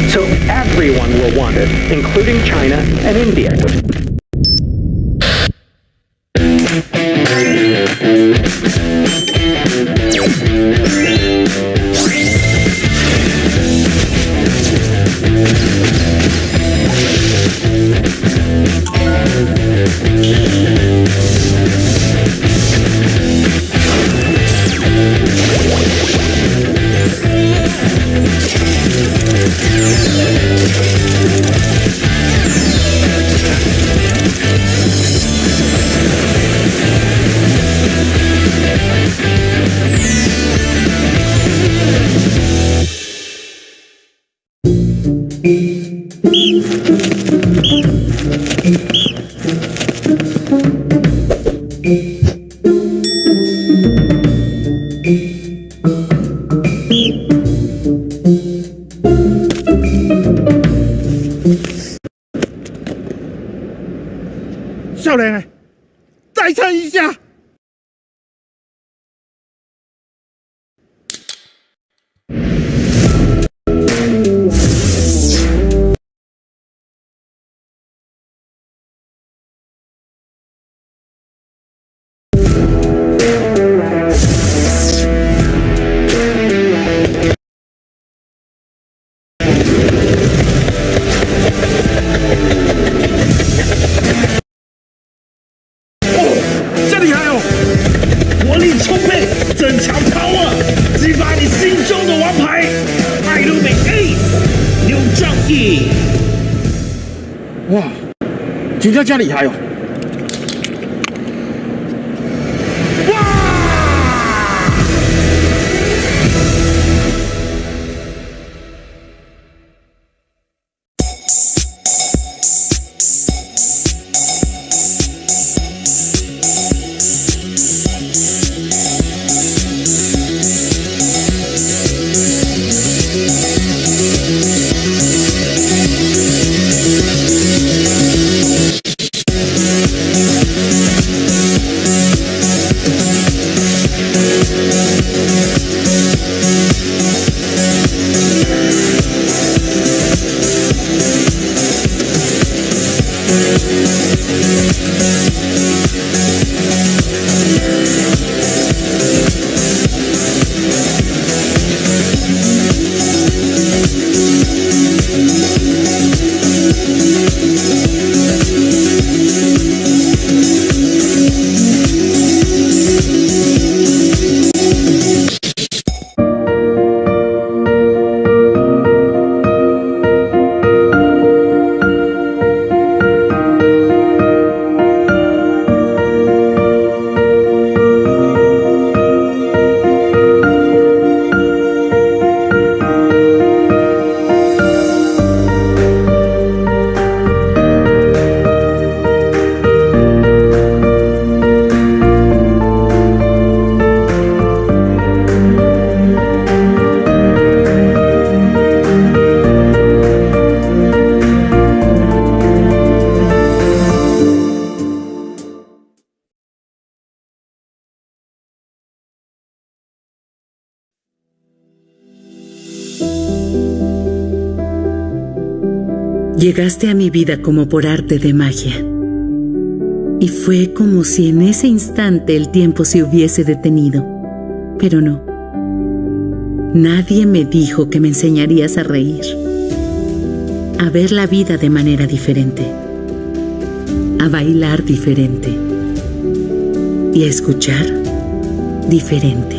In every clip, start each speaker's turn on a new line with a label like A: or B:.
A: So everyone will want it, including China and India.
B: 少年，再撑一下。
C: 增强 power， 激发你心中的王牌，爱露美 Ace 有仗义。
B: 哇，真正这厉害哦！Llegaste
D: a mi vida como por arte de magia. Y fue como si en ese instante el tiempo se hubiese detenido. Pero no. Nadie me dijo que me enseñarías a reír, a ver la vida de manera diferente, a bailar diferente y a escuchar diferente.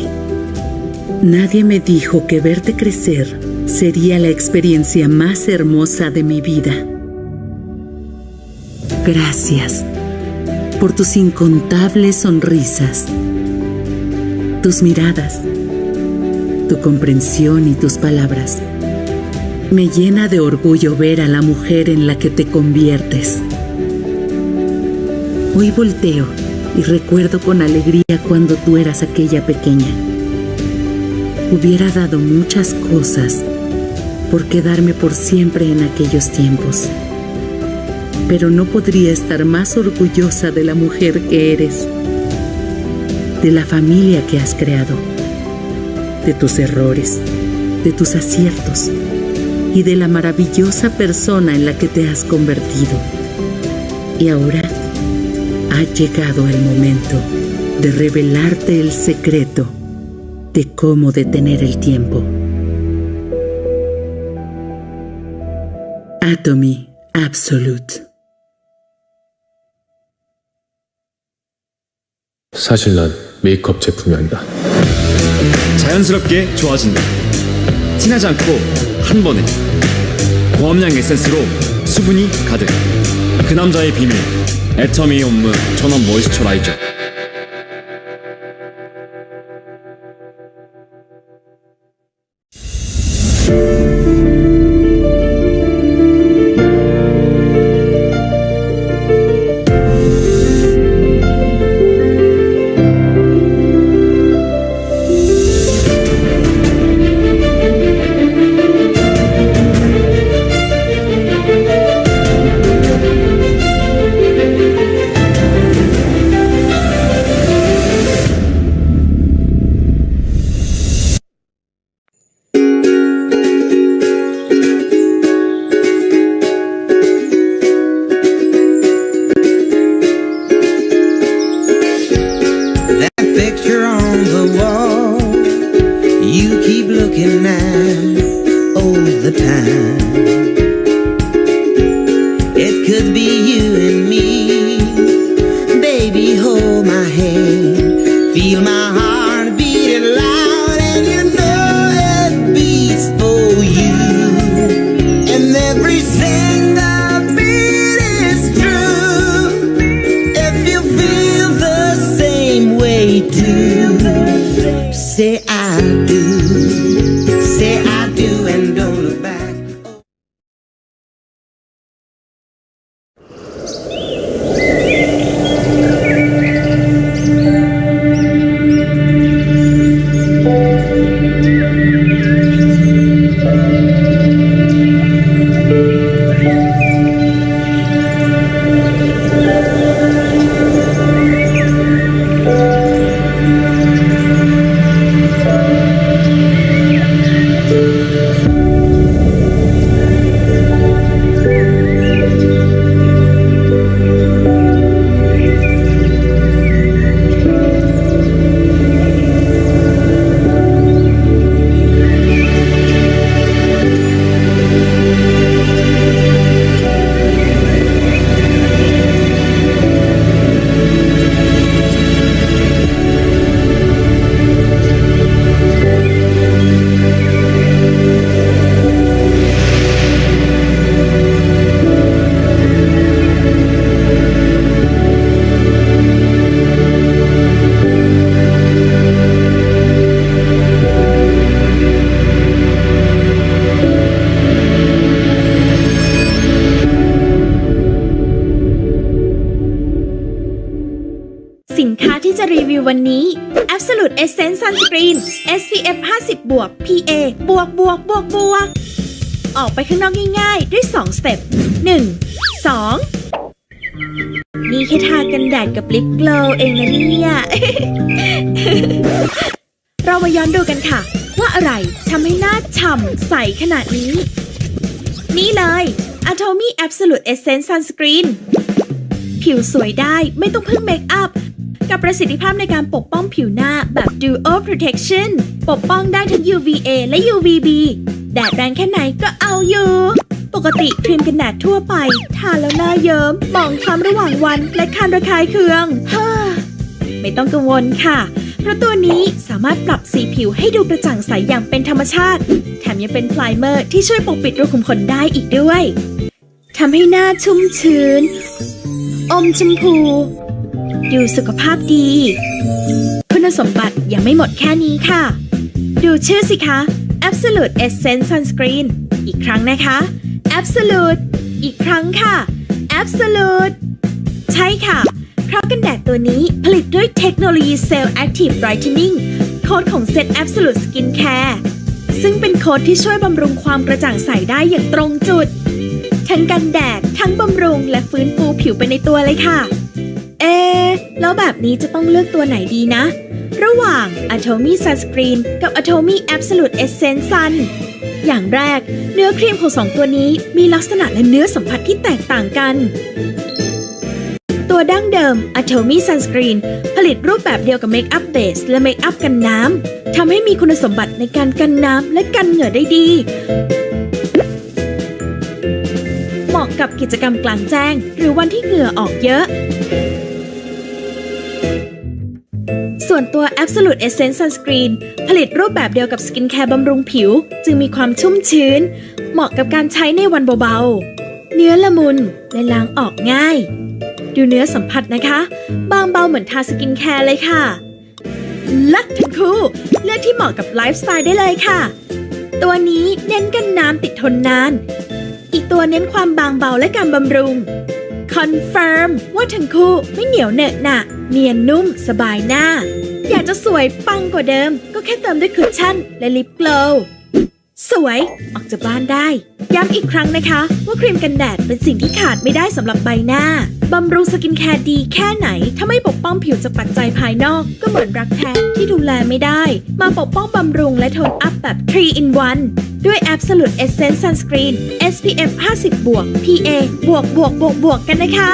D: Nadie me dijo que verte crecer sería la experiencia más hermosa de mi vida. Gracias por tus incontables sonrisas, tus miradas, tu comprensión y tus palabras. Me llena de orgullo ver a la mujer en la que te conviertes. Hoy volteo y recuerdo con alegría cuando tú eras aquella pequeña. Hubiera dado muchas cosas por quedarme por siempre en aquellos tiempos. Pero no podría estar más orgullosa de la mujer que eres, de la familia que has creado, de tus errores, de tus aciertos, y de la maravillosa persona en la que te has convertido. Y ahora ha llegado el momento de revelarte el secreto de cómo detener el tiempo. Atomy Absolute.
E: 사실 난 메이크업 제품이 아니다.
C: 자연스럽게 좋아진다. 티나지 않고 한 번에 고함량 에센스로 수분이 가득. 그 남자의 비밀 애터미 온무 전원 모이스처라이저.
F: Picture on the wall you keep looking at all the time. It could be you and me. Baby, hold my hand, feel my heart beating loud, and you know it beats for you. And every single beat is true. If you feel the same way too, say I do, say I do, and don't look back.
G: สินค้าที่จะรีวิววันนี้ Absolute Essence Sunscreen SPF 50 PA ออกไปข้างนอกง่ายๆด้วย2สเต็ป1 2นี่แค่ทากันแดดกับลิปโกลว์เองนะเนี่ย เรามาย้อนดูกันค่ะว่าอะไรทำให้หน้าฉ่ำใสขนาดนี้นี่เลย Atomy Absolute Essence Sunscreen ผิวสวยได้ไม่ต้องพึ่งเมคอัพกับประสิทธิภาพในการปกป้องผิวหน้าแบบ Duo Protection ปกป้องได้ทั้ง UVA และ UVB แดดแรงแค่ไหนก็เอาอยู่ปกติครีมกันแดดทั่วไปทาแล้วหน้าเยิ้มหมองคล้ำระหว่างวันและคันระคายเคืองไม่ต้องกังวลค่ะเพราะตัวนี้สามารถปรับสีผิวให้ดูกระจ่างใสอย่างเป็นธรรมชาติแถมยังเป็นไพรเมอร์ที่ช่วยปกปิดรูขุมขนได้อีกด้วยทำให้หน้าชุ่มชื้นอมชมพูดูสุขภาพดีคุณสมบัติยังไม่หมดแค่นี้ค่ะดูชื่อสิคะ Absolute Essence Sunscreen อีกครั้งนะคะ Absolute อีกครั้งค่ะ Absolute ใช่ค่ะเพราะกันแดดตัวนี้ผลิตด้วยเทคโนโลยี Cell Active Brightening โค้ดของเซต Absolute Skin Care ซึ่งเป็นโค้ดที่ช่วยบำรุงความกระจ่างใสได้อย่างตรงจุดทั้งกันแดดทั้งบำรุงและฟื้นฟูผิวไปในตัวเลยค่ะแล้วแบบนี้จะต้องเลือกตัวไหนดีนะระหว่าง Atomy Sunscreen กับ Atomy Absolute Essence Sun อย่างแรกเนื้อครีมของ2ตัวนี้มีลักษณะและเนื้อสัมผัสที่แตกต่างกันตัวดั้งเดิม Atomy Sunscreen ผลิตรูปแบบเดียวกับเมคอัพเบสและเมคอัพกันน้ำทำให้มีคุณสมบัติในการกันน้ำและกันเหงื่อได้ดีเหมาะกับกิจกรรมกลางแจ้งหรือวันที่เหงื่อออกเยอะส่วนตัว Absolute Essence Sunscreen ผลิตรูปแบบเดียวกับสกินแคร์บำรุงผิวจึงมีความชุ่มชื้นเหมาะกับการใช้ในวันเบาๆเนื้อละมุนและล้างออกง่ายดูเนื้อสัมผัสนะคะบางเบาเหมือนทาสกินแคร์เลยค่ะลัดทั้งคู่เลือกที่เหมาะกับไลฟ์สไตล์ได้เลยค่ะตัวนี้เน้นกันน้ำติดทนนานอีกตัวเน้นความบางเบาและการบำรุงคอนเฟิร์มว่าทั้งคู่ไม่เหนียวเหนอะหนะเนียนนุ่มสบายหน้าอยากจะสวยปังกว่าเดิมก็แค่เติมด้วยคุชชั่นและลิปโกลว์สวยออกจากบ้านได้ย้ำอีกครั้งนะคะว่าครีมกันแดดเป็นสิ่งที่ขาดไม่ได้สำหรับใบหน้าบำรุงสกินแคร์ดีแค่ไหนถ้าไม่ปกป้องผิวจากปัจจัยภายนอกก็เหมือนรักแท้ที่ดูแลไม่ได้มาปกป้องบำรุงและโทนอัพแบบ3 in 1ด้วย Absolute Essence Sunscreen SPF 50+ PA บวกกันนะคะ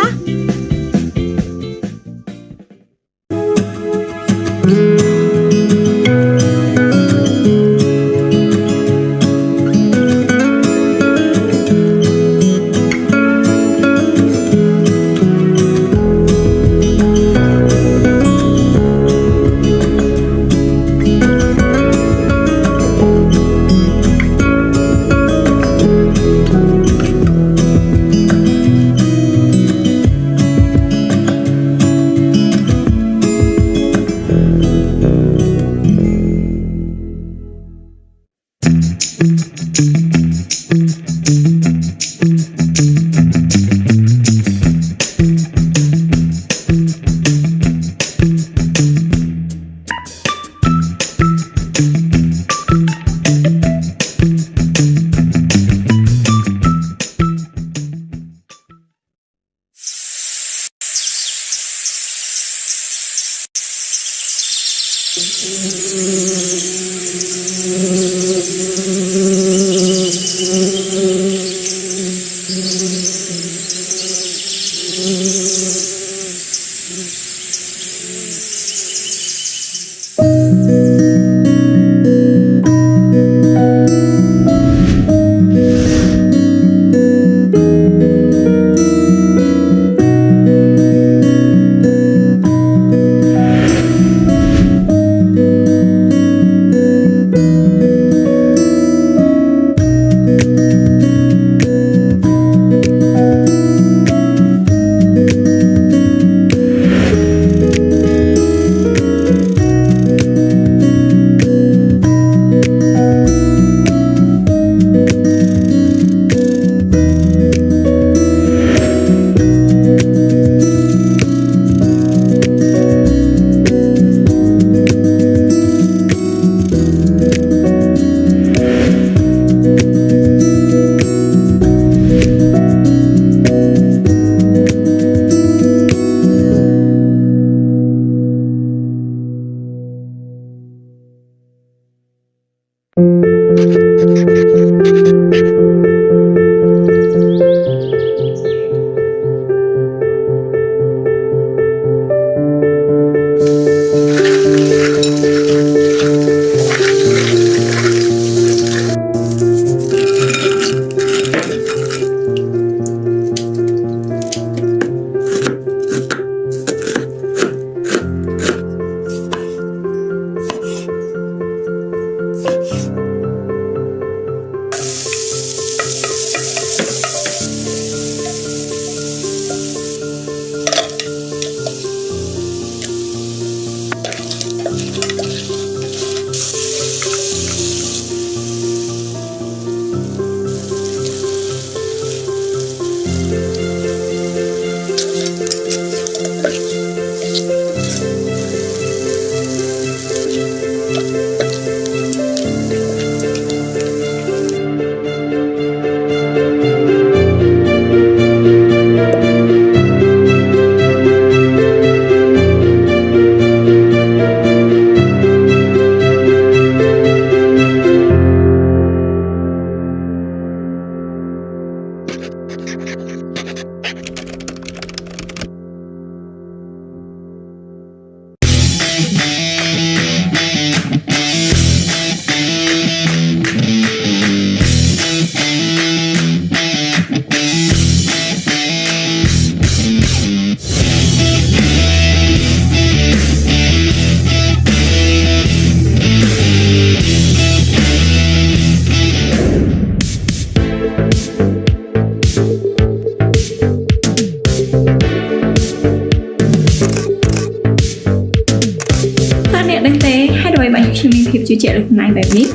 H: ជាក់លើខ្លួនឯងបែបនេះ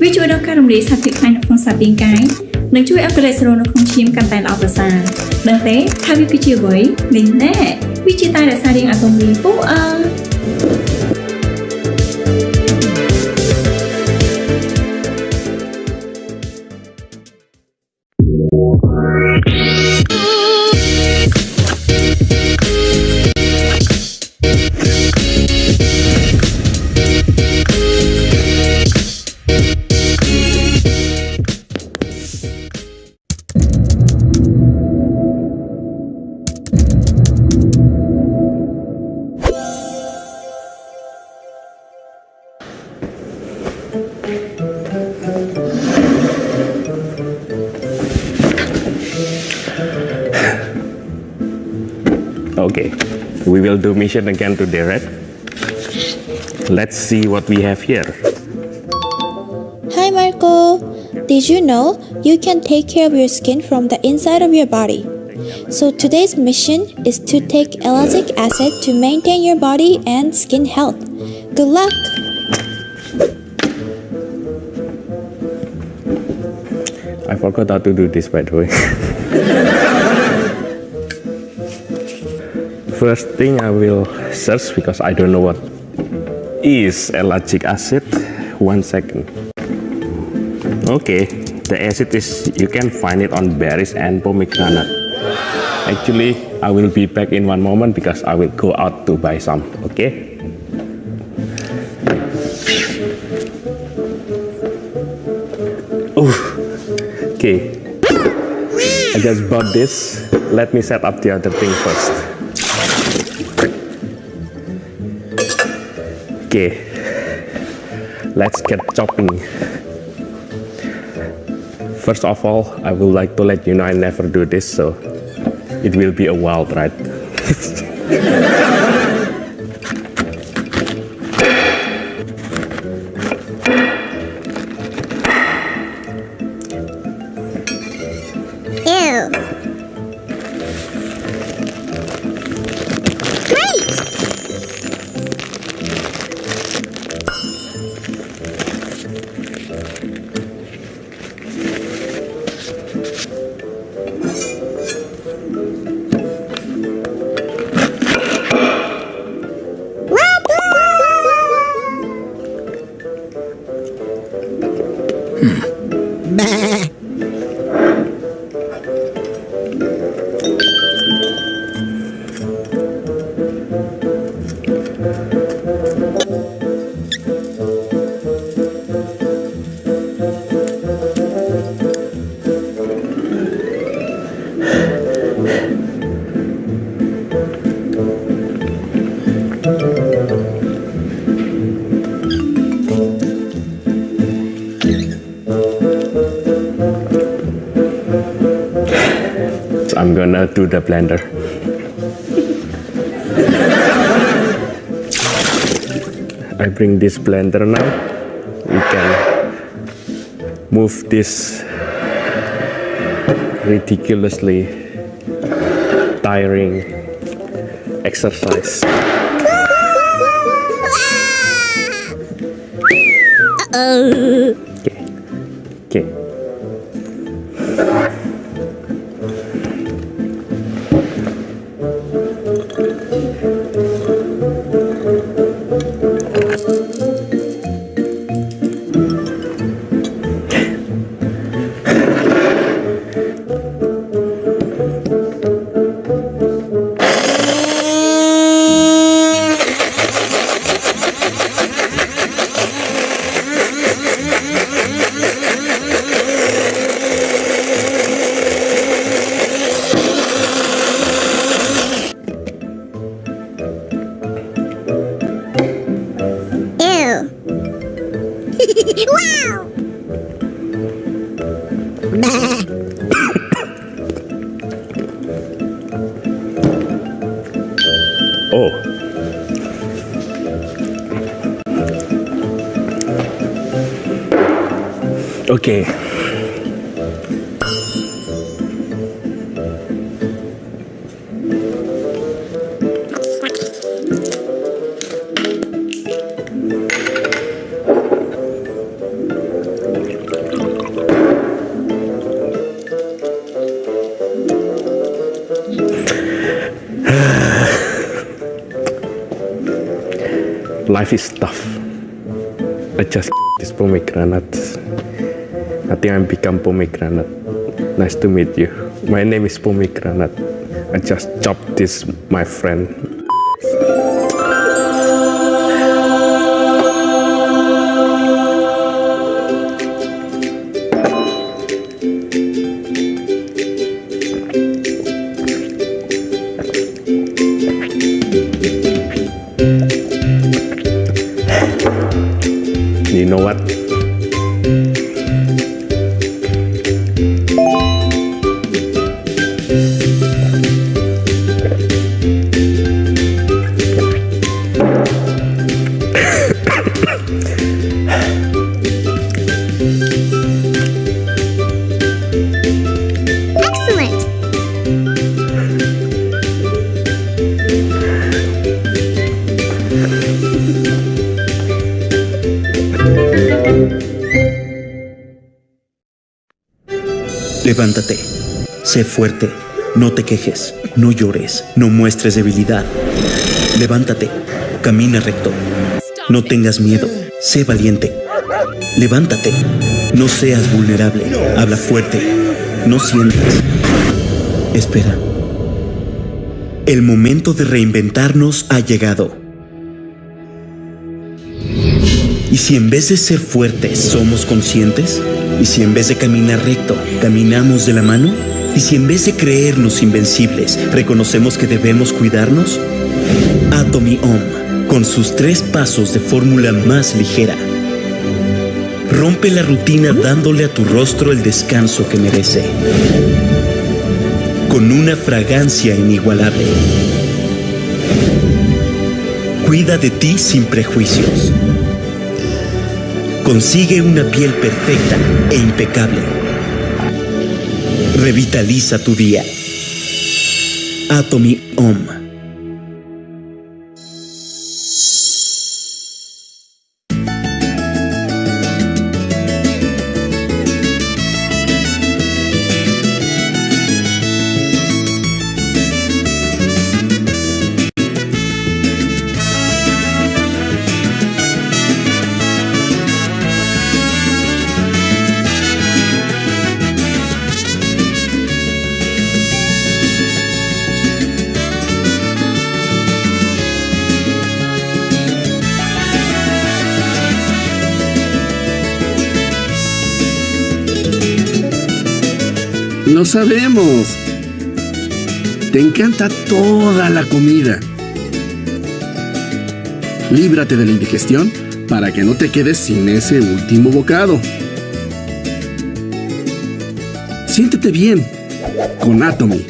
H: វាជួយដល់ការរំលាយសារធាតុខ្លាញ់នៅក្នុងសាច់រាងកាយនិងជួយឲ្យកូលេស្តេរ៉ុលនៅក្នុងឈាមកាន់តែល្អប្រសើរដឹងទេថាវាគឺជាអ្វីនេះណែវាជាតែរក្សារាងអាតូមីពូអើ
I: Okay, we will do mission again today, right? Let's see what we have here.
J: Hi Marco, did you know you can take care of your skin from the inside of your body? So today's mission is to take ellagic acid to maintain your body and skin health. Good luck!
I: I forgot how to do this, by the way. First thing I will search because I don't know what is ellagic acid. 1 second. Okay, the acid is, you can find it on berries and pomegranate. Actually, I will be back in 1 moment because I will go out to buy some, okay? Oh, okay. I just bought this. Let me set up the other thing first. Okay, let's get chopping. First of all, I would like to let you know I never do this, so it will be a wild ride. I'm gonna do the blender. I bring this blender now. We can move this ridiculously tiring exercise. Okay. Okay. Oh. Okay. life is tough. I just this pomegranate. I think I become pomegranate. Nice to meet you. My name is Pomegranate. I just chopped this, my friend. You know what?
J: Excellent!
K: Levántate, sé fuerte, no te quejes, no llores, no muestres debilidad. Levántate, camina recto, no tengas miedo, sé valiente. Levántate, no seas vulnerable, habla fuerte, no sientas. Espera. El momento de reinventarnos ha llegado. ¿Y si en vez de ser fuertes somos conscientes? ¿Y si en vez de caminar recto, caminamos de la mano? ¿Y si en vez de creernos invencibles, reconocemos que debemos cuidarnos? Atomy Om, con sus 3 pasos de fórmula más ligera. Rompe la rutina dándole a tu rostro el descanso que merece. Con una fragancia inigualable. Cuida de ti sin prejuicios. Consigue una piel perfecta e impecable. Revitaliza tu día. Atomy Om.
B: Lo sabemos. Te encanta toda la comida. Líbrate de la indigestión para que no te quedes sin ese último bocado. Siéntete bien con Atomy.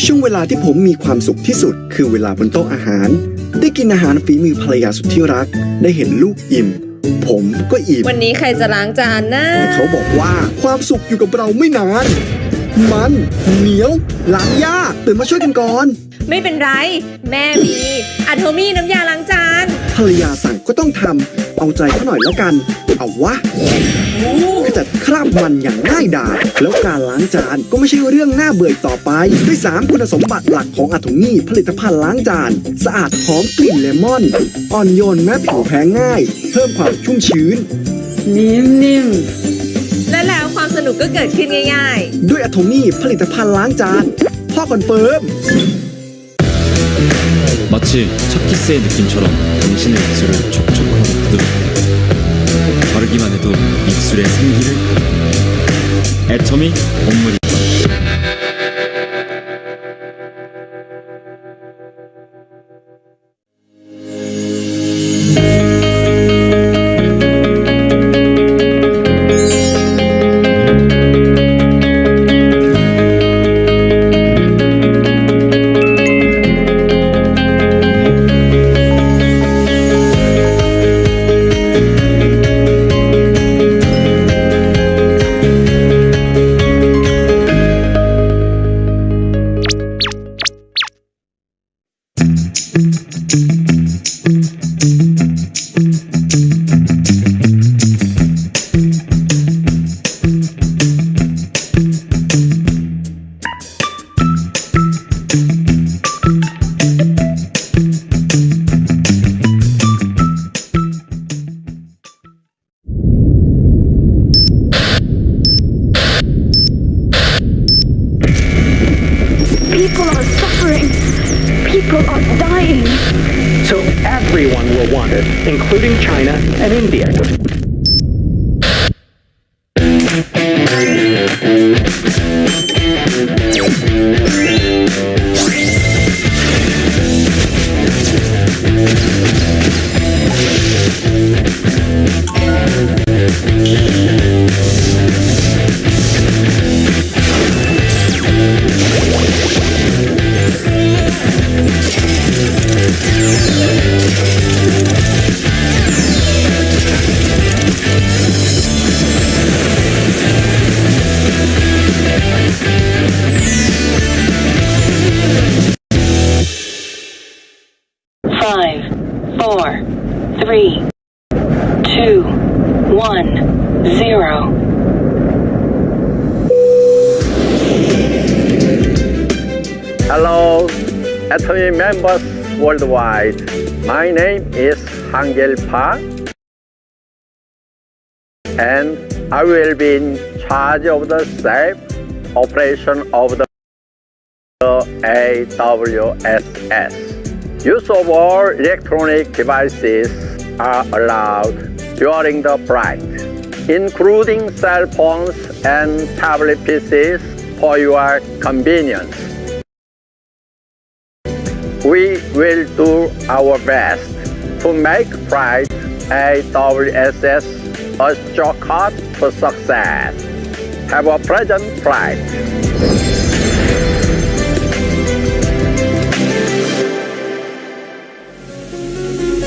L: ช่วงเวลาที่ผมมีความสุขที่สุดคือเวลาบนโต๊ะอาหารได้กินอาหารฝีมือภรรยาสุดที่รักได้เห็นลูกอิ่มผมก็อิ่ม
M: วันนี้ใครจะล้างจานนะ
L: แต่เขาบอกว่าความสุขอยู่กับเราไม่นานมันเหนียวล้างยากตื่นมาช่วยกันก่อน
M: ไม่เป็นไรแม่มีอะโทมี่น้ำยาล้างจาน
L: ภรรยาสั่งก็ต้องทำเอาใจเขาหน่อยแล้วกัน เอาวะขจัดคราบมันอย่างง่ายดายแล้วการล้างจานก็ไม่ใช่เรื่องน่าเบื่อต่อไปด้วย3คุณสมบัติหลักของอะโทมี่ผลิตภัณฑ์ล้างจานสะอาดหอมกลิ่นเลมอนอ่อนโยนแม้ผิวแพ้ง่ายเพิ่มความชุ่มชื้น
M: นิ่มๆและแล้วความสนุกก็เกิดขึ้นง่าย
L: ๆด้วยอะโทมี่ผลิตภัณฑ์ล้างจานพ่อคอนเฟิร์ม
C: 마치 첫 키스의 느낌처럼 당신의 입술을 촉촉하고 부드럽게 바르기만 해도 입술에 생기를 애터미 온물이다.
A: People are suffering. People are dying. So everyone will want it, including China and India.
N: Hello, Atomy members worldwide. My name is Hangel Pa, and I will be in charge of the safe operation of the AWSS. Use of all electronic devices are allowed during the flight, including cell phones and tablet PCs for your convenience. We will do our best to make flight AWSS a shortcut to success. Have a pleasant flight.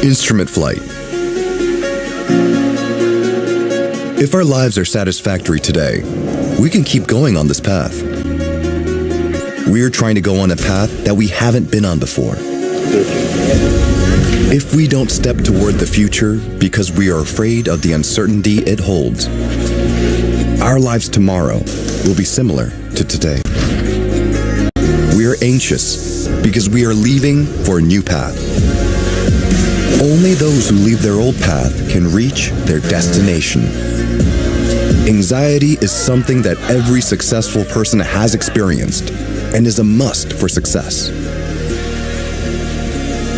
O: Instrument flight. If our lives are satisfactory today, we can keep going on this path. We're trying to go on a path that we haven't been on before. If we don't step toward the future because we are afraid of the uncertainty it holds, our lives tomorrow will be similar to today. We are anxious because we are leaving for a new path. Only those who leave their old path can reach their destination. Anxiety is something that every successful person has experienced and is a must for success.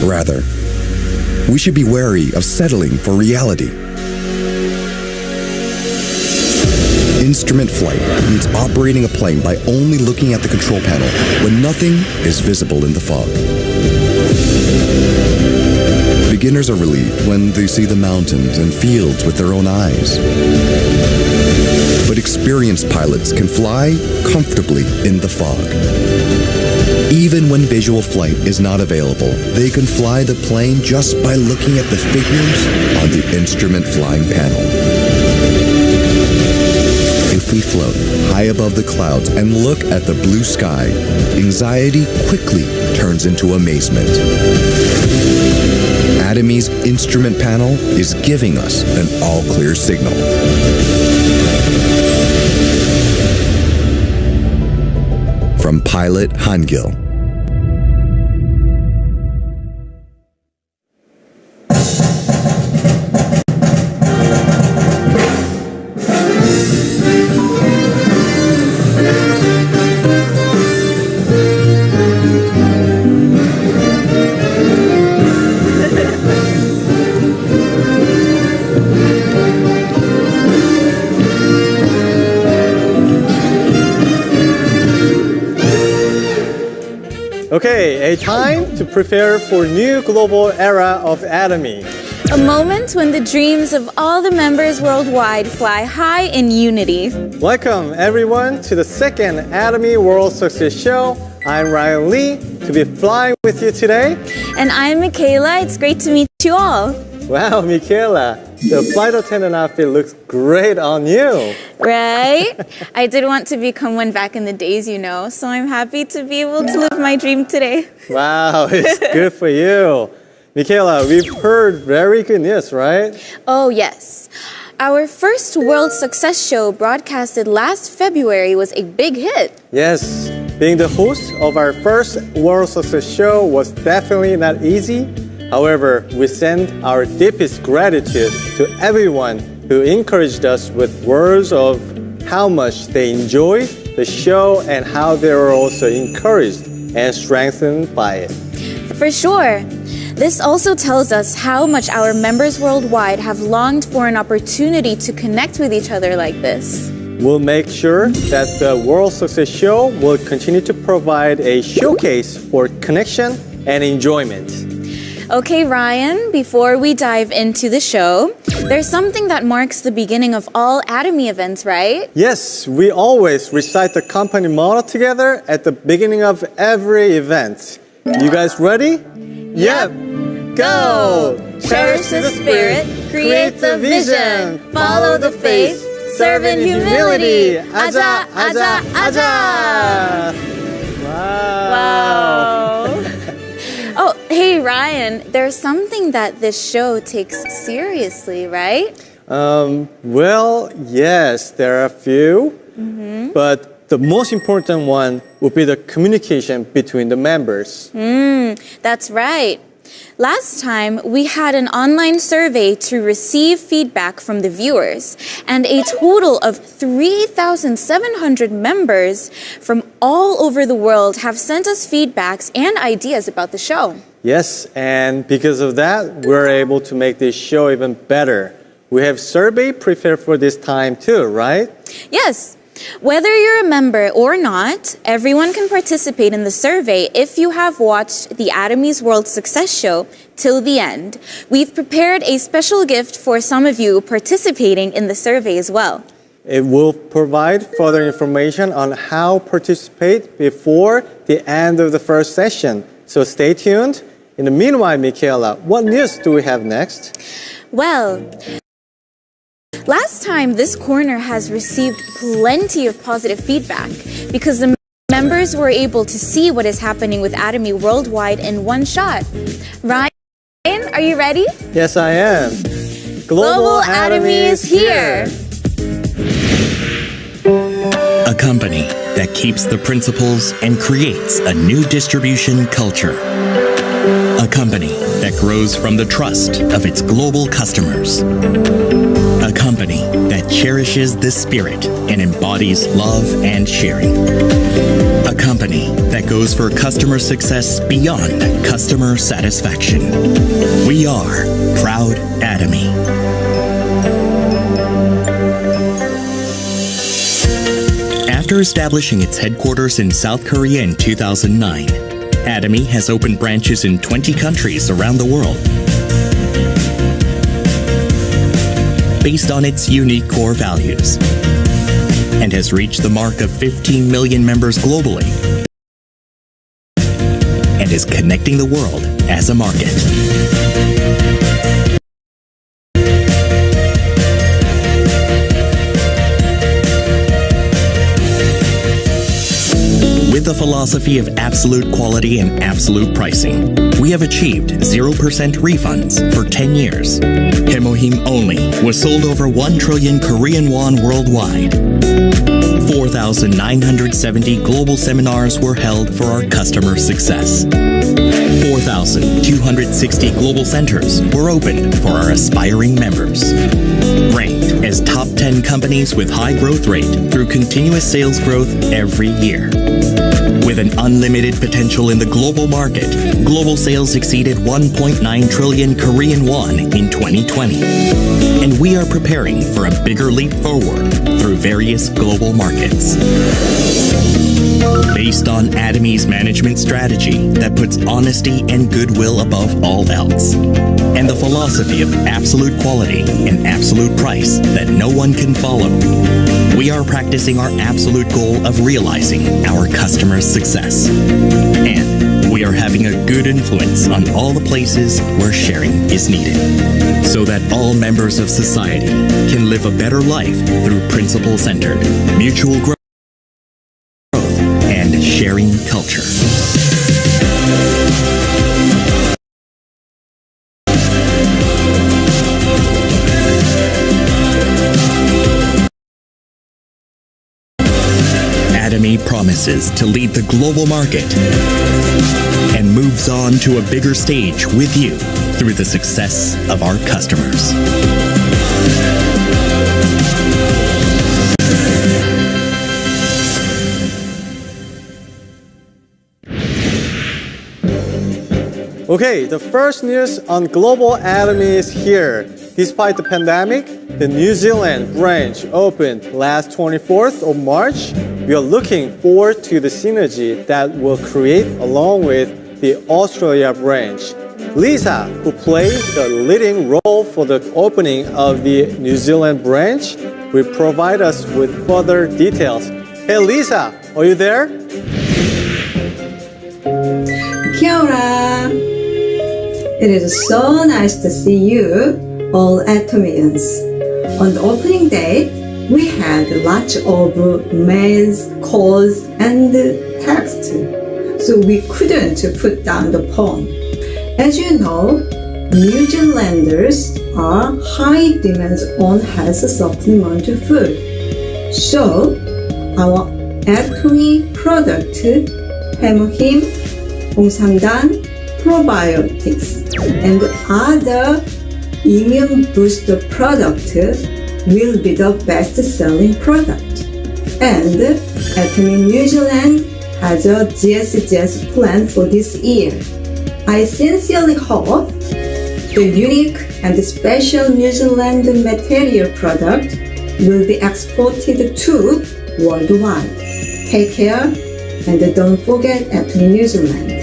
O: Rather, we should be wary of settling for reality. Instrument flight means operating a plane by only looking at the control panel when nothing is visible in the fog. Beginners are relieved when they see the mountains and fields with their own eyes. But experienced pilots can fly comfortably in the fog. Even when visual flight is not available, they can fly the plane just by looking at the figures on the instrument flying panel. If we float high above the clouds and look at the blue sky, anxiety quickly turns into amazement. Atomy's instrument panel is giving us an all-clear signal. From pilot Hangil.
P: Okay, a time to prepare for new global era of Atomy.
Q: A moment when the dreams of all the members worldwide fly high in unity.
P: Welcome everyone to the second Atomy World Success Show. I'm Ryan Lee to be flying with you today.
Q: And I'm Michaela. It's great to meet you all.
P: Wow, Michaela, the flight attendant outfit looks great on you.
Q: Right? I did want to become one back in the days, so I'm happy to be able to live my dream today.
P: Wow, it's good for you. Michaela, we've heard very good news, right?
Q: Oh, yes. Our first World Success Show broadcasted last February was a big hit.
P: Yes, being the host of our first World Success Show was definitely not easy. However, we send our deepest gratitude to everyone who encouraged us with words of how much they enjoyed the show and how they were also encouraged and strengthened by it.
Q: For sure. This also tells us how much our members worldwide have longed for an opportunity to connect with each other like this.
P: We'll make sure that the World Success Show will continue to provide a showcase for connection and enjoyment.
Q: Okay, Ryan, before we dive into the show, there's something that marks the beginning of all Atomy events, right?
P: Yes, we always recite the company motto together at the beginning of every event. You guys ready?
Q: Yep. Go! Cherish the spirit, create the vision, follow the faith, serve in humility. Aja, aja, aja!
P: Wow!
Q: Oh, hey Ryan, there's something that this show takes seriously, right?
P: Well, yes, there are a few, but the most important one would be the communication between the members.
Q: That's right. Last time, we had an online survey to receive feedback from the viewers, and a total of 3,700 members from all over the world have sent us feedbacks and ideas about the show.
P: Yes, and because of that, we're able to make this show even better. We have survey prepared for this time too, right?
Q: Yes. Whether you're a member or not, everyone can participate in the survey if you have watched the Atomy's World Success Show till the end. We've prepared a special gift for some of you participating in the survey as well.
P: It will provide further information on how to participate before the end of the first session. So stay tuned. In the meanwhile, Michaela, what news do we have next?
Q: Well, last time, this corner has received plenty of positive feedback because the members were able to see what is happening with Atomy worldwide in one shot. Ryan, are you ready?
P: Yes, I am.
Q: Global Atomy is here!
R: A company that keeps the principles and creates a new distribution culture. A company that grows from the trust of its global customers. A company that cherishes the spirit and embodies love and sharing. A company that goes for customer success beyond customer satisfaction. We are Proud Atomy. After establishing its headquarters in South Korea in 2009, Atomy has opened branches in 20 countries around the world. Based on its unique core values, and has reached the mark of 15 million members globally, and is connecting the world as a market. With the philosophy of absolute quality and absolute pricing, we have achieved 0% refunds for 10 years. Hemohim only was sold over 1 trillion Korean won worldwide. 4,970 global seminars were held for our customer success. 4,260 global centers were opened for our aspiring members. Ranked as top 10 companies with high growth rate through continuous sales growth every year. With an unlimited potential in the global market, global sales exceeded 1.9 trillion Korean won in 2020. And we are preparing for a bigger leap forward through various global markets. Based on Atomi's management strategy that puts honesty and goodwill above all else, and the philosophy of absolute quality and absolute price that no one can follow, we are practicing our absolute goal of realizing our customers' success. And we are having a good influence on all the places where sharing is needed, so that all members of society can live a better life through principle-centered, mutual growth, and sharing culture. Atomy promises to lead the global market and moves on to a bigger stage with you through the success of our customers.
P: Okay, the first news on Global Atomy is here. Despite the pandemic, the New Zealand branch opened last 24th of March. We are looking forward to the synergy that will create along with the Australia branch. Lisa, who played the leading role for the opening of the New Zealand branch, will provide us with further details. Hey Lisa, are you there?
S: Kia ora. It is so nice to see you, all Atomians. On the opening day, we had lots of mails, calls, and text, so we couldn't put down the phone. As you know, New Zealanders are high demands on health supplement food. So, our Atomy product, Hemohim, 홍삼단, probiotics, and other immune booster product will be the best-selling product. And Atomy New Zealand has a GSGS plan for this year. I sincerely hope the unique and special New Zealand material product will be exported to worldwide. Take care and don't forget Atomy New Zealand.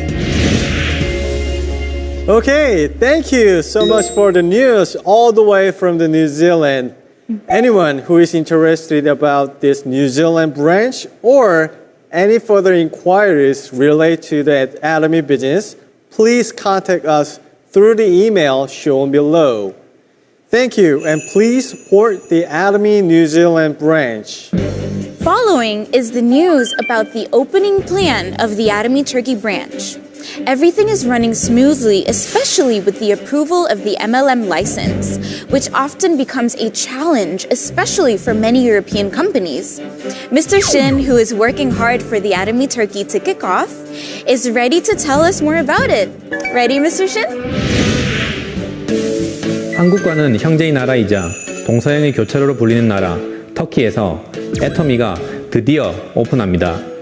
P: Okay, thank you so much for the news all the way from the New Zealand. Anyone who is interested about this New Zealand branch or any further inquiries related to the Atomy business, please contact us through the email shown below. Thank you, and please support the Atomy New Zealand branch.
Q: Following is the news about the opening plan of the Atomy Turkey branch. Everything is running smoothly, especially with the approval of the MLM license, which often becomes a challenge, especially for many European companies. Mr. Shin, who is working hard for the Atomy Turkey to kick off, is ready to tell us more about it. Ready, Mr. Shin?
E: 한국과는 형제의 나라이자 동서양의 교차로로 불리는 나라 터키에서 애터미가 드디어 오픈합니다.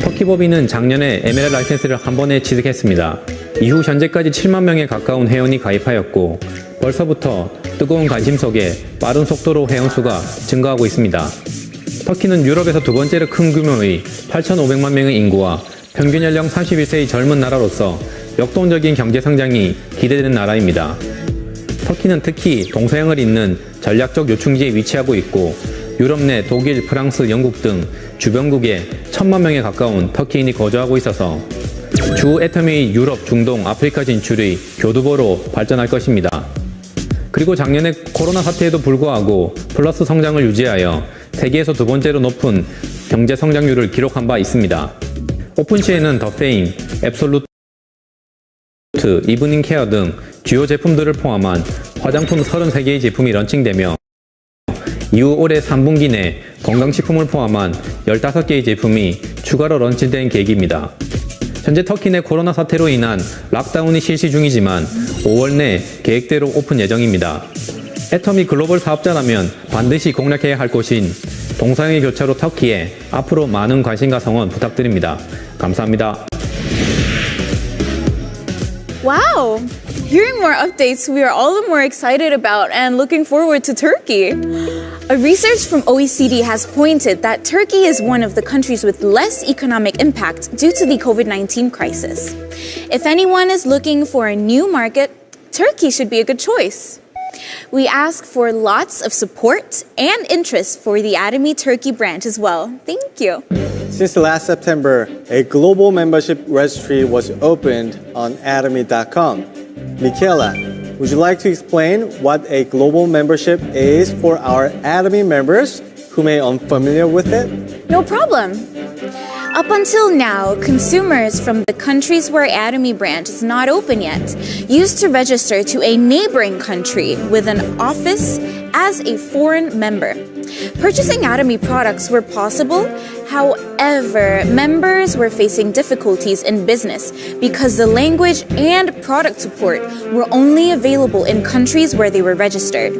E: 터키 법인은 작년에 MLM 라이센스를 한 번에 취득했습니다. 이후 현재까지 7만 명에 가까운 회원이 가입하였고 벌써부터 뜨거운 관심 속에 빠른 속도로 회원수가 증가하고 있습니다. 터키는 유럽에서 두 번째로 큰 규모의 8,500만 명의 인구와 평균 연령 31세의 젊은 나라로서 역동적인 경제 성장이 기대되는 나라입니다. 터키는 특히 동서양을 잇는 전략적 요충지에 위치하고 있고 유럽 내 독일, 프랑스, 영국 등 주변국에 1,000만 명에 가까운 터키인이 거주하고 있어서 주 애터미의 유럽, 중동, 아프리카 진출의 교두보로 발전할 것입니다. 그리고 작년에 코로나 사태에도 불구하고 플러스 성장을 유지하여 세계에서 두 번째로 높은 경제 성장률을 기록한 바 있습니다. 오픈시에는 더 페임, 앱솔루트, 이브닝 케어 등 주요 제품들을 포함한 화장품 33개의 제품이 런칭되며 이후 올해 3분기 내 건강식품을 포함한 15개의 제품이 추가로 런칭된 계획입니다. 현재 터키 내 코로나 사태로 인한 락다운이 실시 중이지만 5월 내 계획대로 오픈 예정입니다. 애터미 글로벌 사업자라면 반드시 공략해야 할 곳인 동서양의 교차로 터키에 앞으로 많은 관심과 성원 부탁드립니다. 감사합니다.
Q: Wow! Hearing more updates, we are all the more excited about and looking forward to Turkey. A research from OECD has pointed that Turkey is one of the countries with less economic impact due to the COVID-19 crisis. If anyone is looking for a new market, Turkey should be a good choice. We ask for lots of support and interest for the Atomy Turkey branch as well. Thank you.
P: Since last September, a global membership registry was opened on atomy.com. Michaela, would you like to explain what a global membership is for our Atomy members who may be unfamiliar with it?
Q: No problem. Up until now, consumers from the countries where Atomy branch is not open yet used to register to a neighboring country with an office as a foreign member. Purchasing Atomy products were possible. However, members were facing difficulties in business because the language and product support were only available in countries where they were registered.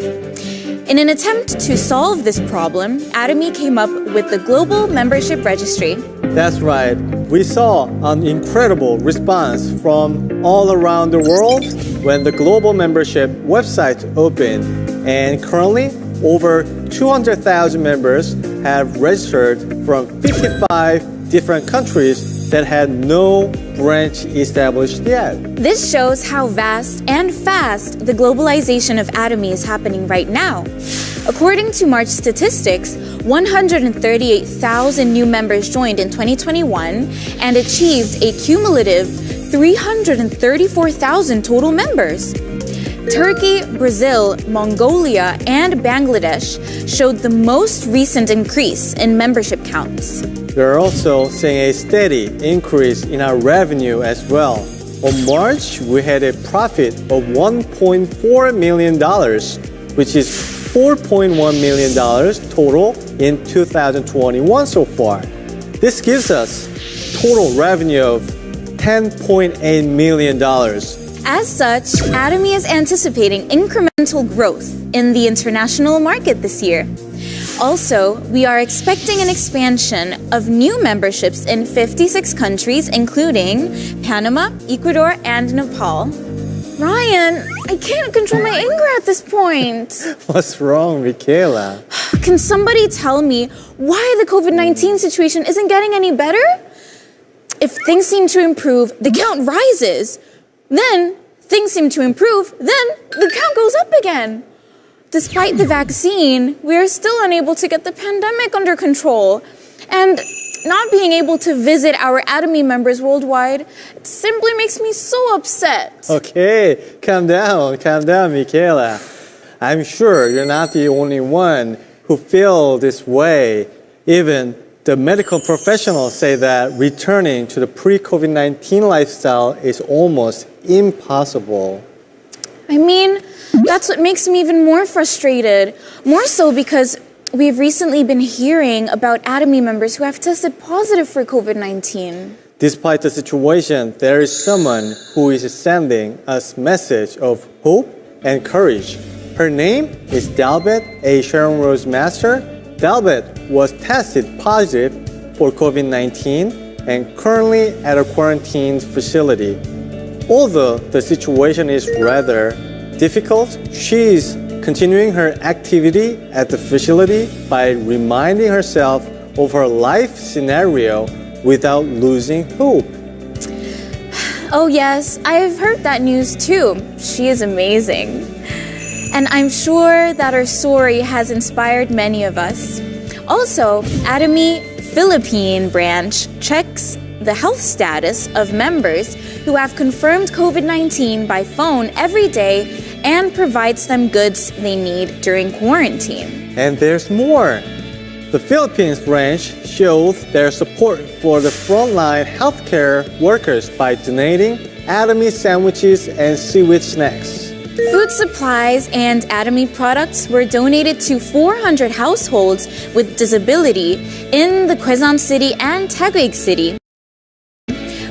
Q: In an attempt to solve this problem, Atomy came up with the Global Membership Registry.
P: That's right. We saw an incredible response from all around the world when the Global Membership website opened, and currently over 200,000 members have registered from 55 different countries that had no branch established yet.
Q: This shows how vast and fast the globalization of Atomy is happening right now. According to March statistics, 138,000 new members joined in 2021 and achieved a cumulative 334,000 total members. Turkey, Brazil, Mongolia, and Bangladesh showed the most recent increase in membership counts.
P: We're also seeing a steady increase in our revenue as well. On March, we had a profit of $1.4 million, which is $4.1 million total in 2021 so far. This gives us total revenue of $10.8 million.
Q: As such, Atomy is anticipating incremental growth in the international market this year. Also, we are expecting an expansion of new memberships in 56 countries, including Panama, Ecuador, and Nepal. Ryan, I can't control my anger at this point.
P: What's wrong, Michaela?
Q: Can somebody tell me why the COVID-19 situation isn't getting any better? If things seem to improve, the count rises. Then things seem to improve, then the count goes up again. Despite the vaccine, we are still unable to get the pandemic under control. And not being able to visit our Atomy members worldwide, it simply makes me so upset.
P: Okay, calm down, Michaela. I'm sure you're not the only one who feel this way. Even the medical professionals say that returning to the pre-COVID-19 lifestyle is almost impossible.
Q: I mean, that's what makes me even more frustrated. More so because we've recently been hearing about Atomy members who have tested positive for COVID-19.
P: Despite the situation, there is someone who is sending us a message of hope and courage. Her name is Dalbet A. Sharon Rose Master. Dalbet was tested positive for COVID-19 and currently at a quarantine facility. Although the situation is rather difficult, she is continuing her activity at the facility by reminding herself of her life scenario without losing hope.
Q: Oh yes, I've heard that news too. She is amazing. And I'm sure that her story has inspired many of us. Also, Atomy Philippine branch checks the health status of members who have confirmed COVID-19 by phone every day and provides them goods they need during quarantine.
P: And there's more. The Philippines branch showed their support for the frontline healthcare workers by donating Atomy sandwiches and seaweed snacks.
Q: Food supplies and Atomy products were donated to 400 households with disability in the Quezon City and Taguig City,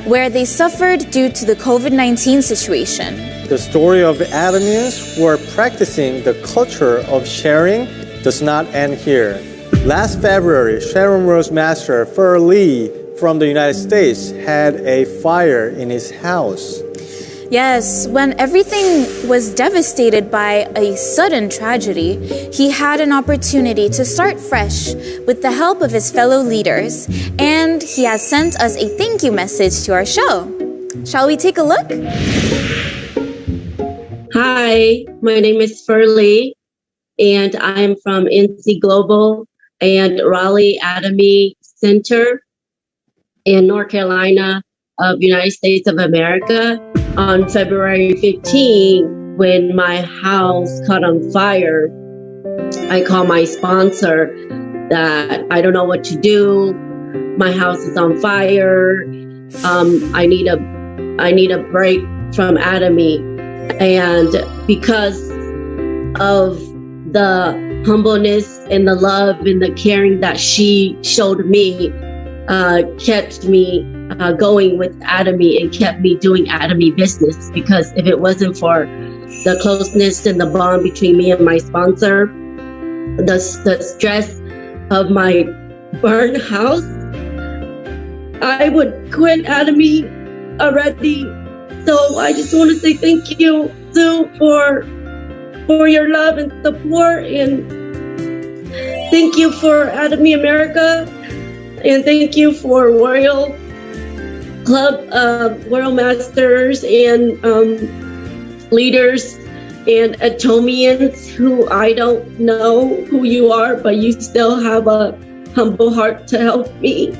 Q: where they suffered due to the COVID-19 situation.
P: The story of the Atomians who are practicing the culture of sharing does not end here. Last February, Sharon Rose Master Fer Lee from the United States had a fire in his house.
Q: Yes, when everything was devastated by a sudden tragedy, he had an opportunity to start fresh with the help of his fellow leaders, and he has sent us a thank you message to our show. Shall we take a look?
T: Hi, my name is Fer Lee, and I'm from NC Global and Raleigh Atomy Center in North Carolina of United States of America. On February 15, when my house caught on fire, I called my sponsor that I don't know what to do. My house is on fire. I need a break from Atomy. And because of the humbleness and the love and the caring that she showed me, kept me going with Atomy and kept me doing Atomy business. Because if it wasn't for the closeness and the bond between me and my sponsor, the stress of my burned house, I would quit Atomy already. So I just want to say thank you, Sue, for your love and support, and thank you for Atomy America, and thank you for Royal Club, Royal Masters and leaders and Atomians who I don't know who you are, but you still have a humble heart to help me.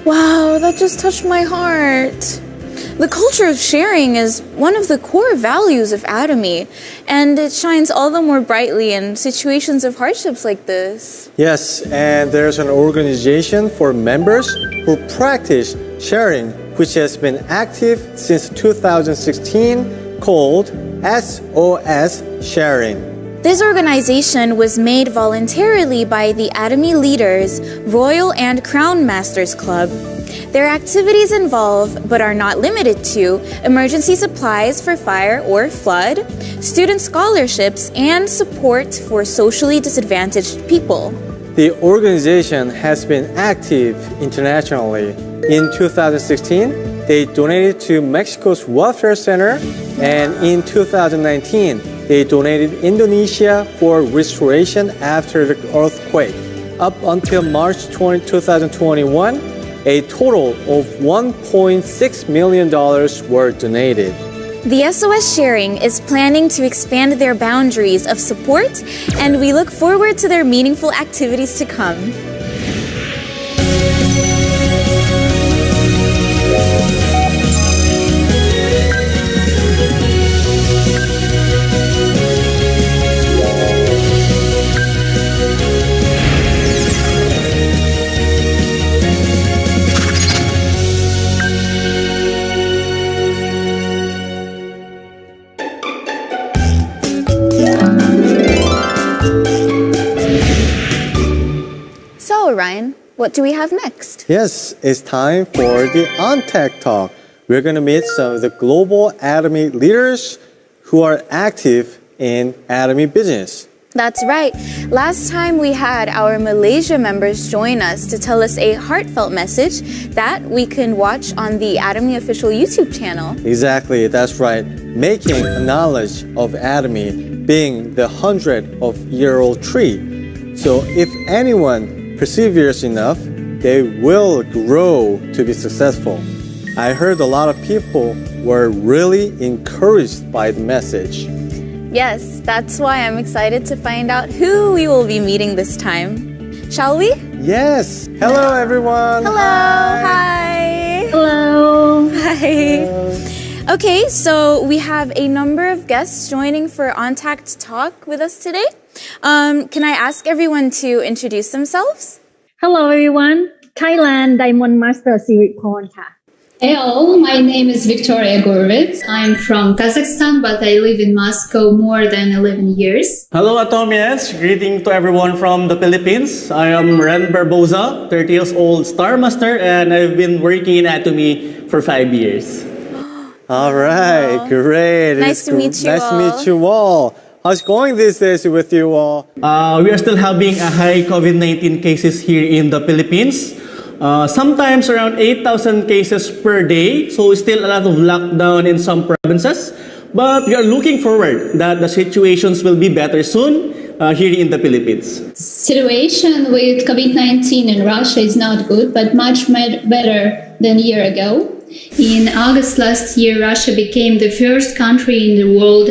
Q: Wow, that just touched my heart. The culture of sharing is one of the core values of Atomy, and it shines all the more brightly in situations of hardships like this.
P: Yes, and there's an organization for members who practice sharing, which has been active since 2016, called SOS Sharing.
Q: This organization was made voluntarily by the Atomy Leaders Royal and Crown Masters Club. Their activities involve, but are not limited to, emergency supplies for fire or flood, student scholarships, and support for socially disadvantaged people.
P: The organization has been active internationally. In 2016, they donated to Mexico's Welfare Center, and in 2019, they donated Indonesia for restoration after the earthquake. Up until March 2021, a total of $1.6 million were donated.
Q: The SOS Sharing is planning to expand their boundaries of support, and we look forward to their meaningful activities to come. Ryan, what do we have next?
P: Yes, it's time for the On Tech Talk. We're going to meet some of the global Atomy leaders who are active in Atomy business.
Q: That's right. Last time we had our Malaysia members join us to tell us a heartfelt message that we can watch on the Atomy official YouTube channel.
P: Exactly, that's right. Making a knowledge of Atomy being the 100-year-old tree. So if anyone perseveres enough, they will grow to be successful. I heard a lot of people were really encouraged by the message.
Q: Yes, that's why I'm excited to find out who we will be meeting this time. Shall we?
P: Yes. Hello, everyone.
Q: Hello. Hi.
T: Hello.
Q: Hi. Okay, so we have a number of guests joining for OnTact Talk with us today. Can I ask everyone to introduce themselves?
U: Hello everyone, Thailand Diamond Master Siriponค่ะ.
V: Hey all, my name is Victoria Gorovitz. I'm from Kazakhstan, but I live in Moscow more than 11 years.
W: Hello Atomians, greeting to everyone from the Philippines. I am Ren Barboza, 30 years old Star Master, and I've been working in Atomy for 5 years.
P: All right, great.
Q: Nice to meet you all.
P: Nice to meet you all. How's it going these days with you all?
W: We are still having a high COVID-19 cases here in the Philippines. Sometimes around 8,000 cases per day, so still a lot of lockdown in some provinces. But we are looking forward that the situations will be better soon here in the Philippines.
V: Situation with COVID-19 in Russia is not good, but much better than a year ago. In August last year, Russia became the first country in the world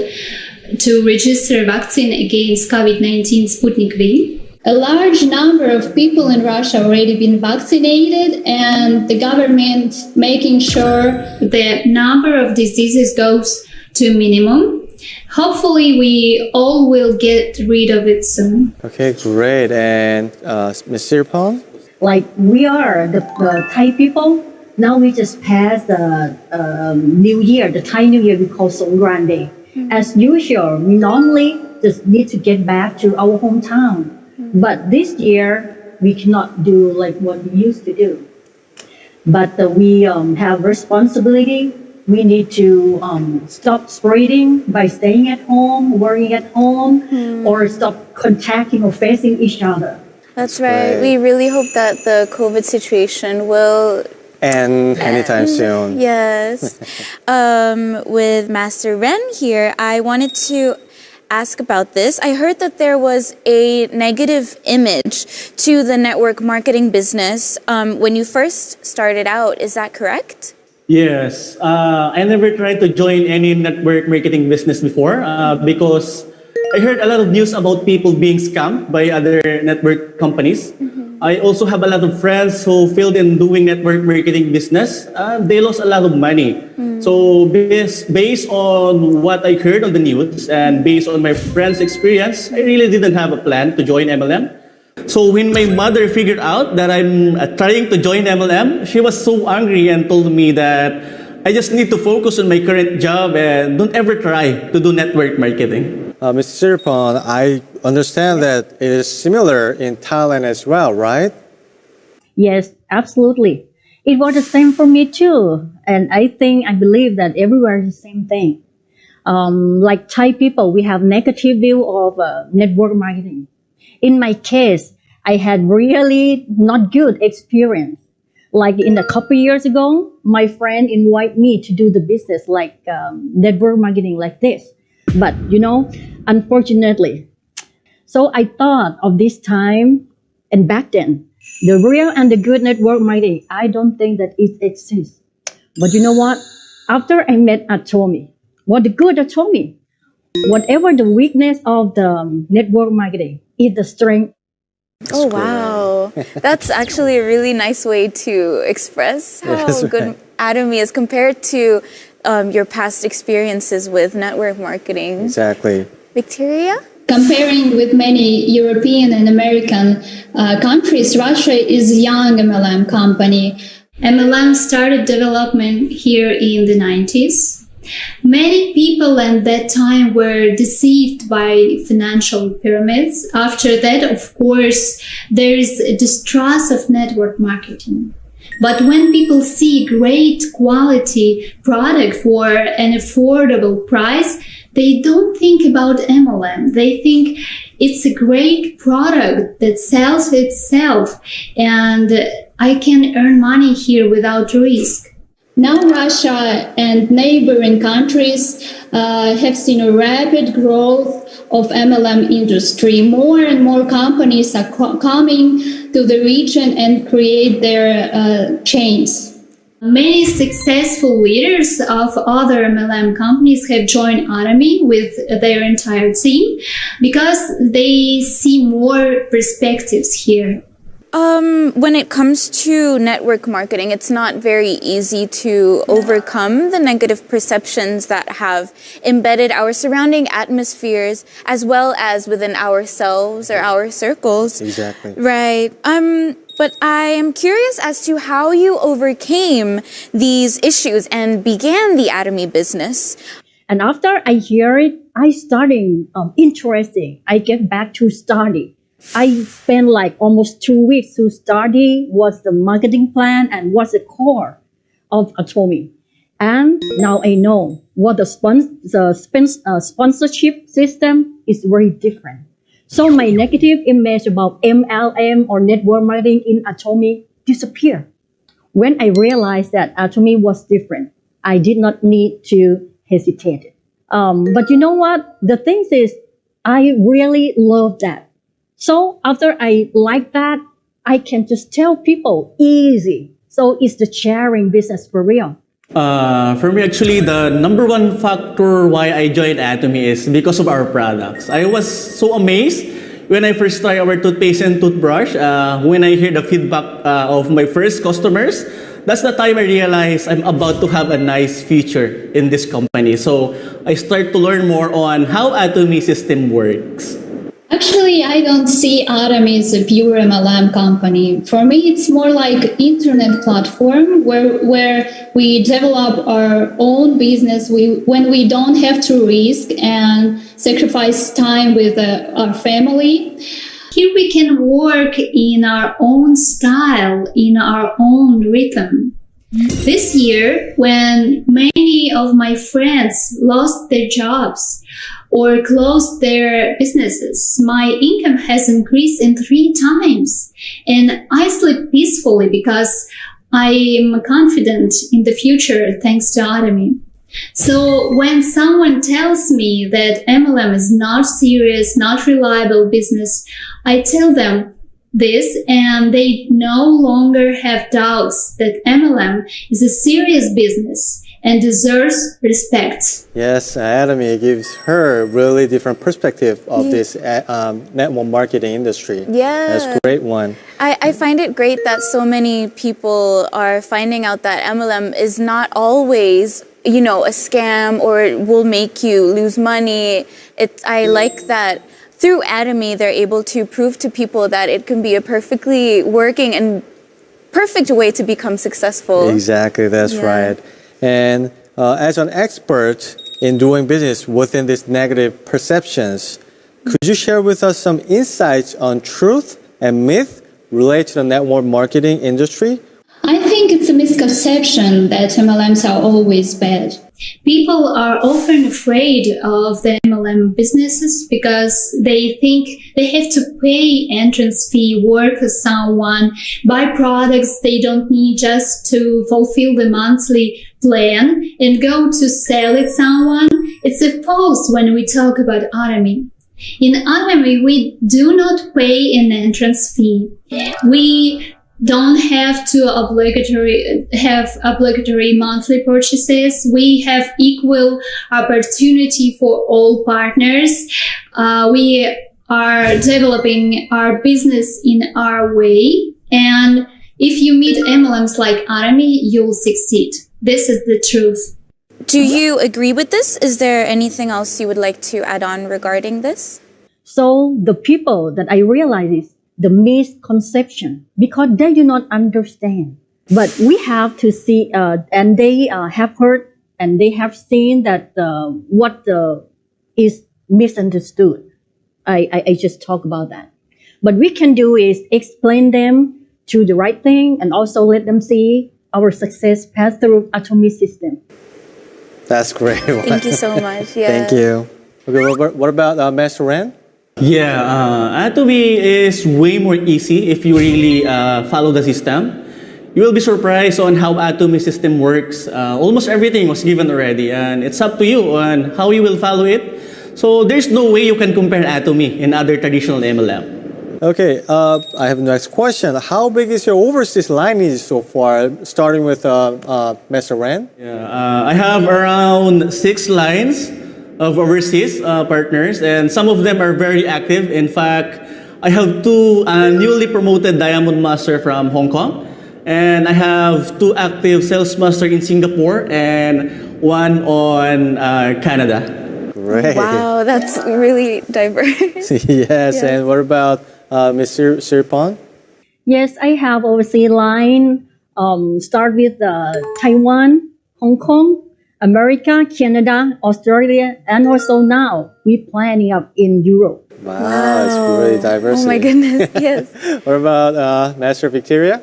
V: to register vaccine against COVID-19 Sputnik V. A large number of people in Russia already been vaccinated, and the government making sure the number of diseases goes to minimum. Hopefully, we all will get rid of it soon.
P: Okay, great. And Ms. Siripon?
U: Like we are the Thai people. Now we just passed the New Year, the Thai New Year we call Songkran Day. As usual, we normally just need to get back to our hometown. But this year, we cannot do like what we used to do. But we have responsibility. We need to stop spreading by staying at home, working at home, or stop contacting or facing each other.
Q: That's right. We really hope that the COVID situation will
P: end anytime soon.
Q: Yes. With Master Ren here, I wanted to ask about this. I heard that there was a negative image to the network marketing business when you first started out. Is that correct?
W: Yes. I never tried to join any network marketing business before because I heard a lot of news about people being scammed by other network companies. I also have a lot of friends who failed in doing network marketing business. They lost a lot of money. So based on what I heard on the news and based on my friends' experience, I really didn't have a plan to join MLM. So when my mother figured out that I'm trying to join MLM, she was so angry and told me that I just need to focus on my current job and don't ever try to do network marketing.
P: Mr. Siripon, I understand that it is similar in Thailand as well, right?
U: Yes, absolutely. It was the same for me too. And I believe that everywhere is the same thing. Like Thai people, we have negative view of network marketing. In my case, I had really not good experience. Like in a couple years ago, my friend invited me to do the business like network marketing like this. But, unfortunately, so I thought of this time and back then, the real and the good network marketing, I don't think that it exists. But you know what? After I met Atomy, what the good Atomy, whatever the weakness of the network marketing is the strength.
Q: Oh, wow. That's actually a really nice way to express how good Atomy is compared to your past experiences with network marketing.
P: Exactly.
Q: Victoria?
V: Comparing with many European and American countries, Russia is a young MLM company. MLM started development here in the 90s. Many people at that time were deceived by financial pyramids. After that, of course, there is a distrust of network marketing. But when people see great quality product for an affordable price, they don't think about MLM. They think it's a great product that sells itself and I can earn money here without risk. Now Russia and neighboring countries have seen a rapid growth of MLM industry. More and more companies are coming to the region and create their chains. Many successful leaders of other MLM companies have joined Atomy with their entire team because they see more perspectives here.
Q: When it comes to network marketing, it's not very easy to overcome the negative perceptions that have embedded our surrounding atmospheres as well as within ourselves or our circles.
P: Exactly.
Q: Right. But I am curious as to how you overcame these issues and began the Atomy business.
U: And after I hear it, I started interesting. I get back to study. I spent like almost 2 weeks to study what's the marketing plan and what's the core of Atomy. And now I know what the sponsorship system is very different. So my negative image about MLM or network marketing in Atomy disappeared. When I realized that Atomy was different, I did not need to hesitate. But you know what? The thing is, I really love that. So after I like that, I can just tell people easy. So it's the sharing business for real.
W: For me, actually, the number one factor why I joined Atomy is because of our products. I was so amazed when I first tried our toothpaste and toothbrush. When I hear the feedback of my first customers, that's the time I realized I'm about to have a nice future in this company. So I start to learn more on how Atomy system works.
V: Actually, I don't see Atomy as a pure MLM company. For me, it's more like internet platform where we develop our own business when we don't have to risk and sacrifice time with our family. Here we can work in our own style, in our own rhythm. This year, when many of my friends lost their jobs or closed their businesses, my income has increased in 3 times. And I sleep peacefully because I am confident in the future thanks to Atomy. So when someone tells me that MLM is not serious, not reliable business, I tell them this, and they no longer have doubts that MLM is a serious business and deserves respect.
P: Yes, Atomy gives her really different perspective of this network marketing industry.
Q: Yeah.
P: That's a great one.
Q: I find it great that so many people are finding out that MLM is not always, a scam or will make you lose money. I like that through Atomy, they're able to prove to people that it can be a perfectly working and perfect way to become successful.
P: Exactly, that's right. And as an expert in doing business within these negative perceptions, could you share with us some insights on truth and myth related to the network marketing industry?
V: I think it's a misconception that MLMs are always bad. People are often afraid of the MLM businesses because they think they have to pay entrance fee, work with someone, buy products they don't need just to fulfill the monthly plan and go to sell it someone. It's a false when we talk about Atomy. In Atomy, we do not pay an entrance fee. We don't have to obligatory monthly purchases. We have equal opportunity for all partners. We are developing our business in our way. And if you meet MLMs like Atomy, you'll succeed. This is the truth.
Q: Do you agree with this? Is there anything else you would like to add on regarding this?
U: So the people that I realize is the misconception because they do not understand. But we have to see, and they have heard and they have seen that what is misunderstood. I just talk about that. What we can do is explain them to the right thing and also let them see our success pass through Atomy system.
P: That's great.
Q: Thank you so much. Yeah.
P: Thank you. Okay, what about Master Ren?
W: Yeah, Atomy is way more easy if you really follow the system. You will be surprised on how Atomy system works. Almost everything was given already, and it's up to you on how you will follow it. So there's no way you can compare Atomy and other traditional MLM.
P: Okay, I have the next question. How big is your overseas lineage so far, starting with Master Ren?
W: Yeah, I have around 6 lines of overseas partners, and some of them are very active. In fact, I have two newly promoted Diamond Master from Hong Kong, and I have two active Sales Master in Singapore and one on Canada.
P: Great.
Q: Wow, that's really diverse.
P: Yes, and what about Mr. Sirpon?
U: Yes, I have overseas line. Start with Taiwan, Hong Kong, America, Canada, Australia, and also now we're planning up in Europe.
P: Wow, it's really diverse.
Q: Oh my goodness, yes.
P: What about Master Victoria?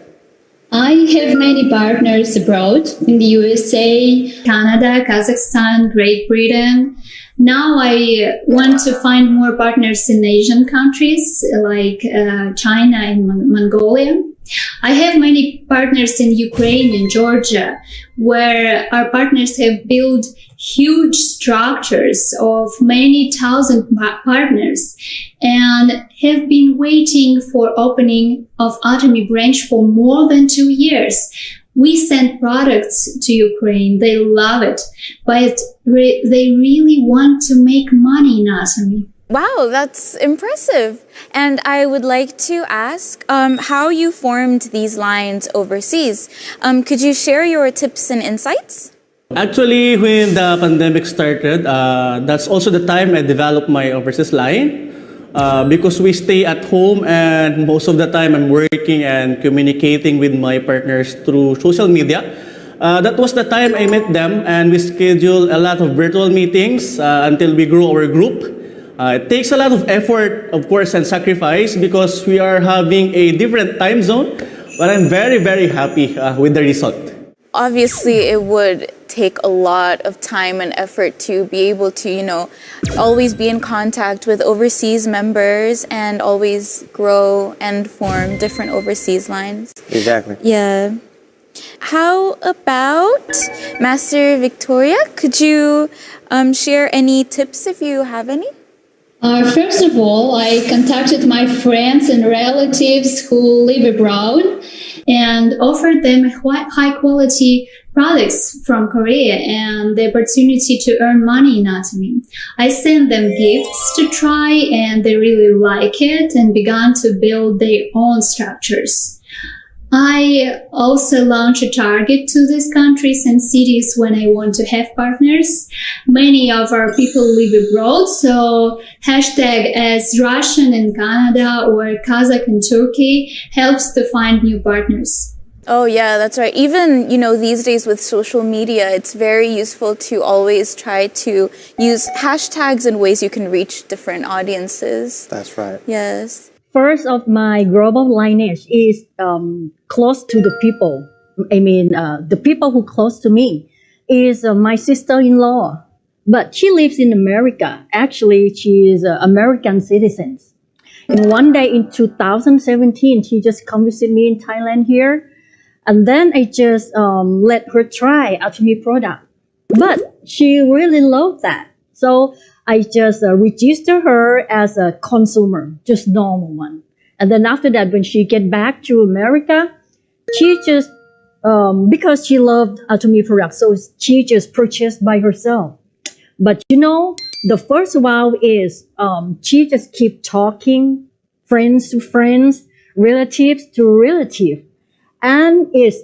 V: I have many partners abroad in the USA, Canada, Kazakhstan, Great Britain. Now I want to find more partners in Asian countries like China and Mongolia. I have many partners in Ukraine and Georgia, where our partners have built huge structures of many thousand partners and have been waiting for opening of Atomy branch for more than 2 years. We send products to Ukraine. They love it, but they really want to make money in Atomy.
Q: Wow, that's impressive. And I would like to ask how you formed these lines overseas. Could you share your tips and insights?
W: Actually, when the pandemic started, that's also the time I developed my overseas line. Because we stay at home and most of the time I'm working and communicating with my partners through social media. That was the time I met them and we scheduled a lot of virtual meetings until we grew our group. It takes a lot of effort, of course, and sacrifice because we are having a different time zone, but I'm very, very happy with the result.
Q: Obviously, it would take a lot of time and effort to be able to, always be in contact with overseas members and always grow and form different overseas lines.
P: Exactly.
Q: Yeah. How about Master Victoria? Could you share any tips if you have any?
V: First of all, I contacted my friends and relatives who live abroad and offered them high quality products from Korea and the opportunity to earn money in Atomy. I sent them gifts to try and they really like it and began to build their own structures. I also launch a target to these countries and cities when I want to have partners. Many of our people live abroad, so hashtag as Russian in Canada or Kazakh in Turkey helps to find new partners.
Q: Oh yeah, that's right. Even, these days with social media, it's very useful to always try to use hashtags and ways you can reach different audiences.
P: That's right.
Q: Yes.
U: First of my global lineage is close to the people. The people who close to me is my sister-in-law, but she lives in America. Actually, she is an American citizen. And one day in 2017, she just come visit me in Thailand here, and then I just let her try Atomy product. But she really loved that, so I just register her as a consumer, just normal one. And then after that, when she get back to America, she just, because she loved Atomy products, so she just purchased by herself. But the first while is she just keep talking, friends to friends, relatives to relative, and it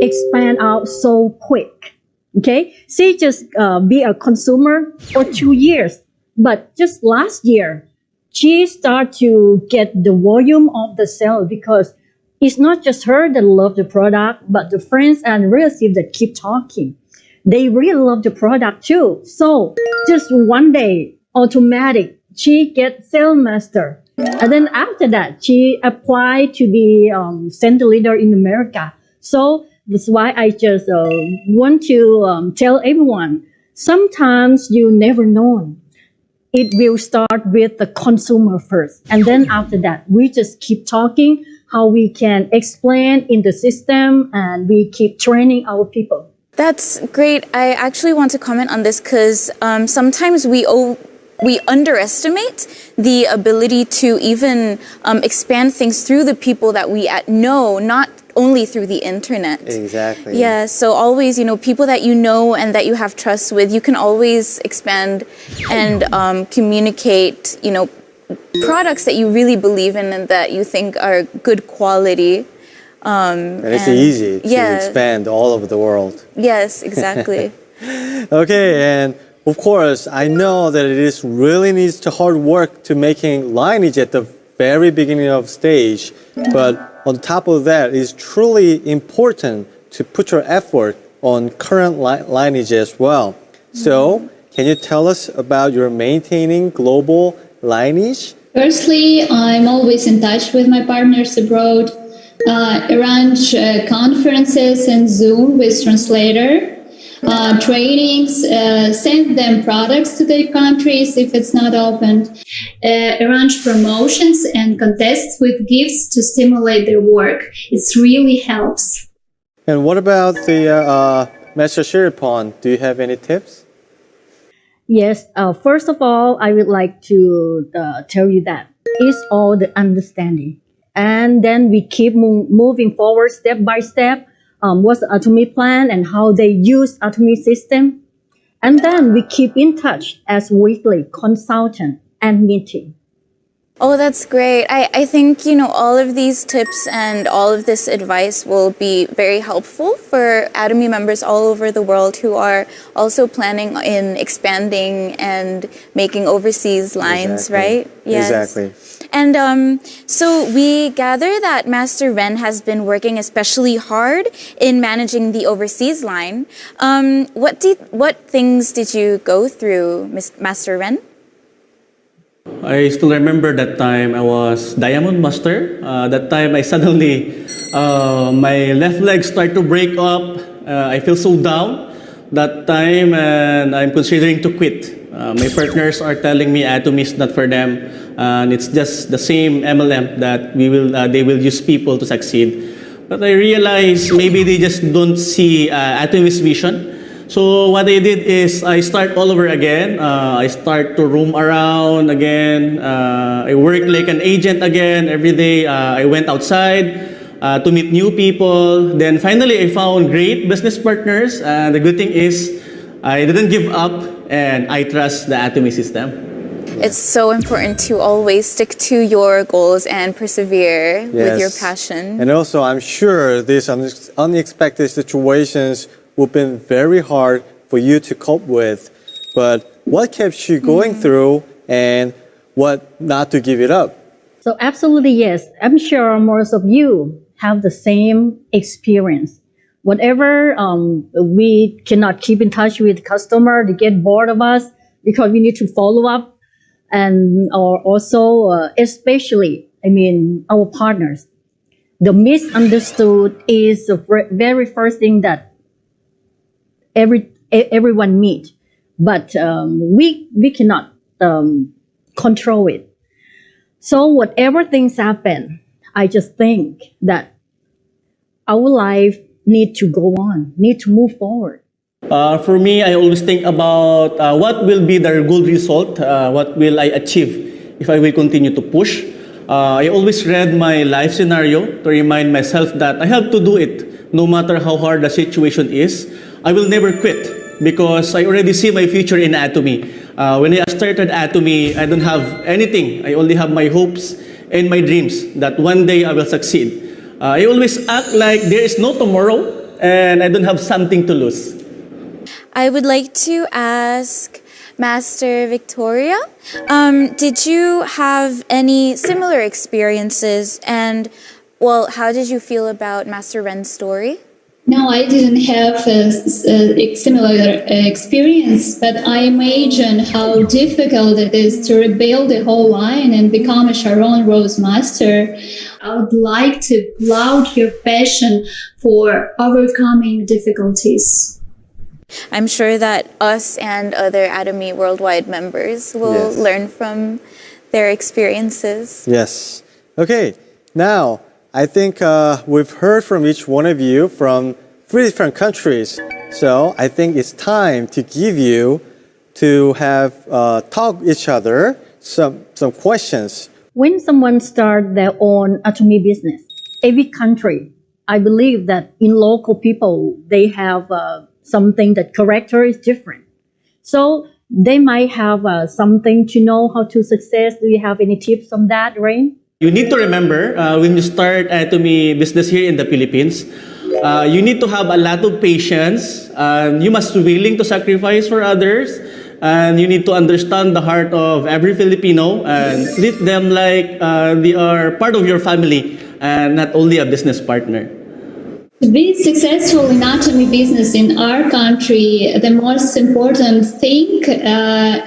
U: expand out so quick. Okay, she just be a consumer for 2 years. But just last year, she started to get the volume of the sale because it's not just her that love the product, but the friends and relatives that keep talking. They really love the product too. So just one day, automatic, she gets sales master. And then after that, she applied to be center leader in America. So that's why I just want to tell everyone, sometimes you never know. It will start with the consumer first. And then after that, we just keep talking how we can explain in the system and we keep training our people.
Q: That's great. I actually want to comment on this because sometimes we underestimate the ability to even expand things through the people that we know, not only through the internet.
P: Exactly.
Q: Yeah, so always, people that you know and that you have trust with, you can always expand and communicate, products that you really believe in and that you think are good quality.
P: And it's easy to expand all over the world.
Q: Yes, exactly.
P: Okay, and of course, I know that it is really needs to hard work to making lineage at the very beginning of stage. But on top of that, it is truly important to put your effort on current lineage as well. So, can you tell us about your maintaining global lineage?
V: Firstly, I'm always in touch with my partners abroad. Arrange conferences and Zoom with translator. Trainings, send them products to their countries if it's not opened. Arrange promotions and contests with gifts to stimulate their work. It really helps.
P: And what about the Master Shiripon? Do you have any tips?
U: Yes, first of all, I would like to tell you that it's all the understanding. And then we keep moving forward step by step. What's the Atomy plan and how they use Atomy system. And then we keep in touch as weekly consultant and meeting.
Q: Oh, that's great. I think, all of these tips and all of this advice will be very helpful for Atomy members all over the world who are also planning in expanding and making overseas lines, right? Yes.
P: Exactly.
Q: And so we gather that Master Ren has been working especially hard in managing the overseas line. What things did you go through, Master Ren?
W: I still remember that time I was Diamond Master. That time I suddenly, my left leg started to break up. I feel so down that time and I'm considering to quit. My partners are telling me Atomy is not for them and it's just the same MLM that they will use people to succeed. But I realized maybe they just don't see Atomy's vision. So what I did is I start all over again. I start to roam around again. I work like an agent again every day. I went outside to meet new people. Then finally I found great business partners. The good thing is I didn't give up and I trust the Atomy system.
Q: It's so important to always stick to your goals and persevere with your passion.
P: And also I'm sure these unexpected situations would have been very hard for you to cope with. But what kept you going through and what not to give it up?
U: So absolutely yes. I'm sure most of you have the same experience. Whatever we cannot keep in touch with customer, they get bored of us because we need to follow up. And or also, especially, our partners. The misunderstood is the very first thing that everyone meet, but we cannot control it. So whatever things happen, I just think that our life need to go on, need to move forward.
W: For me, I always think about what will be the good result, what will I achieve if I will continue to push. I always read my life scenario to remind myself that I have to do it no matter how hard the situation is. I will never quit because I already see my future in Atomy. When I started Atomy, I don't have anything. I only have my hopes and my dreams that one day I will succeed. I always act like there is no tomorrow and I don't have something to lose.
Q: I would like to ask Master Victoria, did you have any similar experiences and, how did you feel about Master Ren's story?
V: No, I didn't have a similar experience, but I imagine how difficult it is to rebuild the whole line and become a Sharon Rose Master. I would like to applaud your passion for overcoming difficulties.
Q: I'm sure that us and other Atomy Worldwide members will learn from their experiences.
P: Yes. Okay, now I think we've heard from each one of you from 3 different countries. So I think it's time to give you to have talk each other some questions.
U: When someone starts their own Atomy business, every country, I believe that in local people, they have something that character is different. So they might have something to know how to success. Do you have any tips on that, Rain?
W: You need to remember when you start Atomy business here in the Philippines, you need to have a lot of patience. You must be willing to sacrifice for others. And you need to understand the heart of every Filipino and treat them like they are part of your family and not only a business partner.
V: To be successful in Atomy business in our country, the most important thing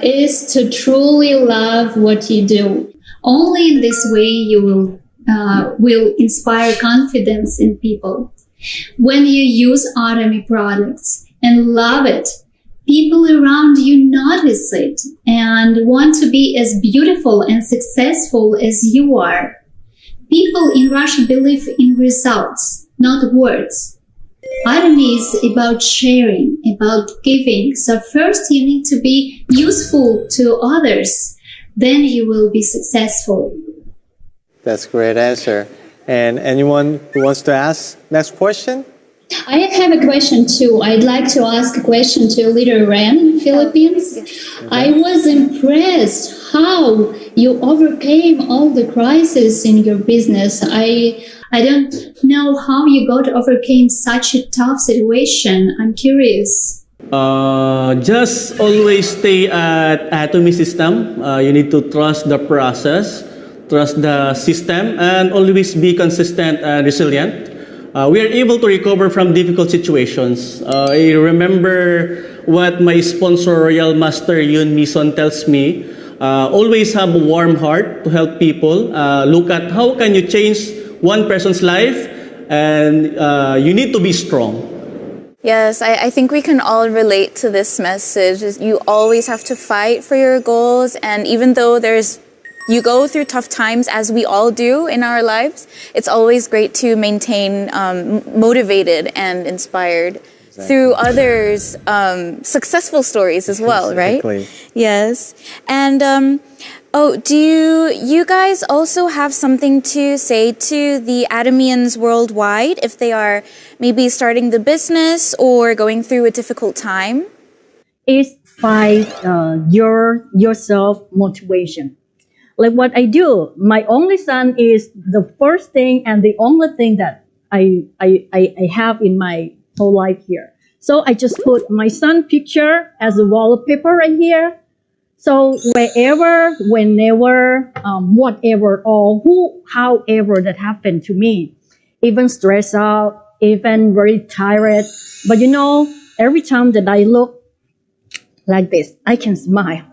V: is to truly love what you do. Only in this way you will inspire confidence in people. When you use Atomy products and love it, people around you notice it and want to be as beautiful and successful as you are. People in Russia believe in results, not words. Atomy is about sharing, about giving. So first you need to be useful to others. Then you will be successful.
P: That's a great answer. And anyone who wants to ask next question?
V: I have a question too. I'd like to ask a question to Leader Ren in Philippines. Okay. I was impressed how you overcame all the crises in your business. I don't know how you got to overcome such a tough situation. I'm curious.
W: Just always stay at Atomy system. You need to trust the process, trust the system, and always be consistent and resilient. We are able to recover from difficult situations. I remember what my sponsor, Royal Master Yun Mison, tells me. Always have a warm heart to help people. Look at how can you change one person's life, and you need to be strong.
Q: Yes, I think we can all relate to this message. You always have to fight for your goals, and even though you go through tough times, as we all do in our lives, it's always great to maintain motivated and inspired through others' successful stories as well, right? Yes. And do you guys also have something to say to the Atomians worldwide if they are maybe starting the business or going through a difficult time?
U: It's find your self-motivation. Like what I do, my only son is the first thing and the only thing that I have in my whole life here. So I just put my son picture as a wallpaper right here. So wherever, whenever, whatever or however that happened to me, even stressed out, even very tired. But every time that I look like this, I can smile.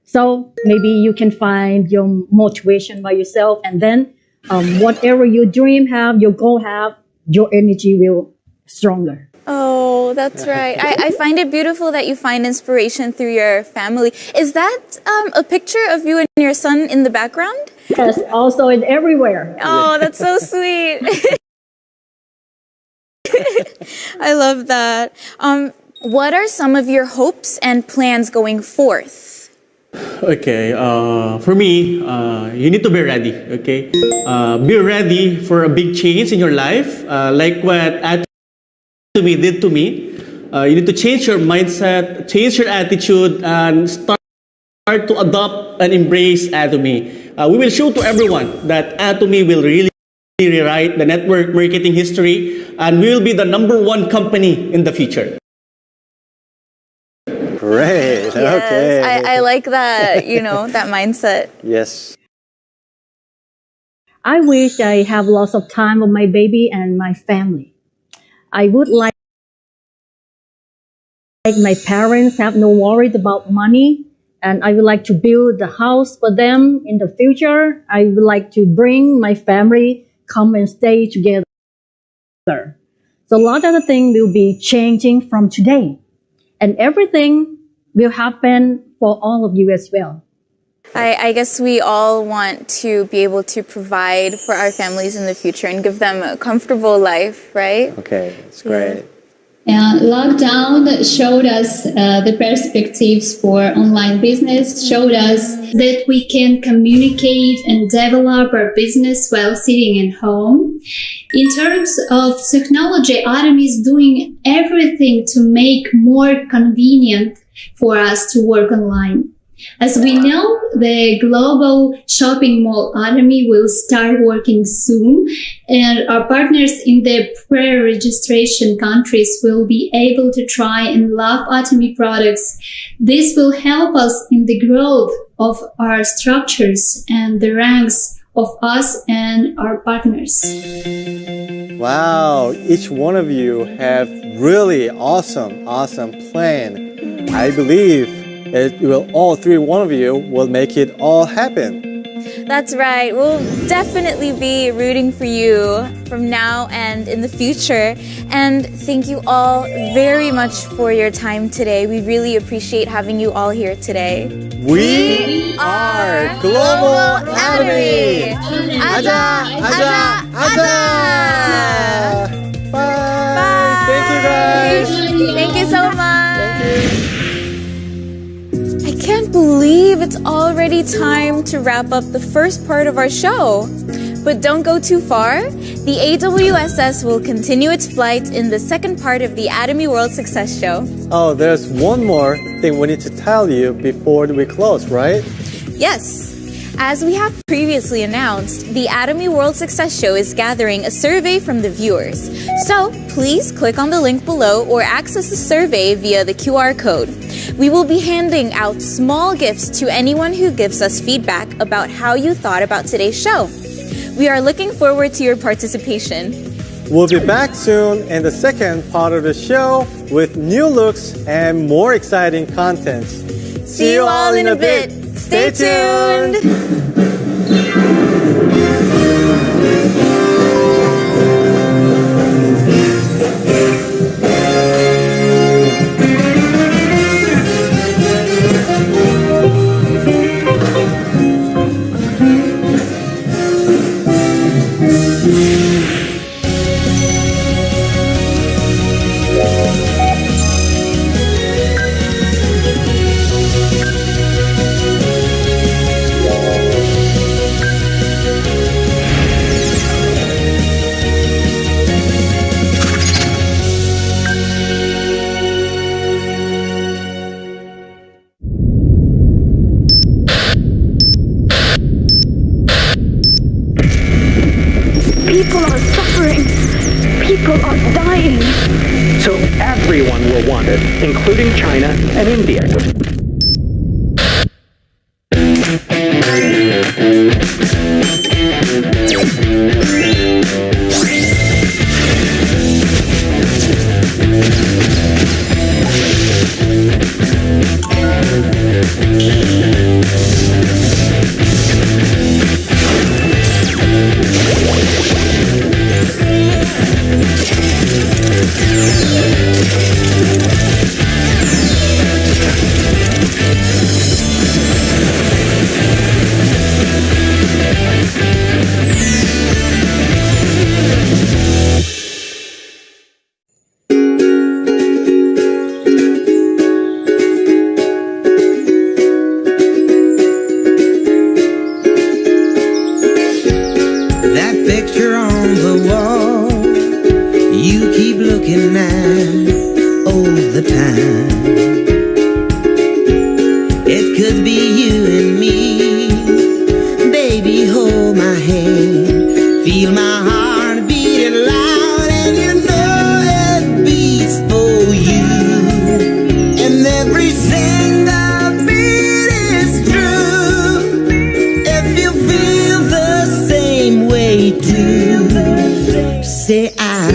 U: So maybe you can find your motivation by yourself, and then whatever your dream have, your goal have, your energy will stronger.
Q: Oh, that's right. I find it beautiful that you find inspiration through your family. Is that a picture of you and your son in the background?
U: Yes, also in everywhere.
Q: Oh, that's so sweet. I love that. What are some of your hopes and plans going forth?
W: Okay, for me, you need to be ready, okay? Be ready for a big change in your life, like what Atomy did to me. You need to change your mindset, change your attitude, and start to adopt and embrace Atomy. We will show to everyone that Atomy will really rewrite the network marketing history, and we will be the #1 company in the future.
P: Great.
Q: Yes,
P: Okay.
Q: I like that, that mindset.
P: Yes.
U: I wish I have lots of time with my baby and my family. I would like my parents have no worries about money, and I would like to build a house for them in the future. I would like to bring my family, come and stay together. So a lot of the things will be changing from today. And everything will happen for all of you as well.
Q: I guess we all want to be able to provide for our families in the future and give them a comfortable life, right?
P: Okay, that's great.
V: Lockdown showed us the perspectives for online business, showed us that we can communicate and develop our business while sitting at home. In terms of technology, Atomy is doing everything to make more convenient for us to work online. As we know, the global shopping mall Atomy will start working soon, and our partners in the pre-registration countries will be able to try and love Atomy products. This will help us in the growth of our structures and the ranks of us and our partners.
P: Wow, each one of you have really awesome plan. I believe all three one of you will make it all happen.
Q: That's right. We'll definitely be rooting for you from now and in the future. And thank you all very much for your time today. We really appreciate having you all here today.
P: We are Global Atomy! Aja! Aja! Aja! Bye! Bye! Thank you guys!
Q: Thank you so much!
P: Thank you.
Q: I can't believe it's already time to wrap up the first part of our show. But don't go too far. The AWSS will continue its flight in the second part of the Atomy World Success Show.
P: Oh, there's one more thing we need to tell you before we close, right?
Q: Yes. As we have previously announced, the Atomy World Success Show is gathering a survey from the viewers. So please click on the link below or access the survey via the QR code. We will be handing out small gifts to anyone who gives us feedback about how you thought about today's show. We are looking forward to your participation.
P: We'll be back soon in the second part of the show with new looks and more exciting content.
Q: See you all in a bit. Stay tuned.
A: People are suffering. People are dying.
N: So everyone will want it, including China and India.
D: That picture on the wall, you keep looking at all the time. It could be you and me, baby, hold my hand, feel my heart beating loud, and you know it beats for you, and every single beat is true. If you feel the same way too, say I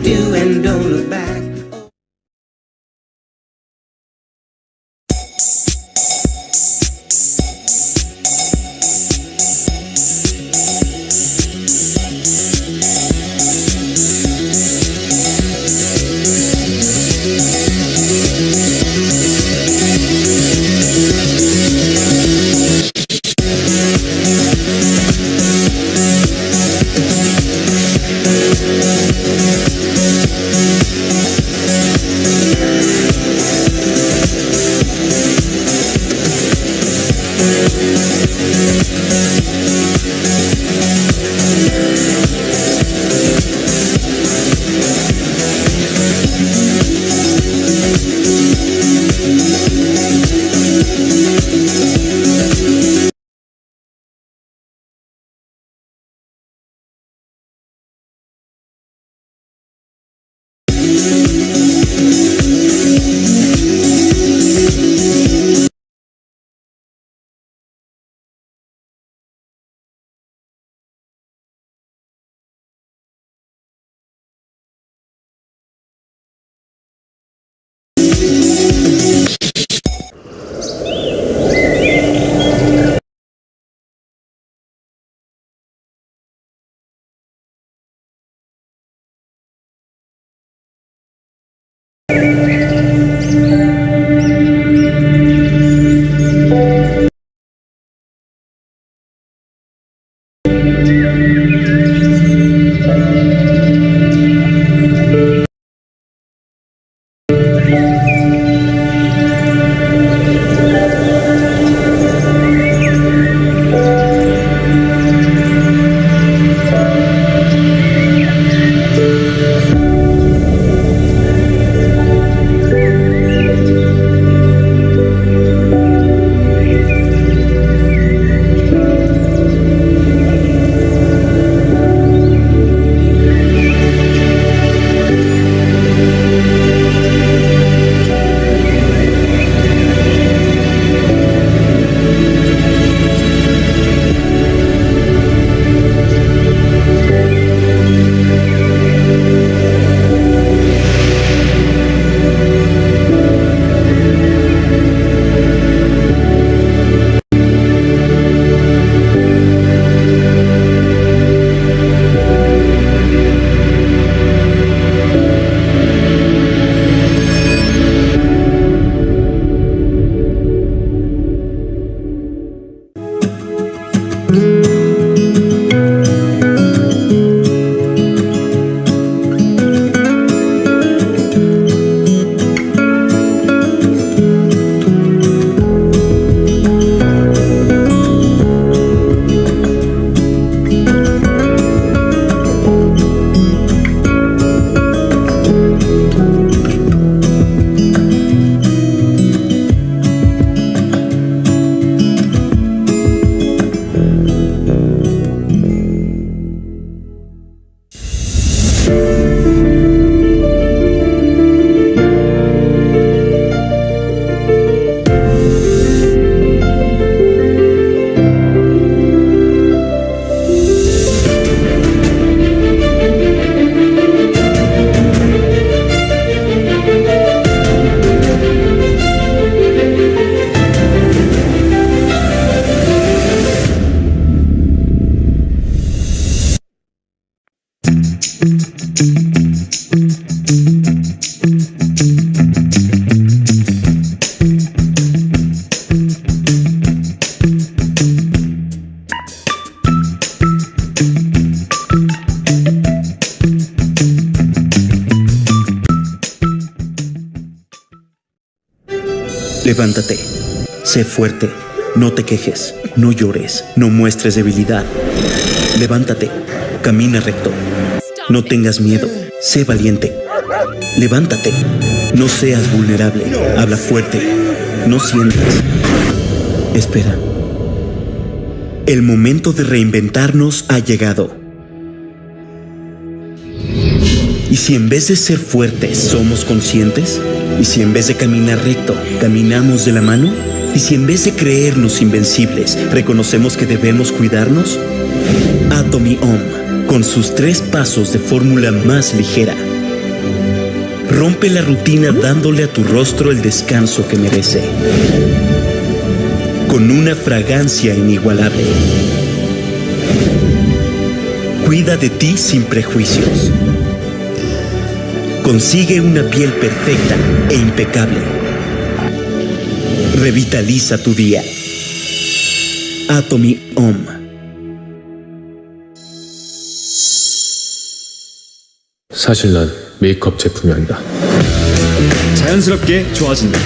D: do, and don't look back.
K: Levántate. Sé fuerte. No te quejes. No llores. No muestres debilidad. Levántate. Camina recto. No tengas miedo. Sé valiente. Levántate. No seas vulnerable. Habla fuerte. No sientas. Espera. El momento de reinventarnos ha llegado. ¿Y si en vez de ser fuertes somos conscientes? ¿Y si en vez de caminar recto, caminamos de la mano? ¿Y si en vez de creernos invencibles, reconocemos que debemos cuidarnos? Atomy Om, con sus 3 pasos de fórmula más ligera. Rompe la rutina dándole a tu rostro el descanso que merece. Con una fragancia inigualable. Cuida de ti sin prejuicios. Consigue una piel perfecta e impecable. Revitaliza tu día. Atomy Om.
C: 사실 난 메이크업 제품이 아니다. 자연스럽게 좋아진다.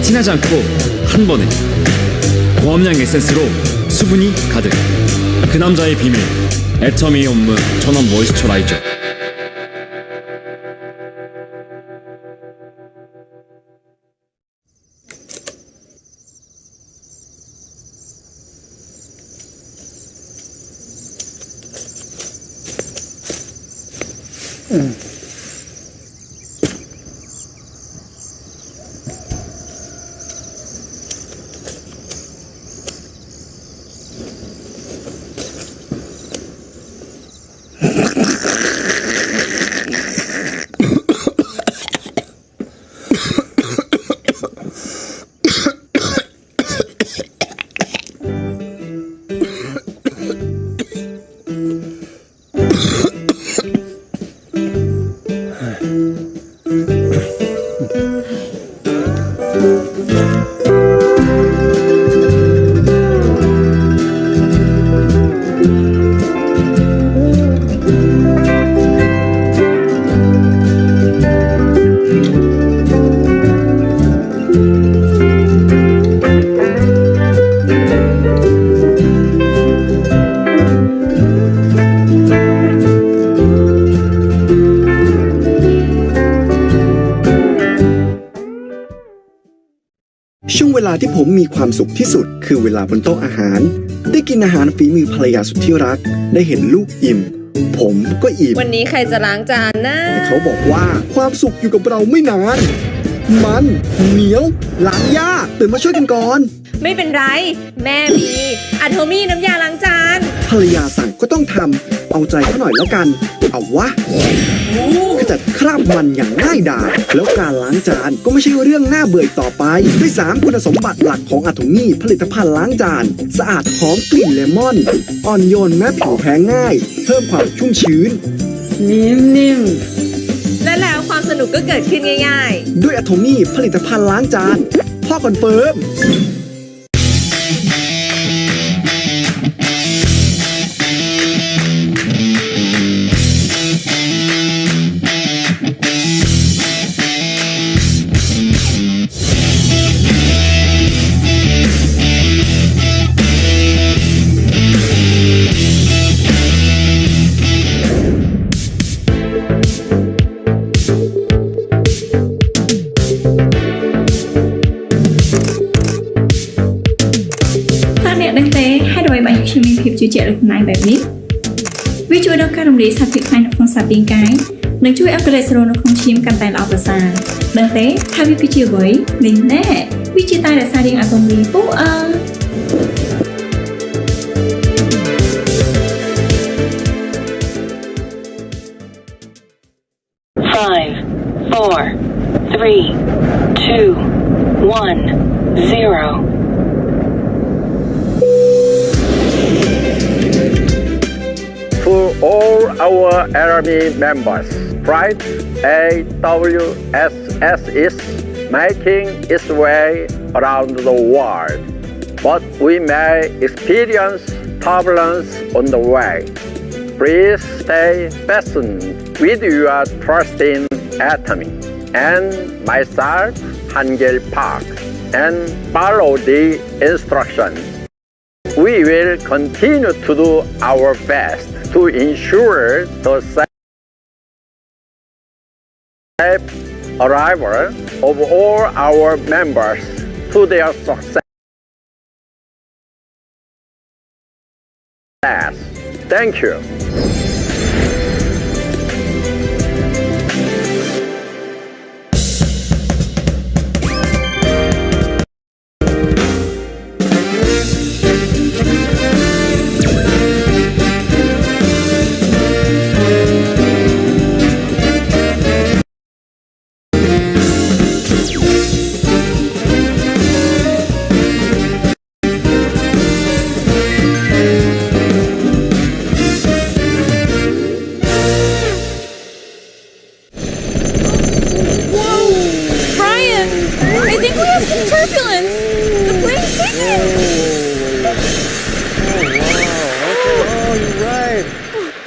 C: 티나지 않고 한 번에 고함량 에센스로 수분이 가득. 그 남자의 비밀. 애터미 홈 전원 모이스처라이저.
L: ช่วงเวลาที่ผมมีความสุขที่สุดคือเวลาบนโต๊ะอาหารได้กินอาหารฝีมือภรรยาสุดที่รักได้เห็นลูกอิ่มผมก็อิ่ม
M: วันนี้ใครจะล้างจานนะ
L: แต่เขาบอกว่าความสุขอยู่กับเราไม่นานมันเหนียวล้างยากตื่นมาช่วยกันก่อน
M: ไม่เป็นไรแม่มีอะโทมี่น้ำยาล้างจาน
L: ภรรยาสั่งก็ต้องทำเอาใจเขาหน่อยแล้วกันเอาวะขจัดคราบมันอย่างง่ายดายแล้วการล้างจานก็ไม่ใช่เรื่องน่าเบื่อต่อไปด้วย3คุณสมบัติหลักของอะโทมี่ผลิตภัณฑ์ล้างจานสะอาดหอมกลิ่นเลมอนอ่อนโยนแม้ผิวแพ้ง่ายเพิ่มความชุ่มชื้น
M: นิ่มๆและแล้วความสนุกก็เกิดขึ้นง่าย
L: ๆด้วยอะโทมี่ผลิตภัณฑ์ล้างจานพ่อคอนเฟิร์ม
U: ភាពជឿជាក់លើខ្លួនឯងបែបនេះវាជួយដល់ការរំលាយសារធាតុខ្លាញ់នៅក្នុងសាច់រាងកាយនិងជួយឲ្យកូឡេស្តេរ៉ុលនៅក្នុងឈាមកាន់តែល្អប្រសើរដឹងទេថាវាគឺជាអ្វីនេះណែវាជាតែរក្សារាងអាតូមីពូអើ
F: 5 4 3 2 1 0
N: For all our Army members, Flight AWSS is making its way around the world, but we may experience turbulence on the way. Please stay fastened with your trust in Atomy and myself, Hangel Park. and follow the instructions. We will continue to do our best to ensure the safe arrival of all our members to their success. Thank you.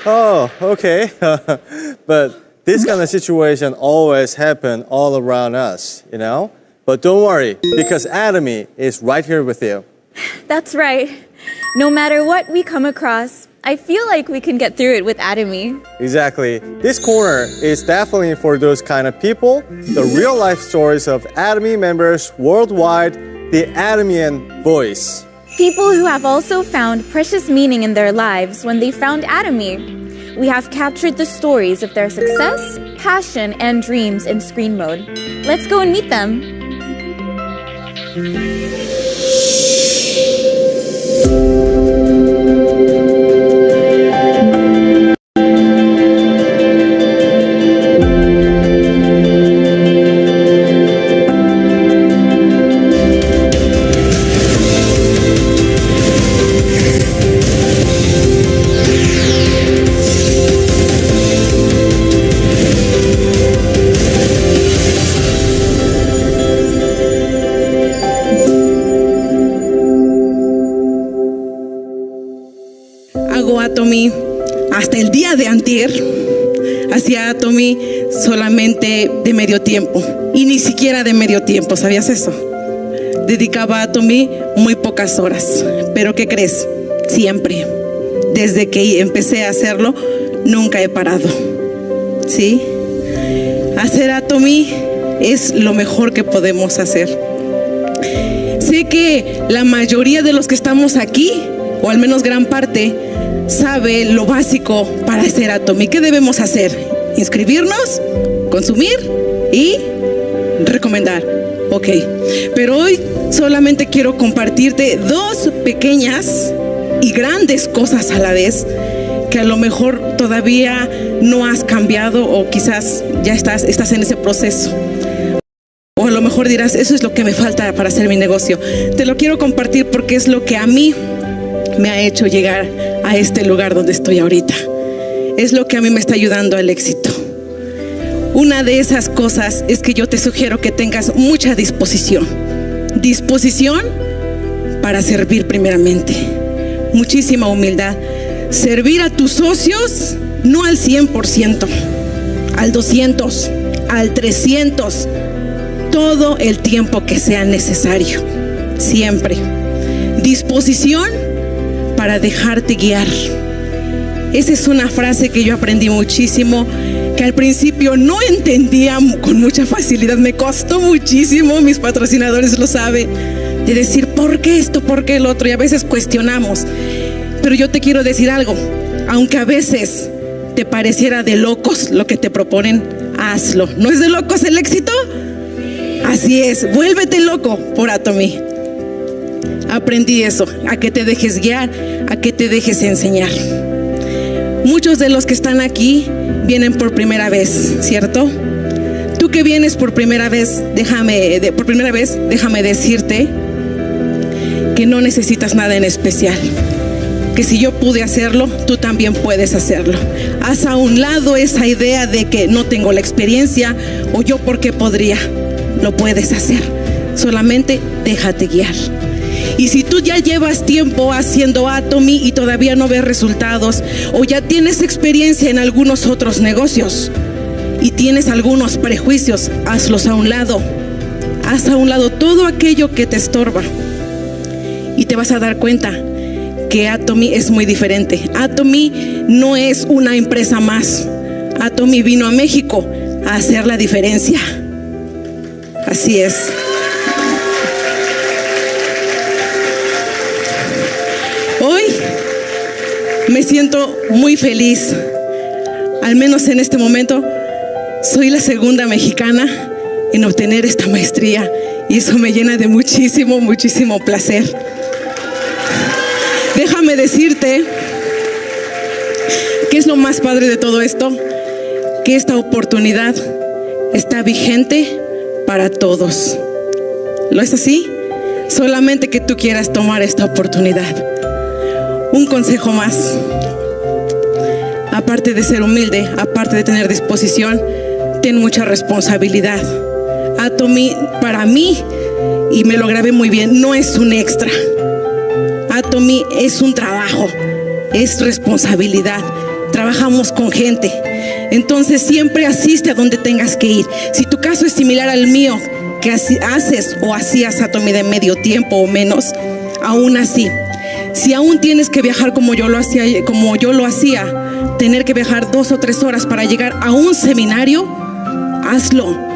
P: Oh, okay. But this kind of situation always happen all around us, you know? But don't worry, because Atomy is right here with you.
Q: That's right. No matter what we come across, I feel like we can get through it with Atomy.
P: Exactly. This corner is definitely for those kind of people, the real life stories of Atomy members worldwide, the Atomian voice.
Q: People who have also found precious meaning in their lives when they found Atomy. We have captured the stories of their success, passion, and dreams in screen mode. Let's go and meet them.
G: Atomy hasta el día de antier, hacía Atomy solamente de medio tiempo y ni siquiera de medio tiempo, ¿sabías eso? Dedicaba a Atomy muy pocas horas, pero ¿qué crees? Siempre, desde que empecé a hacerlo, nunca he parado, ¿sí? Hacer Atomy es lo mejor que podemos hacer. Sé que la mayoría de los que estamos aquí, o al menos gran parte, sabe lo básico para hacer Atomy. ¿Qué debemos hacer? Inscribirnos, consumir y recomendar. Ok, pero hoy solamente quiero compartirte dos pequeñas y grandes cosas a la vez que a lo mejor todavía no has cambiado o quizás ya estás en ese proceso. O a lo mejor dirás, eso es lo que me falta para hacer mi negocio. Te lo quiero compartir porque es lo que a mí me ha hecho llegar a este lugar donde estoy ahorita. Es lo que a mí me está ayudando al éxito. Una de esas cosas es que yo te sugiero que tengas mucha disposición. Disposición para servir primeramente. Muchísima humildad. Servir a tus socios no al 100%, al 200, al 300, todo el tiempo que sea necesario. Siempre. Disposición para dejarte guiar. Esa es una frase que yo aprendí muchísimo, que al principio no entendía con mucha facilidad. Me costó muchísimo, mis patrocinadores lo saben, de decir ¿por qué esto? ¿Por qué el otro? Y a veces cuestionamos. Pero yo te quiero decir algo, aunque a veces te pareciera de locos lo que te proponen, hazlo. ¿No es de locos el éxito? Así es, vuélvete loco por Atomy. Aprendí eso, a que te dejes guiar, a que te dejes enseñar. Muchos de los que están aquí vienen por primera vez, ¿cierto? Tú que vienes por primera vez, déjame decirte que no necesitas nada en especial. Que si yo pude hacerlo, tú también puedes hacerlo. Haz a un lado esa idea de que no tengo la experiencia o yo por qué podría. Lo puedes hacer. Solamente déjate guiar. Y si tú ya llevas tiempo haciendo Atomy y todavía no ves resultados, o ya tienes experiencia en algunos otros negocios y tienes algunos prejuicios, hazlos a un lado. Haz a un lado todo aquello que te estorba y te vas a dar cuenta que Atomy es muy diferente. Atomy no es una empresa más. Atomy vino a México a hacer la diferencia. Así es. Hoy me siento muy feliz. Al menos en este momento soy la segunda mexicana en obtener esta maestría y eso me llena de muchísimo, muchísimo placer. Déjame decirte ¿qué es lo más padre de todo esto? Que esta oportunidad está vigente para todos. ¿Lo es así? Solamente que tú quieras tomar esta oportunidad. Un consejo más. Aparte de ser humilde, aparte de tener disposición, ten mucha responsabilidad. Atomy, para mí, y me lo grabé muy bien, no es un extra. Atomy es un trabajo, es responsabilidad. Trabajamos con gente. Entonces siempre asiste a donde tengas que ir. Si tu caso es similar al mío, que haces o hacías Atomy de medio tiempo o menos, aún así, si aún tienes que viajar como yo lo hacía, tener que viajar 2 o 3 horas para llegar a un seminario, hazlo,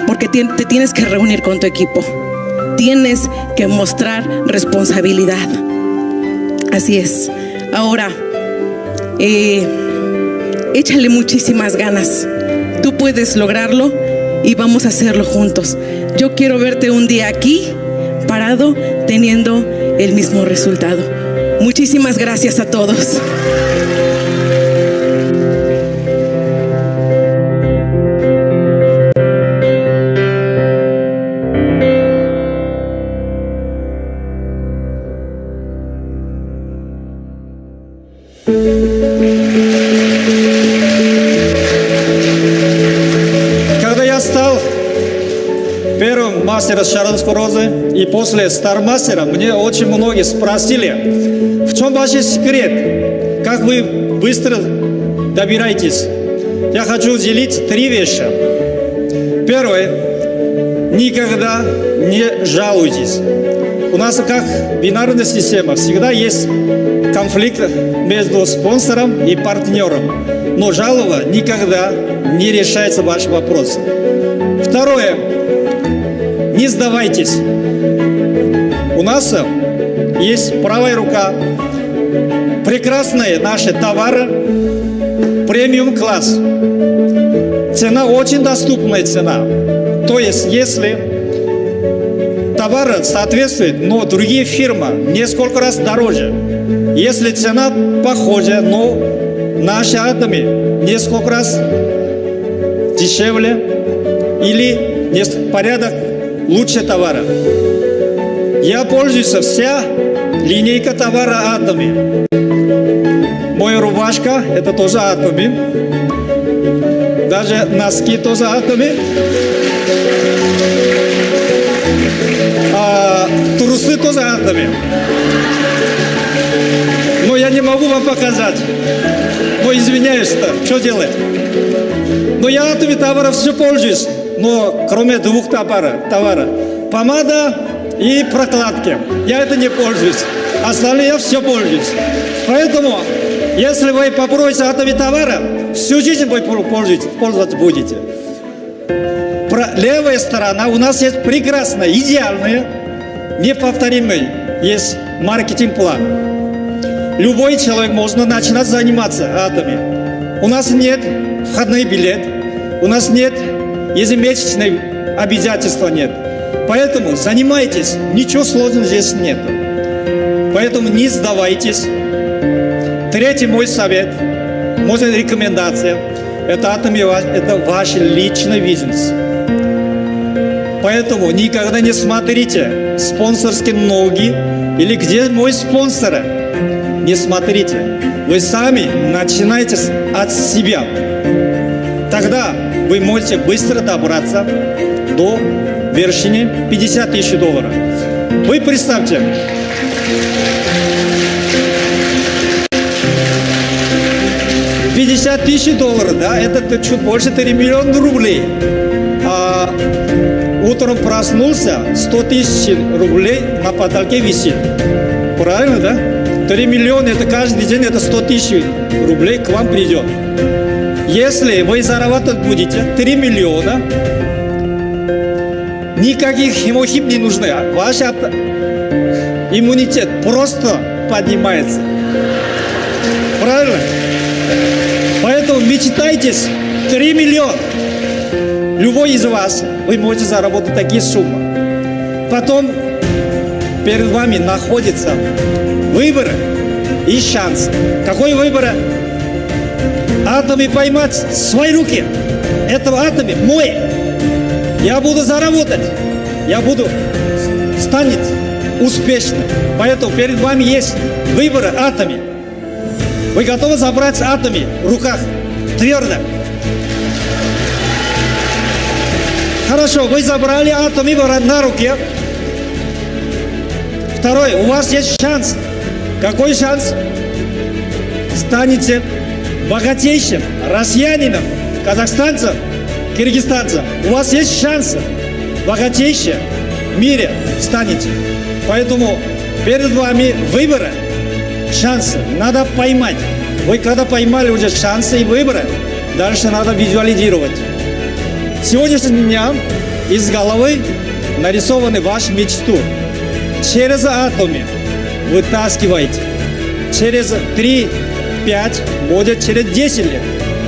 G: porque te tienes que reunir con tu equipo. Tienes que mostrar responsabilidad. Así es. Ahora, échale muchísimas ganas. Tú puedes lograrlo y vamos a hacerlo juntos. Yo quiero verte un día aquí, parado, teniendo el mismo resultado. Muchísimas gracias a todos.
H: Мастера Шаранскорозы и после Стармастера мне очень многие спросили, в чем ваш секрет, как вы быстро добираетесь. Я хочу уделить 3 вещи. Первое, никогда не жалуйтесь. У нас как бинарная система, всегда есть конфликт между спонсором и партнером, но жалоба никогда не решается ваш вопрос. Второе, не сдавайтесь. У нас есть правая рука, прекрасные наши товары, премиум-класс. Цена очень доступная цена. То есть, если товар соответствует, но другие фирмы несколько раз дороже. Если цена похожа, но наши Atomy несколько раз дешевле или порядок лучше товара. Я пользуюсь вся линейка товара Atomy. Моя рубашка – это тоже Atomy. Даже носки тоже Atomy. Трусы тоже Atomy. Но я не могу вам показать. Но извиняюсь-то, что делать? Но я Atomy товаров все пользуюсь. Но кроме 2 товара. Помада и прокладки. Я это не пользуюсь. Остальные я все пользуюсь. Поэтому, если вы попробуете Atomy товара, всю жизнь вы пользоваться будете. Левая сторона у нас есть прекрасная, идеальная, неповторимый есть маркетинг-план. Любой человек может начинать заниматься Atomy. У нас нет входной билет, у нас нет ежемесячных обязательства нет. Поэтому занимайтесь, ничего сложного здесь нет. Поэтому не сдавайтесь. Третий мой совет, моя рекомендация, это Atomy, это ваш личный бизнес. Поэтому никогда не смотрите спонсорские ноги или где мой спонсор. Не смотрите. Вы сами начинайте от себя. Тогда вы можете быстро добраться до вершины $50 000. Вы представьте, $50 000, да, это чуть больше 3 миллиона рублей. Вот Утром проснулся, 100 тысяч рублей на потолке висит. Правильно, да? 3 миллиона, это каждый день, это 100 тысяч рублей к вам придет. Если вы зарабатывать будете 3 миллиона, никаких химохим не нужны. Ваш иммунитет просто поднимается. Правильно? Поэтому мечтайтесь 3 миллиона. Любой из вас, вы можете заработать такие суммы. Потом перед вами находится выбор и шанс. Какой выбор? Атомы поймать в свои руки. Этого атоме мой. Я буду заработать. Я буду станет успешным. Поэтому перед вами есть выбор атоме. Вы готовы забрать атоме в руках? Твердо. Хорошо, вы забрали атомы на руке. Второй, у вас есть шанс. Какой шанс? Станете богатейшим россиянином, казахстанцем, киргизстанцем. У вас есть шансы. Богатейшим в мире станете. Поэтому перед вами выборы, шансы. Надо поймать. Вы когда поймали уже шансы и выборы, дальше надо визуализировать. Сегодняшнего дня из головы нарисованы ваши мечту. Через атомы вытаскивайте. Через 3-5, может через 10 лет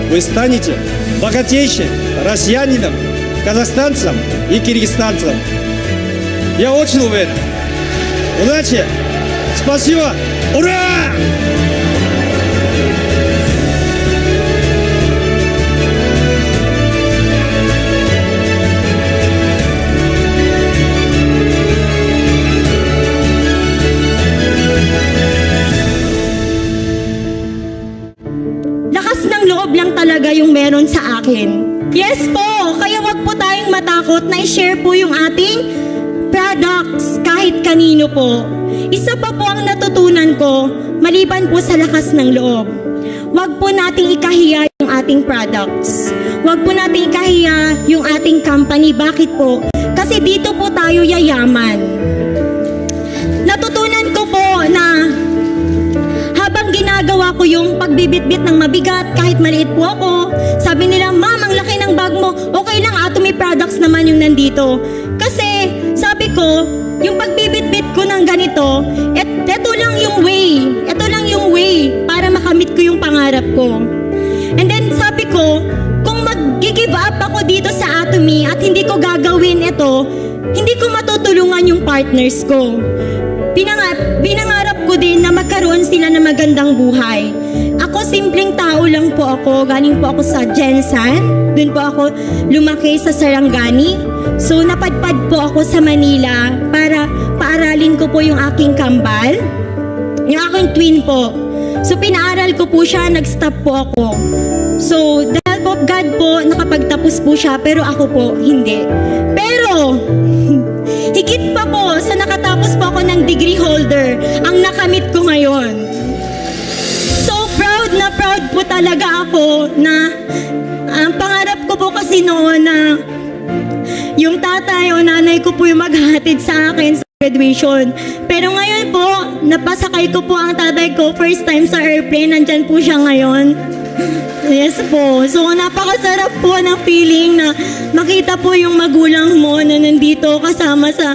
H: вы станете богатейшим россиянином, казахстанцем и киргизстанцем. Я очень уверен. Удачи! Спасибо! Ура!
B: Lang talaga yung meron sa akin. Yes po, kaya wag po tayong matakot na i-share po yung ating products kahit kanino po. Isa pa po ang natutunan ko, maliban po sa lakas ng loob. Wag po nating ikahiya yung ating products. Wag po nating ikahiya yung ating company. Bakit po? Kasi dito po tayo yayaman. Natutunan ko po na habang ginagawa ko yung pagbibitbit ng mabigat, kahit maliit po ako, sabi nila, "Ma'am, ang laki ng bag mo." Okay lang, Atomy Products naman yung nandito. Kasi, sabi ko, yung pagbibitbit ko ng ganito, eto lang yung way. Eto lang yung way para makamit ko yung pangarap ko. And then, sabi ko, kung mag-give up ako dito sa Atomy at hindi ko gagawin ito, hindi ko matutulungan yung partners ko. Pinangarap ko din na magkaroon sila ng magandang buhay. Ako, simpleng tao lang po ako. Galing po ako sa Jensan. Doon po ako lumaki sa Sarangani. So, napadpad po ako sa Manila para paaralin ko po yung aking kambal. Yung aking twin po. So, pinaaral ko po siya. Nag-stop po ako. So, the help of God po, nakapagtapos po siya. Pero ako po, hindi. Pero, higit pa po sa nakatapos po ako ng degree holder ang nakamit ko ngayon. So proud na proud po talaga ako na ang pangarap ko po kasi noon na yung tatay o nanay ko po yung maghahatid sa akin sa graduation. Pero ngayon po, napasakay ko po ang tatay ko first time sa airplane. Nandyan po siya ngayon. Yes po. So, napakasarap po ng feeling na makita po yung magulang mo na nandito kasama sa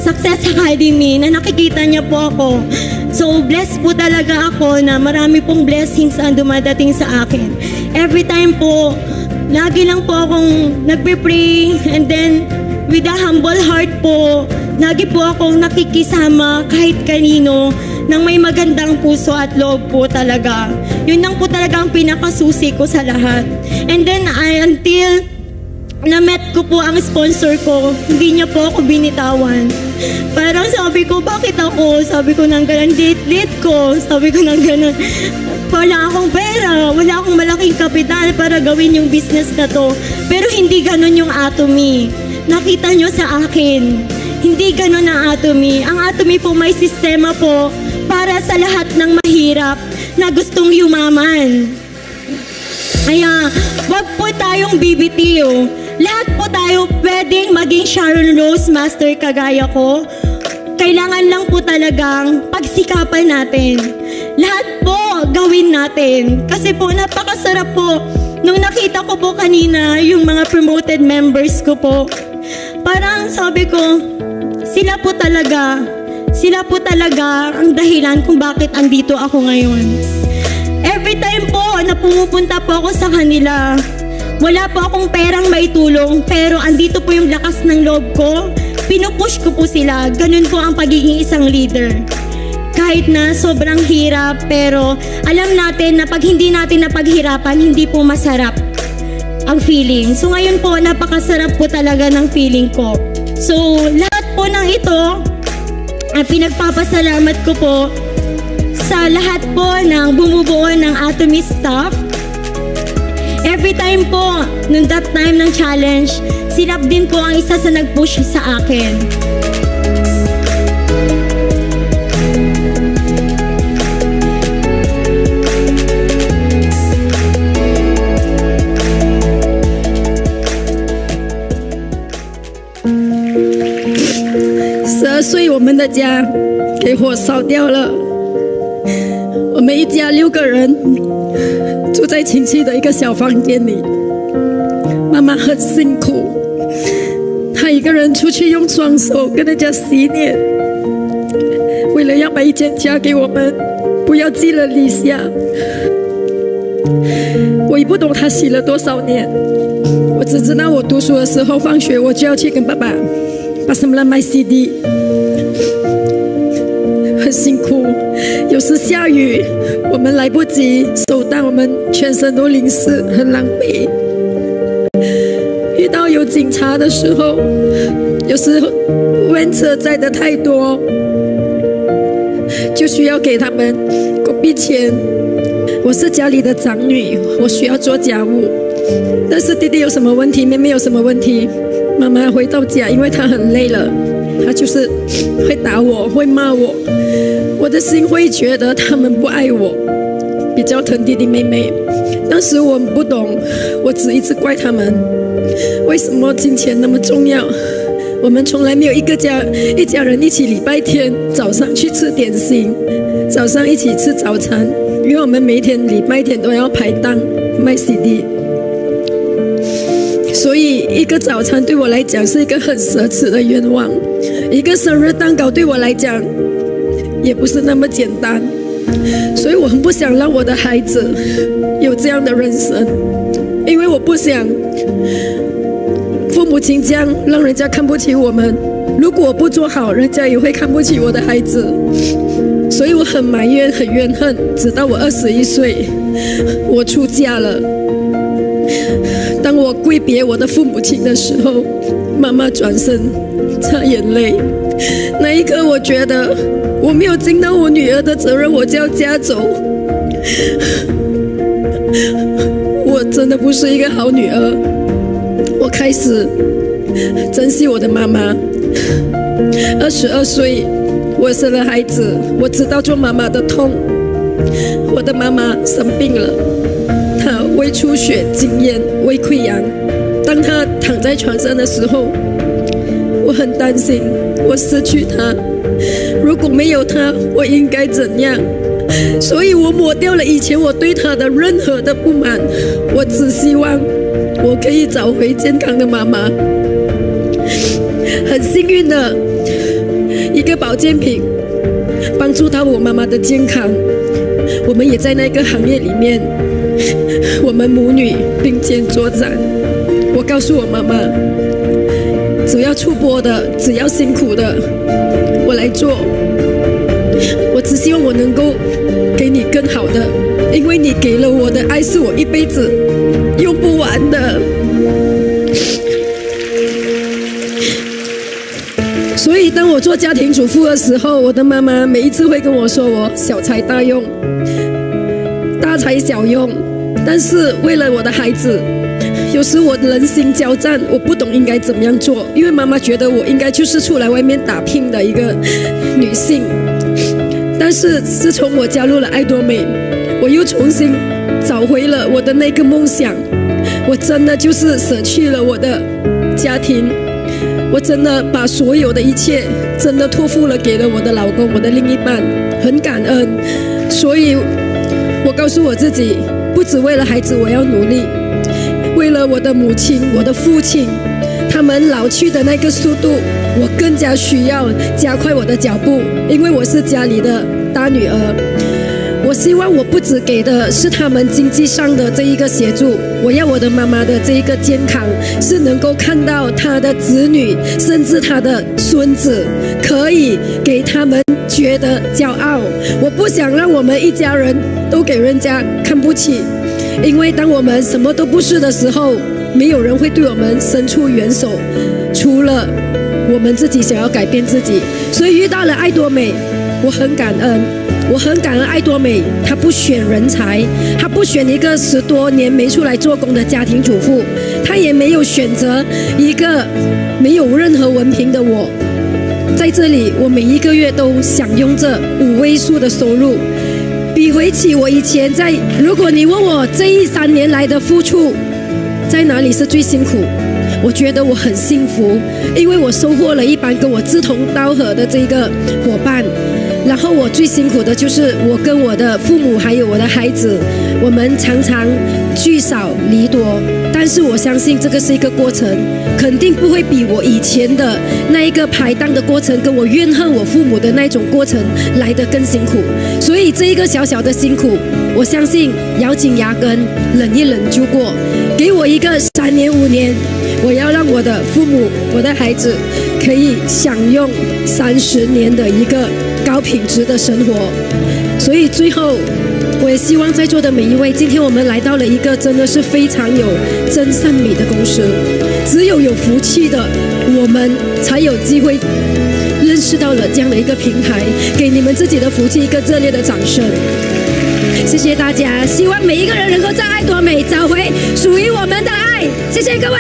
B: Success Academy na nakikita niya po ako. So, blessed po talaga ako na marami pong blessings ang dumadating sa akin. Every time po, lagi lang po akong nagpe-pray and then with a humble heart po, lagi po akong nakikisama kahit kanino nang may magandang puso at loob po talaga. Yun lang po talaga ang pinakasusi ko sa lahat. And then until na-met ko po ang sponsor ko, hindi niya po ako binitawan. Parang sabi ko, bakit ako? Sabi ko nang ganun, date ko. Sabi ko nang ganun, wala akong pera, wala akong malaking kapital para gawin yung business na to. Pero hindi ganun yung Atomy. Nakita nyo sa akin, hindi ganun ang Atomy. Ang Atomy po may sistema po para sa lahat ng mahirap na gustong yumaman. Kaya, wag po tayong bibitiw. Lahat po tayo pwedeng maging Sharon Rose Master kagaya ko. Kailangan lang po talagang pagsikapan natin. Lahat po gawin natin. Kasi po napakasarap po. Nung nakita ko po kanina yung mga promoted members ko po, parang sabi ko, sila po talaga ang dahilan kung bakit andito ako ngayon. Every time po na pumupunta po ako sa kanila, wala po akong perang maitulong, pero andito po yung lakas ng loob ko. Pinupush ko po sila. Ganun po ang pagiging isang leader. Kahit na sobrang hirap, pero alam natin na pag hindi natin napaghirapan, hindi po masarap ang feeling. So ngayon po, napakasarap po talaga ng feeling ko. So lahat po ng ito, pinagpapasalamat ko po sa lahat po ng bumubuo ng Atomy staff. Every time po, nung that time ng challenge, sila din po ang isa sa nag-push sa akin.12
I: 岁，我们的家给火烧掉了。我们一家6个人住在亲戚的一个小房间里，妈妈很辛苦，她一个人出去用双手跟人家洗脸，为了要买一间家给我们，不要寄了篱下。我也不懂她洗了多少年，我只知道我读书的时候，放学我就要去跟爸爸把什么人买 CD， 很辛苦。有时下雨，我们来不及收单，我们全身都淋湿，很狼狈。遇到有警察的时候，有时问车载的太多，就需要给他们狗币钱。我是家里的长女，我需要做家务。但是弟弟有什么问题，妹妹有什么问题，妈妈回到家，因为她很累了，她就是会打我，会骂我，我的心会觉得他们不爱我，比较疼弟弟妹妹。当时我不懂，我只一直怪他们，为什么金钱那么重要？我们从来没有一家人一起礼拜天早上去吃点心，早上一起吃早餐，因为我们每天礼拜天都要排档卖 CD。所以一个早餐对我来讲是一个很奢侈的愿望，一个生日蛋糕对我来讲也不是那么简单，所以我很不想让我的孩子有这样的人生，因为我不想父母亲这样让人家看不起我们，如果我不做好，人家也会看不起我的孩子，所以我很埋怨很怨恨，直到我21岁我出嫁了。当我跪别我的父母亲的时候，妈妈转身擦眼泪，那一刻我觉得我没有尽到我女儿的责任，我就要嫁走。我真的不是一个好女儿，我开始珍惜我的妈妈。22岁我生了孩子，我知道做妈妈的痛。我的妈妈生病了，她胃出血、经验、胃溃疡。当她躺在床上的时候，我很担心我失去她，如果没有她，我应该怎样？所以我抹掉了以前我对她的任何的不满，我只希望我可以找回健康的妈妈。很幸运的一个保健品帮助到我妈妈的健康，我们也在那个行业里面，我们母女并肩作战。我告诉我妈妈，只要出播的，只要辛苦的，我来做。我只希望我能够给你更好的，因为你给了我的爱是我一辈子用不完的。所以当我做家庭主妇的时候，我的妈妈每一次会跟我说我小材大用，大材小用，但是为了我的孩子，有时我人心交战，我不懂应该怎么样做，因为妈妈觉得我应该就是出来外面打拼的一个女性。但是自从我加入了爱多美，我又重新找回了我的那个梦想。我真的就是舍弃了我的家庭，我真的把所有的一切真的托付了给了我的老公，我的另一半，很感恩。所以我告诉我自己，不只为了孩子我要努力，为了我的母亲我的父亲他们老去的那个速度，我更加需要加快我的脚步，因为我是家里的大女儿。我希望我不只给的是他们经济上的这一个协助，我要我的妈妈的这一个健康是能够看到她的子女甚至她的孙子可以给他们觉得骄傲。我不想让我们一家人都给人家看不起，因为当我们什么都不是的时候，没有人会对我们伸出援手，除了我们自己想要改变自己。所以遇到了爱多美，我很感恩，我很感恩爱多美，她不选人才，她不选一个10多年没出来做工的家庭主妇，她也没有选择一个没有任何文凭的我。在这里，我每一个月都享用着5位数的收入，比回起我以前在，如果你问我这3年来的付出在哪里是最辛苦，我觉得我很幸福，因为我收获了一班跟我志同道合的这个伙伴。然后我最辛苦的就是我跟我的父母还有我的孩子，我们常常聚少离多，但是我相信这个是一个过程，肯定不会比我以前的那一个排档的过程跟我怨恨我父母的那种过程来得更辛苦。所以这一个小小的辛苦，我相信咬紧牙根忍一忍就过。给我一个3年5年，我要让我的父母我的孩子可以享用30年的一个高品质的生活。所以最后我也希望在座的每一位，今天我们来到了一个真的是非常有真善美的公司，只有有福气的我们才有机会认识到了这样的一个平台，给你们自己的福气一个热烈的掌声。谢谢大家，希望每一个人能够在爱多美找回属于我们的爱。谢谢各位。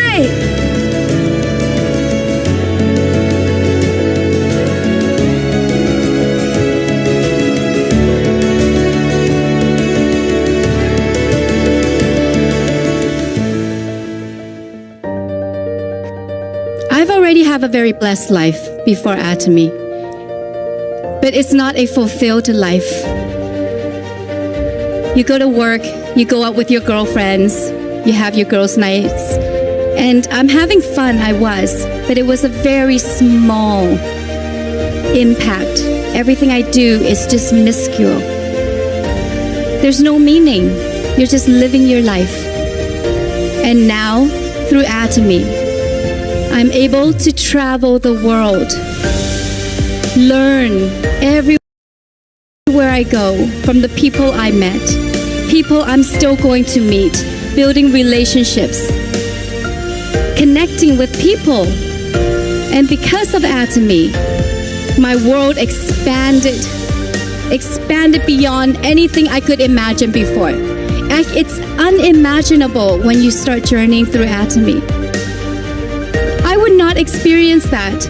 J: I've already have a very blessed life before Atomy, but it's not a fulfilled life. You go to work, you go out with your girlfriends, you have your girls' nights, and I'm having fun, I was, but it was a very small impact. Everything I do is just minuscule. There's no meaning. You're just living your life. And now, through Atomy, I'm able to travel the world, learn everywhere I go from the people I met, people I'm still going to meet, building relationships, connecting with people. And because of Atomy, my world expanded beyond anything I could imagine before. It's unimaginable when you start journeying through Atomy. I would not experience that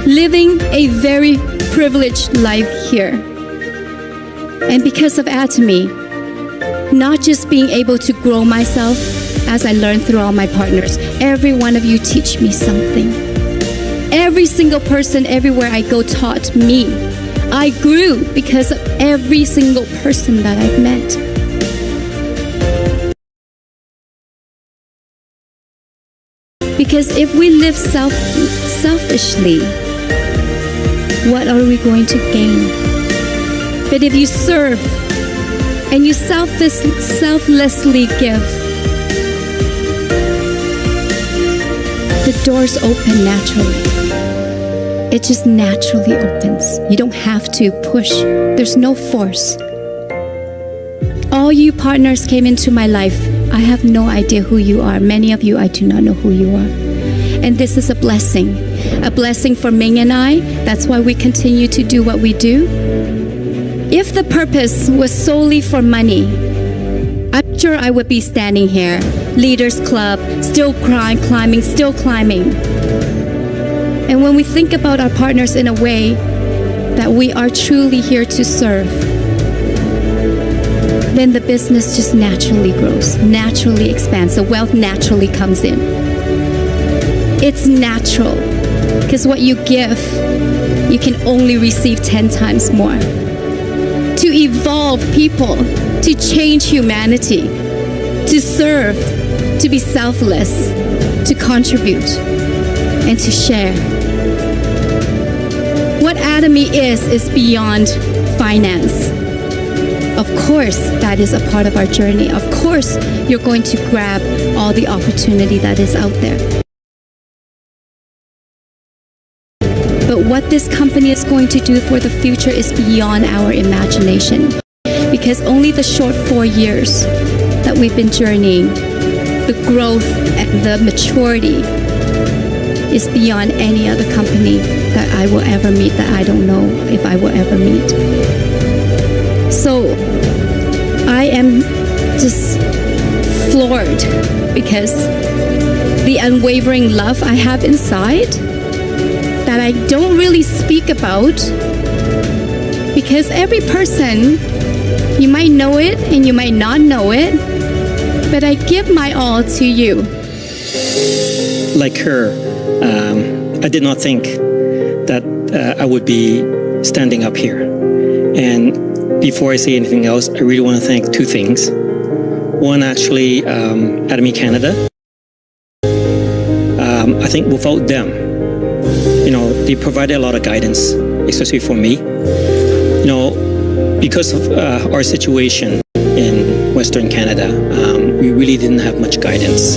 J: living a very privileged life here. And because of Atomy, not just being able to grow myself as I learned through all my partners, every one of you teach me something. Every single person everywhere I go taught me. I grew because of every single person that I've met. Because if we live selfishly, what are we going to gain? But if you serve and you selflessly give, the doors open naturally. It just naturally opens. You don't have to push. There's no force. All you partners came into my life. I have no idea who you are. Many of you, I do not know who you are. And this is a blessing for Ming and I. That's why we continue to do what we do. If the purpose was solely for money, I'm sure I would be standing here, Leaders Club, still climbing, still climbing. And when we think about our partners in a way that we are truly here to serve, then the business just naturally grows, naturally expands. The wealth naturally comes in. It's natural, because what you give, you can only receive 10 times more. To evolve people, to change humanity, to serve, to be selfless, to contribute, and to share. What Atomy is beyond finance. Of course, that is a part of our journey. Of course, you're going to grab all the opportunity that is out there. But what this company is going to do for the future is beyond our imagination. Because only the short 4 years that we've been journeying, the growth and the maturity is beyond any other company that I will ever meet, that I don't know if I will ever meet. So I am just floored because the unwavering love I have inside that I don't really speak about, because every person, you might know it and you might not know it, but I give my all to you.
O: Like her, I did not think that I would be standing up here. And before I say anything else, I really want to thank two things. One, actually, Atomy Canada. I think without them, they provided a lot of guidance, especially for me. Because of our situation in Western Canada, we really didn't have much guidance.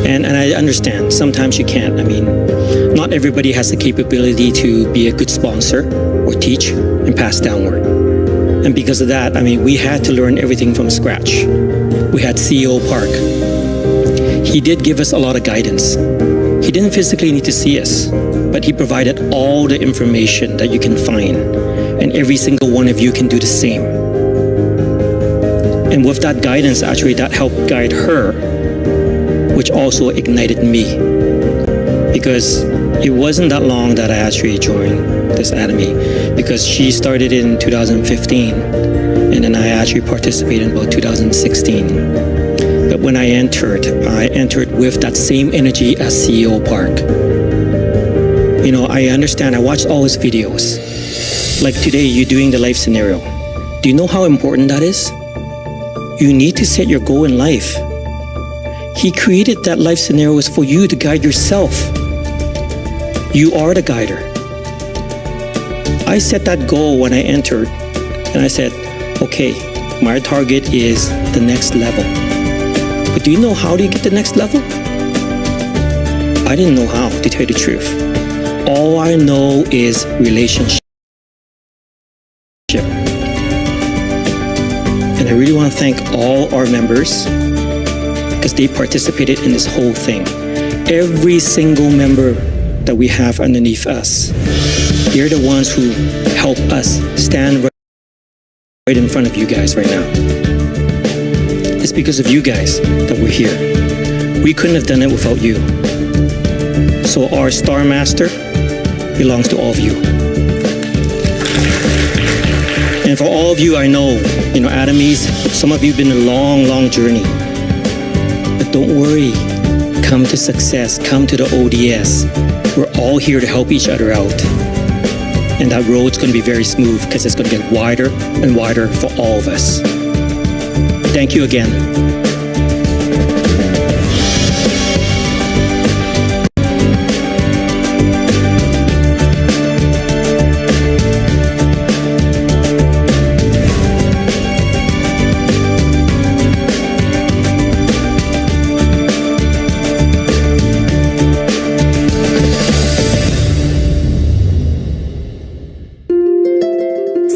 O: And I understand, sometimes you can't. Not everybody has the capability to be a good sponsor or teach and pass downward. And because of that, we had to learn everything from scratch. We had CEO Park. He did give us a lot of guidance. He didn't physically need to see us, but he provided all the information that you can find. And every single one of you can do the same. And with that guidance, actually, that helped guide her, which also ignited me. Because it wasn't that long that I actually joined this Atomy, because she started in 2015, and then I actually participated in about 2016. But when I entered with that same energy as CEO Park. I understand, I watched all his videos. Like today, you're doing the life scenario. Do you know how important that is? You need to set your goal in life. He created that life scenario for you to guide yourself. You are the guider. I set that goal when I entered, and I said, okay, my target is the next level. But do you know how do you get the next level? I didn't know how, to tell you the truth. All I know is relationship. And I really want to thank all our members because they participated in this whole thing. Every single member that we have underneath us, they're the ones who help us stand right in front of you guys right now. It's because of you guys that we're here. We couldn't have done it without you. So our Star Master belongs to all of you. And for all of you, I know, Atomies, some of you have been a long, long journey. But don't worry. Come to success. Come to the ODS. We're all here to help each other out. And that road's going to be very smooth because it's going to get wider and wider for all of us. Thank you again.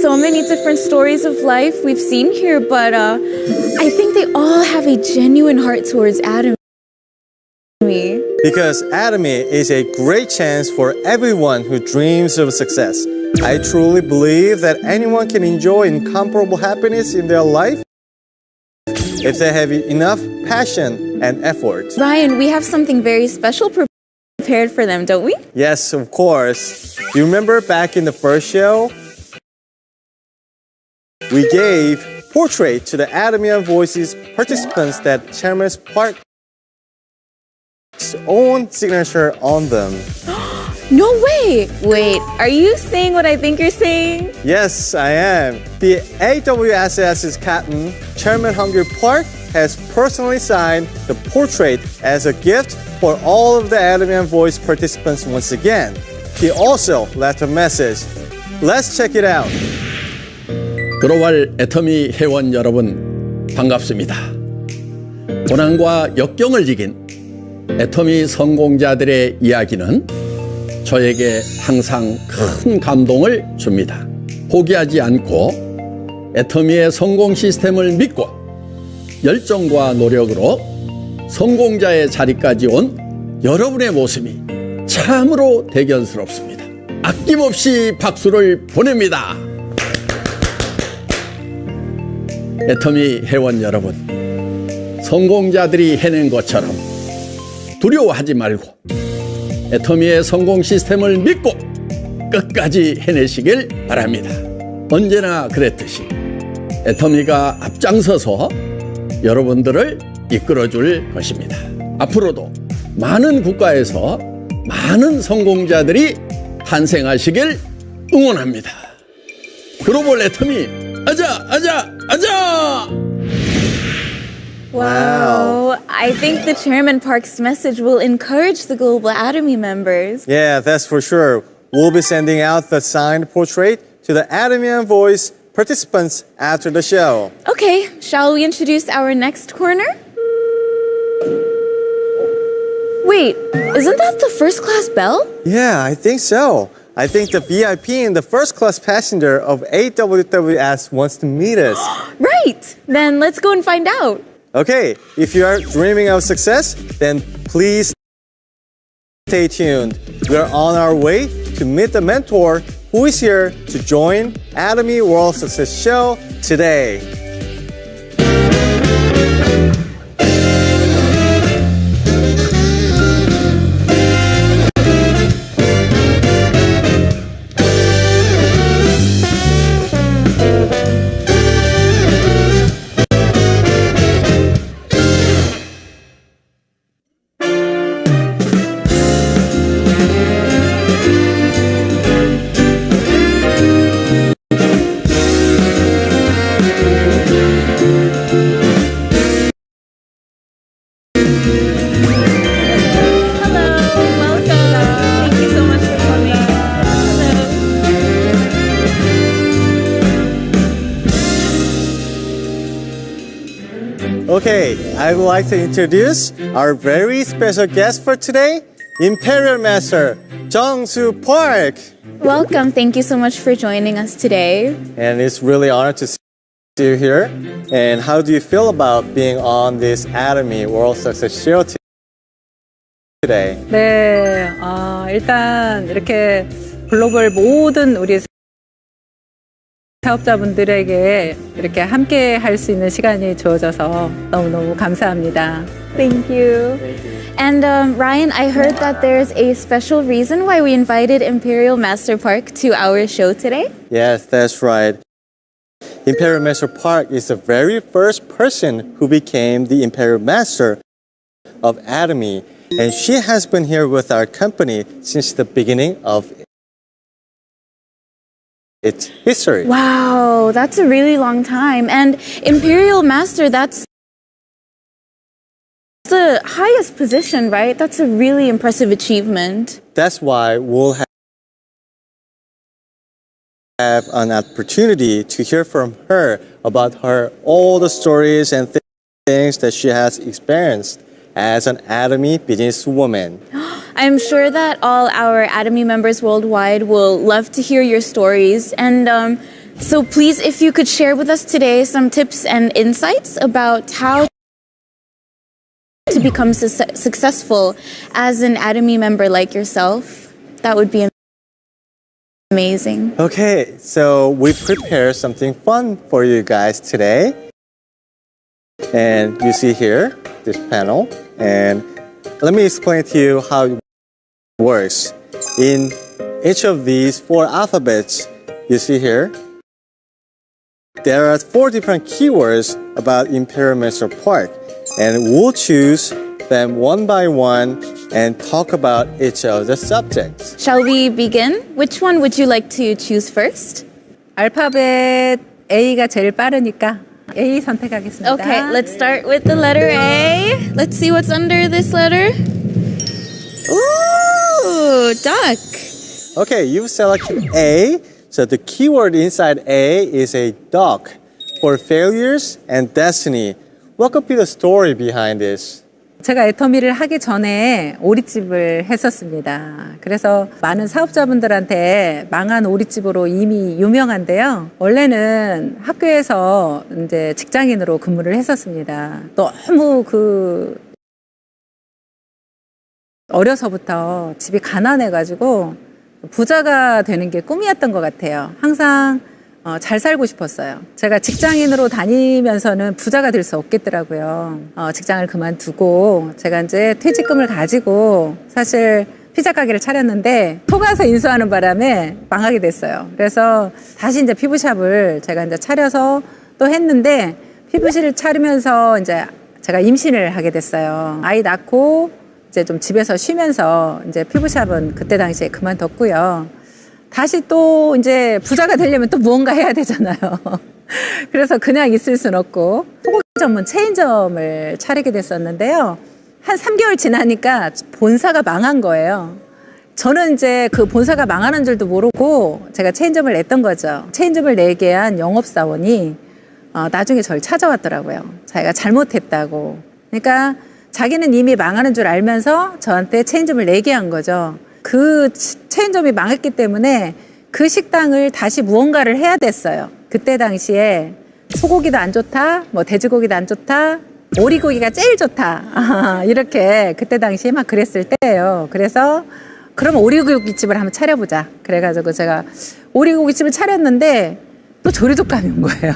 Q: So many different stories of life we've seen here, but I think they all have a genuine heart towards Atomy.
P: Because Atomy is a great chance for everyone who dreams of success. I truly believe that anyone can enjoy incomparable happiness in their life if they have enough passion and effort.
Q: Ryan, we have something very special prepared for them, don't we?
P: Yes, of course. You remember back in the first show? We gave portrait to the Atomy Voices participants that Chairman Park's own signature on them.
Q: No way! Wait, are you saying what I think you're saying?
P: Yes, I am. The AWSS's captain, Chairman Hungry Park, has personally signed the portrait as a gift for all of the Atomy Voice participants once again. He also left a message. Let's check it out.
E: 글로벌 애터미 회원 여러분, 반갑습니다. 고난과 역경을 이긴 애터미 성공자들의 이야기는 저에게 항상 큰 감동을 줍니다. 포기하지 않고 애터미의 성공 시스템을 믿고 열정과 노력으로 성공자의 자리까지 온 여러분의 모습이 참으로 대견스럽습니다. 아낌없이 박수를 보냅니다. 애터미 회원 여러분, 성공자들이 해낸 것처럼 두려워하지 말고 애터미의 성공 시스템을 믿고 끝까지 해내시길 바랍니다. 언제나 그랬듯이 애터미가 앞장서서 여러분들을 이끌어줄 것입니다. 앞으로도 많은 국가에서 많은 성공자들이 탄생하시길 응원합니다. 글로벌 애터미 아자 아자 아자!
Q: Wow. I think the Chairman Park's message will encourage the Global Atomy members.
P: Yeah, that's for sure. We'll be sending out the signed portrait to the Atomy Voice participants after the show.
Q: Okay, shall we introduce our next corner? Wait, isn't that the first class bell?
P: Yeah, I think so. I think the VIP and the first class passenger of AWWS wants to meet us.
Q: Right! Then let's go and find out.
P: Okay, if you are dreaming of success, then please stay tuned. We are on our way to meet the mentor who is here to join Atomy World Success Show today. Okay, I would like to introduce our very special guest for today, Imperial Master Jung-Soo Park.
Q: Welcome. Thank you so much for joining us today.
P: And it's really an honor to see you here. And how do you feel about being on this Atomy World Success Show today?
R: 네, 일단 이렇게 글로벌 모든 우리 사업자분들에게 이렇게 함께 할 수 있는 시간이 주어져서 너무너무 감사합니다.
Q: Thank you. And Ryan, I heard that there's a special reason why we invited Imperial Master Park to our show today.
P: Yes, that's right. Imperial Master Park is the very first person who became the Imperial Master of Atomy. And she has been here with our company since the beginning of its history.
Q: Wow, that's a really long time. And Imperial Master, that's the highest position, right? That's a really impressive achievement.
P: That's why we'll have an opportunity to hear from her about all the stories and things that she has experienced as an Atomy businesswoman.
Q: I'm sure that all our Atomy members worldwide will love to hear your stories. And so please, if you could share with us today some tips and insights about how to become successful as an Atomy member like yourself, that would be amazing.
P: Okay, so we prepared something fun for you guys today. And you see here, this panel. And let me explain to you how it works. In each of these 4 alphabets, you see here, there are 4 different keywords about Imperial Minister Park, and we'll choose them one by one and talk about each of the subjects.
Q: Shall we begin? Which one would you like to choose first?
R: 알파벳 A가 제일 빠르니까 A 선택하겠습니다.
Q: Okay, let's start with the letter A. Let's see what's under this letter. Ooh, duck.
P: Okay, you've selected A. So the keyword inside A is a duck for failures and destiny. What could be the story behind this?
R: 제가 애터미를 하기 전에 오리집을 했었습니다. 그래서 많은 사업자분들한테 망한 오리집으로 이미 유명한데요. 원래는 학교에서 이제 직장인으로 근무를 했었습니다. 너무 어려서부터 집이 가난해가지고 부자가 되는 게 꿈이었던 것 같아요. 항상 잘 살고 싶었어요. 제가 직장인으로 다니면서는 부자가 될 수 없겠더라고요. 직장을 그만두고 제가 이제 퇴직금을 가지고 사실 피자 가게를 차렸는데 속아서 인수하는 바람에 망하게 됐어요. 그래서 다시 이제 피부샵을 제가 이제 차려서 또 했는데 피부실을 차리면서 이제 제가 임신을 하게 됐어요. 아이 낳고 이제 좀 집에서 쉬면서 이제 피부샵은 그때 당시에 그만뒀고요. 다시 또 이제 부자가 되려면 또 무언가 해야 되잖아요. 그래서 그냥 있을 순 없고 소고기 전문 체인점을 차리게 됐었는데요. 한 3개월 지나니까 본사가 망한 거예요. 저는 이제 그 본사가 망하는 줄도 모르고 제가 체인점을 냈던 거죠. 체인점을 내게 한 영업사원이 나중에 저를 찾아왔더라고요. 자기가 잘못했다고. 그러니까 자기는 이미 망하는 줄 알면서 저한테 체인점을 내게 한 거죠. 그 체인점이 망했기 때문에 그 식당을 다시 무언가를 해야 됐어요. 그때 당시에 소고기도 안 좋다, 뭐 돼지고기도 안 좋다, 오리고기가 제일 좋다. 이렇게 그때 당시에 막 그랬을 때예요. 그래서 그럼 오리고기집을 한번 차려보자. 그래가지고 제가 오리고기집을 차렸는데 또 조류독감이 온 거예요.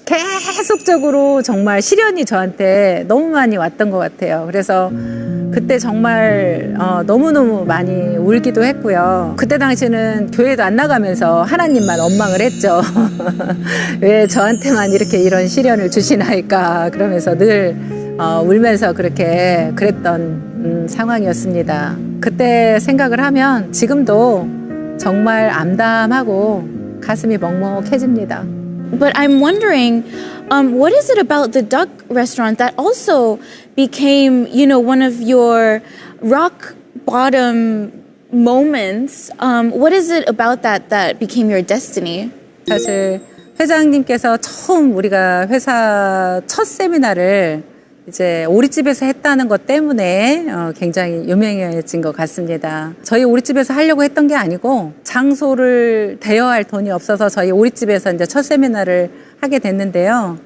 R: 계속적으로 정말 시련이 저한테 너무 많이 왔던 것 같아요. 그래서 그때 정말 너무너무 많이 울기도 했고요. 그때 당시에는 교회도 안 나가면서 하나님만 원망을 했죠. 왜 저한테만 이렇게 이런 시련을 주시나이까 그러면서 늘 울면서 그렇게 그랬던 상황이었습니다. 그때 생각을 하면 지금도 정말 암담하고 가슴이 먹먹해집니다.
Q: But I'm wondering, what is it about the duck restaurant that also became, one of your rock bottom moments? What is it about that became your destiny?
R: 사실 회장님께서 처음 우리가 회사 첫 세미나를 이제 오리집에서 했다는 것 때문에 굉장히 유명해진 것 같습니다. 저희 오리집에서 하려고 했던 게 아니고 장소를 대여할 돈이 없어서 저희 오리집에서 이제 첫 세미나를 하게 됐는데요.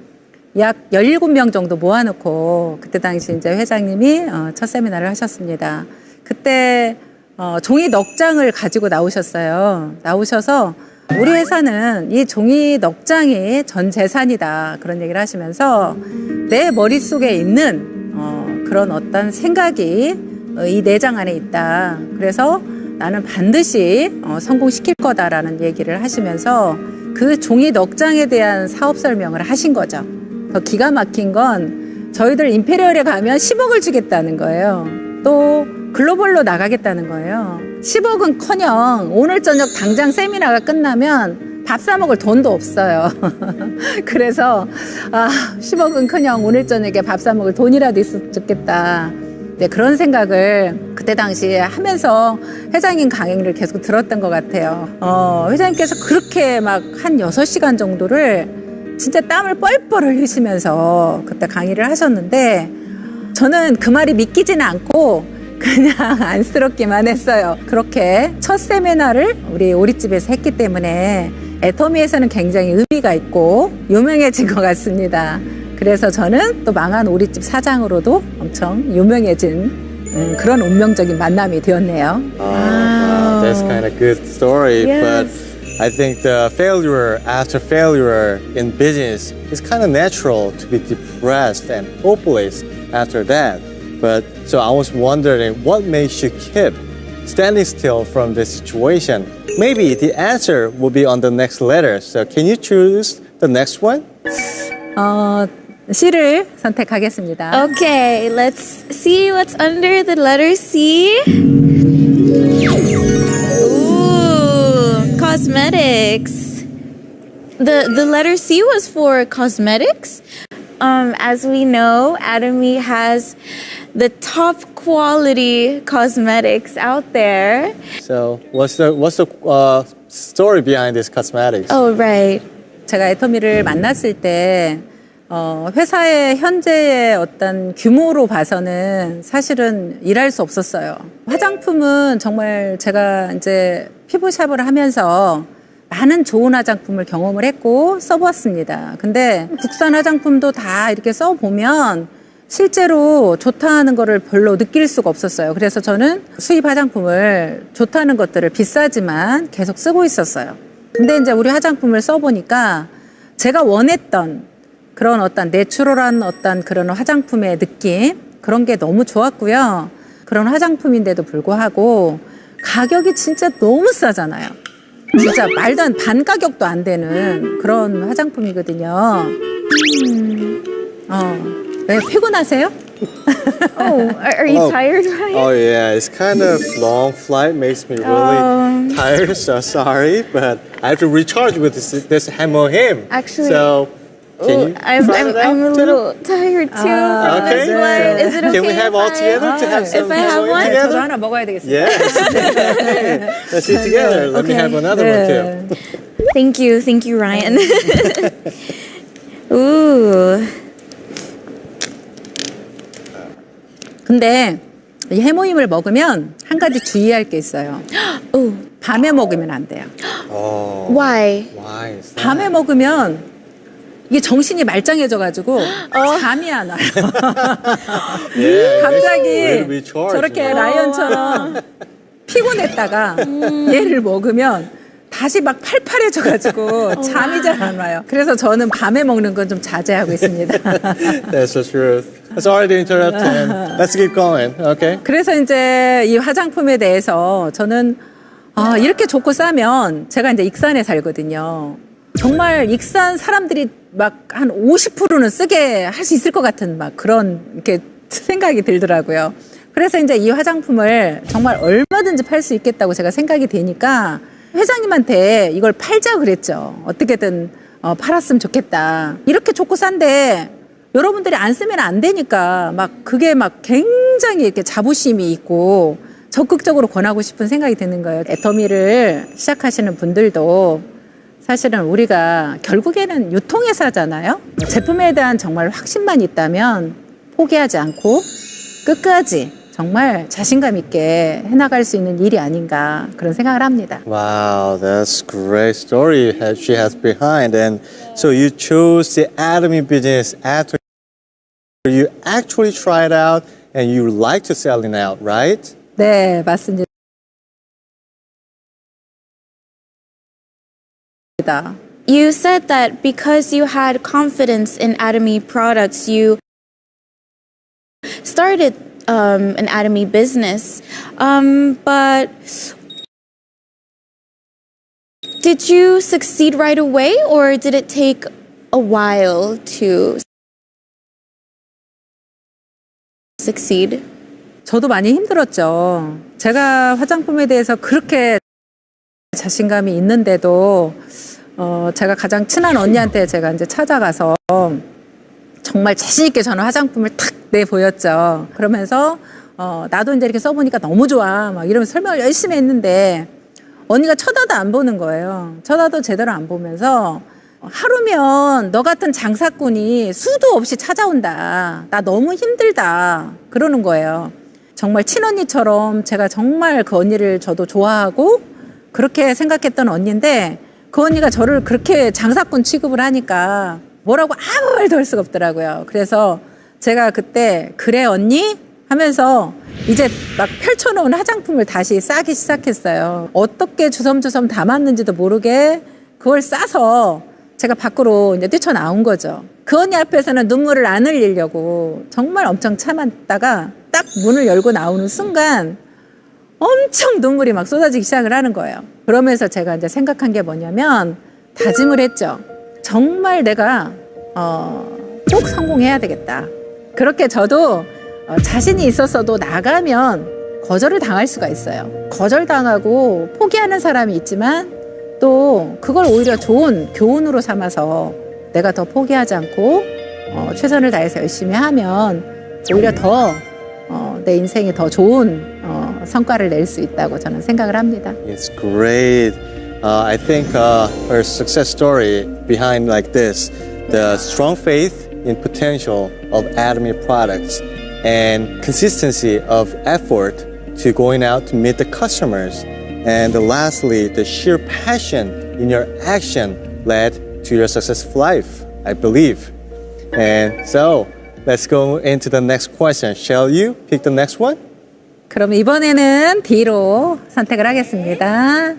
R: 약 17명 정도 모아놓고 그때 당시 이제 회장님이 첫 세미나를 하셨습니다. 그때 종이 넉 장을 가지고 나오셨어요. 나오셔서 우리 회사는 이 종이 넉 장이 전 재산이다 그런 얘기를 하시면서 내 머릿속에 있는 그런 어떤 생각이 이 내장 안에 있다. 그래서 나는 반드시 성공시킬 거다라는 얘기를 하시면서 그 종이 넉 장에 대한 사업 설명을 하신 거죠. 더 기가 막힌 건 저희들 임페리얼에 가면 10억을 주겠다는 거예요. 또 글로벌로 나가겠다는 거예요. 10억은커녕 오늘 저녁 당장 세미나가 끝나면 밥 사 먹을 돈도 없어요. 그래서 10억은커녕 오늘 저녁에 밥 사 먹을 돈이라도 있었으면 좋겠다. 네, 그런 생각을 그때 당시에 하면서 회장님 강의를 계속 들었던 것 같아요. 회장님께서 그렇게 막 한 6시간 정도를 진짜 땀을 뻘뻘 흘리시면서 그때 강의를 하셨는데 저는 그 말이 믿기지는 않고 그냥 안쓰럽기만 했어요. 그렇게 첫 세미나를 우리 오리집에서 했기 때문에 애터미에서는 굉장히 의미가 있고 유명해진 것 같습니다. 그래서 저는 또 망한 오리집 사장으로도 엄청 유명해진 그런 운명적인 만남이 되었네요.
P: That's kind of good story,
Q: Yes.
P: but I think the failure after failure in business is kind of natural to be depressed and hopeless after that. But so I was wondering, what makes you keep standing still from this situation? maybe the answer will be on the next letter. So can you choose the next one?
R: C를 선택하겠습니다.
Q: Okay, let's see what's under the letter C. Ooh, cosmetics. The letter C was for cosmetics. As we know, Atomy has the top quality cosmetics out there.
P: So what's the story behind this cosmetics?
Q: Oh, right.
R: 제가 애터미를 만났을 때 회사의 현재의 어떤 규모로 봐서는 사실은 일할 수 없었어요. 화장품은 정말 제가 이제 피부샵을 하면서 많은 좋은 화장품을 경험을 했고 써보았습니다. 근데 국산 화장품도 다 이렇게 써보면 실제로 좋다는 거를 별로 느낄 수가 없었어요. 그래서 저는 수입 화장품을 좋다는 것들을 비싸지만 계속 쓰고 있었어요. 근데 이제 우리 화장품을 써보니까 제가 원했던 그런 어떤 내추럴한 어떤 그런 화장품의 느낌, 그런 게 너무 좋았고요. 그런 화장품인데도 불구하고 가격이 진짜 너무 싸잖아요. 진짜 말도 반 가격도 안 되는 그런 화장품이거든요. 왜 피곤하세요?
Q: Oh, are you tired, Ryan?
P: Oh yeah, it's kind of long flight makes me really tired. So sorry, but I have to recharge with this Hamo hymn.
Q: Actually,
P: so can you
Q: I'm a little tired too from this flight. Is it okay?
P: Can we have all together to have some
Q: if I have one?
R: 저도 하나 먹어야 되겠습니다.
P: Yes. Let's eat together. Let me have another one too.
Q: Thank you, Ryan. Ooh.
R: 근데 이 해모임을 먹으면 한 가지 주의할 게 있어요. 밤에 먹으면 안 돼요.
Q: Why?
P: Why is that?
R: 밤에 먹으면 이게 정신이 말짱해져가지고 잠이 안 와요. 갑자기 저렇게 라이언처럼 피곤했다가 얘를 먹으면 다시 막 팔팔해져가지고 잠이 잘 안 와요. 그래서 저는 밤에 먹는 건 좀 자제하고 있습니다.
P: That's the truth. Sorry to interrupt him. Let's keep going. Okay.
R: 그래서 이제 이 화장품에 대해서 저는 이렇게 좋고 싸면 제가 이제 익산에 살거든요. 정말 익산 사람들이 막 한 50%는 쓰게 할 수 있을 것 같은 막 그런 이렇게 생각이 들더라고요. 그래서 이제 이 화장품을 정말 얼마든지 팔 수 있겠다고 제가 생각이 되니까 회장님한테 이걸 팔자 그랬죠. 어떻게든 팔았으면 좋겠다. 이렇게 좋고 싼데 여러분들이 안 쓰면 안 되니까 막 그게 막 굉장히 이렇게 자부심이 있고 적극적으로 권하고 싶은 생각이 드는 거예요. 애터미를 시작하시는 분들도 사실은 우리가 결국에는 유통회사잖아요. 제품에 대한 정말 확신만 있다면 포기하지 않고 끝까지 정말 자신감 있게 해나갈 수 있는 일이 아닌가 그런 생각을 합니다.
P: Wow, that's great story she has behind. And so you chose the Atomy business after you actually tried out and you like to sell it out, right?
R: 네, 맞습니다.
Q: You said that because you had confidence in Atomy products, you started an Atomy business. But did you succeed right away, or did it take a while to succeed?
R: 저도 많이 힘들었죠. 제가 화장품에 대해서 그렇게 자신감이 있는데도 제가 가장 친한 언니한테 제가 이제 찾아가서 정말 자신 있게 저는 화장품을 탁 내보였죠. 그러면서 나도 이제 이렇게 써보니까 너무 좋아 막 이러면서 설명을 열심히 했는데 언니가 쳐다도 안 보는 거예요. 쳐다도 제대로 안 보면서 하루면 너 같은 장사꾼이 수도 없이 찾아온다. 나 너무 힘들다. 그러는 거예요. 정말 친언니처럼 제가 정말 그 언니를 저도 좋아하고 그렇게 생각했던 언니인데 그 언니가 저를 그렇게 장사꾼 취급을 하니까 뭐라고 아무 말도 할 수가 없더라고요. 그래서 제가 그때 그래 언니? 하면서 이제 막 펼쳐놓은 화장품을 다시 싸기 시작했어요. 어떻게 주섬주섬 담았는지도 모르게 그걸 싸서 제가 밖으로 이제 뛰쳐나온 거죠. 그 언니 앞에서는 눈물을 안 흘리려고 정말 엄청 참았다가 딱 문을 열고 나오는 순간 엄청 눈물이 막 쏟아지기 시작을 하는 거예요. 그러면서 제가 이제 생각한 게 뭐냐면 다짐을 했죠. 정말 내가 꼭 성공해야 되겠다. 그렇게 저도 자신이 있었어도 나가면 거절을 당할 수가 있어요. 거절당하고 포기하는 사람이 있지만 또 그걸 오히려 좋은 교훈으로 삼아서 내가 더 포기하지 않고 최선을 다해서 열심히 하면 오히려 더 내 인생에 더 좋은 성과를 낼 수 있다고 저는 생각을 합니다.
P: It's great. I think her success story behind like this, the strong faith in potential of Atomy products and consistency of effort to going out to meet the customers. And lastly, the sheer passion in your action led to your successful life, I believe. And so, let's go into the next question. Shall you pick the next one?
R: 그럼 이번에는 D로 선택을 하겠습니다.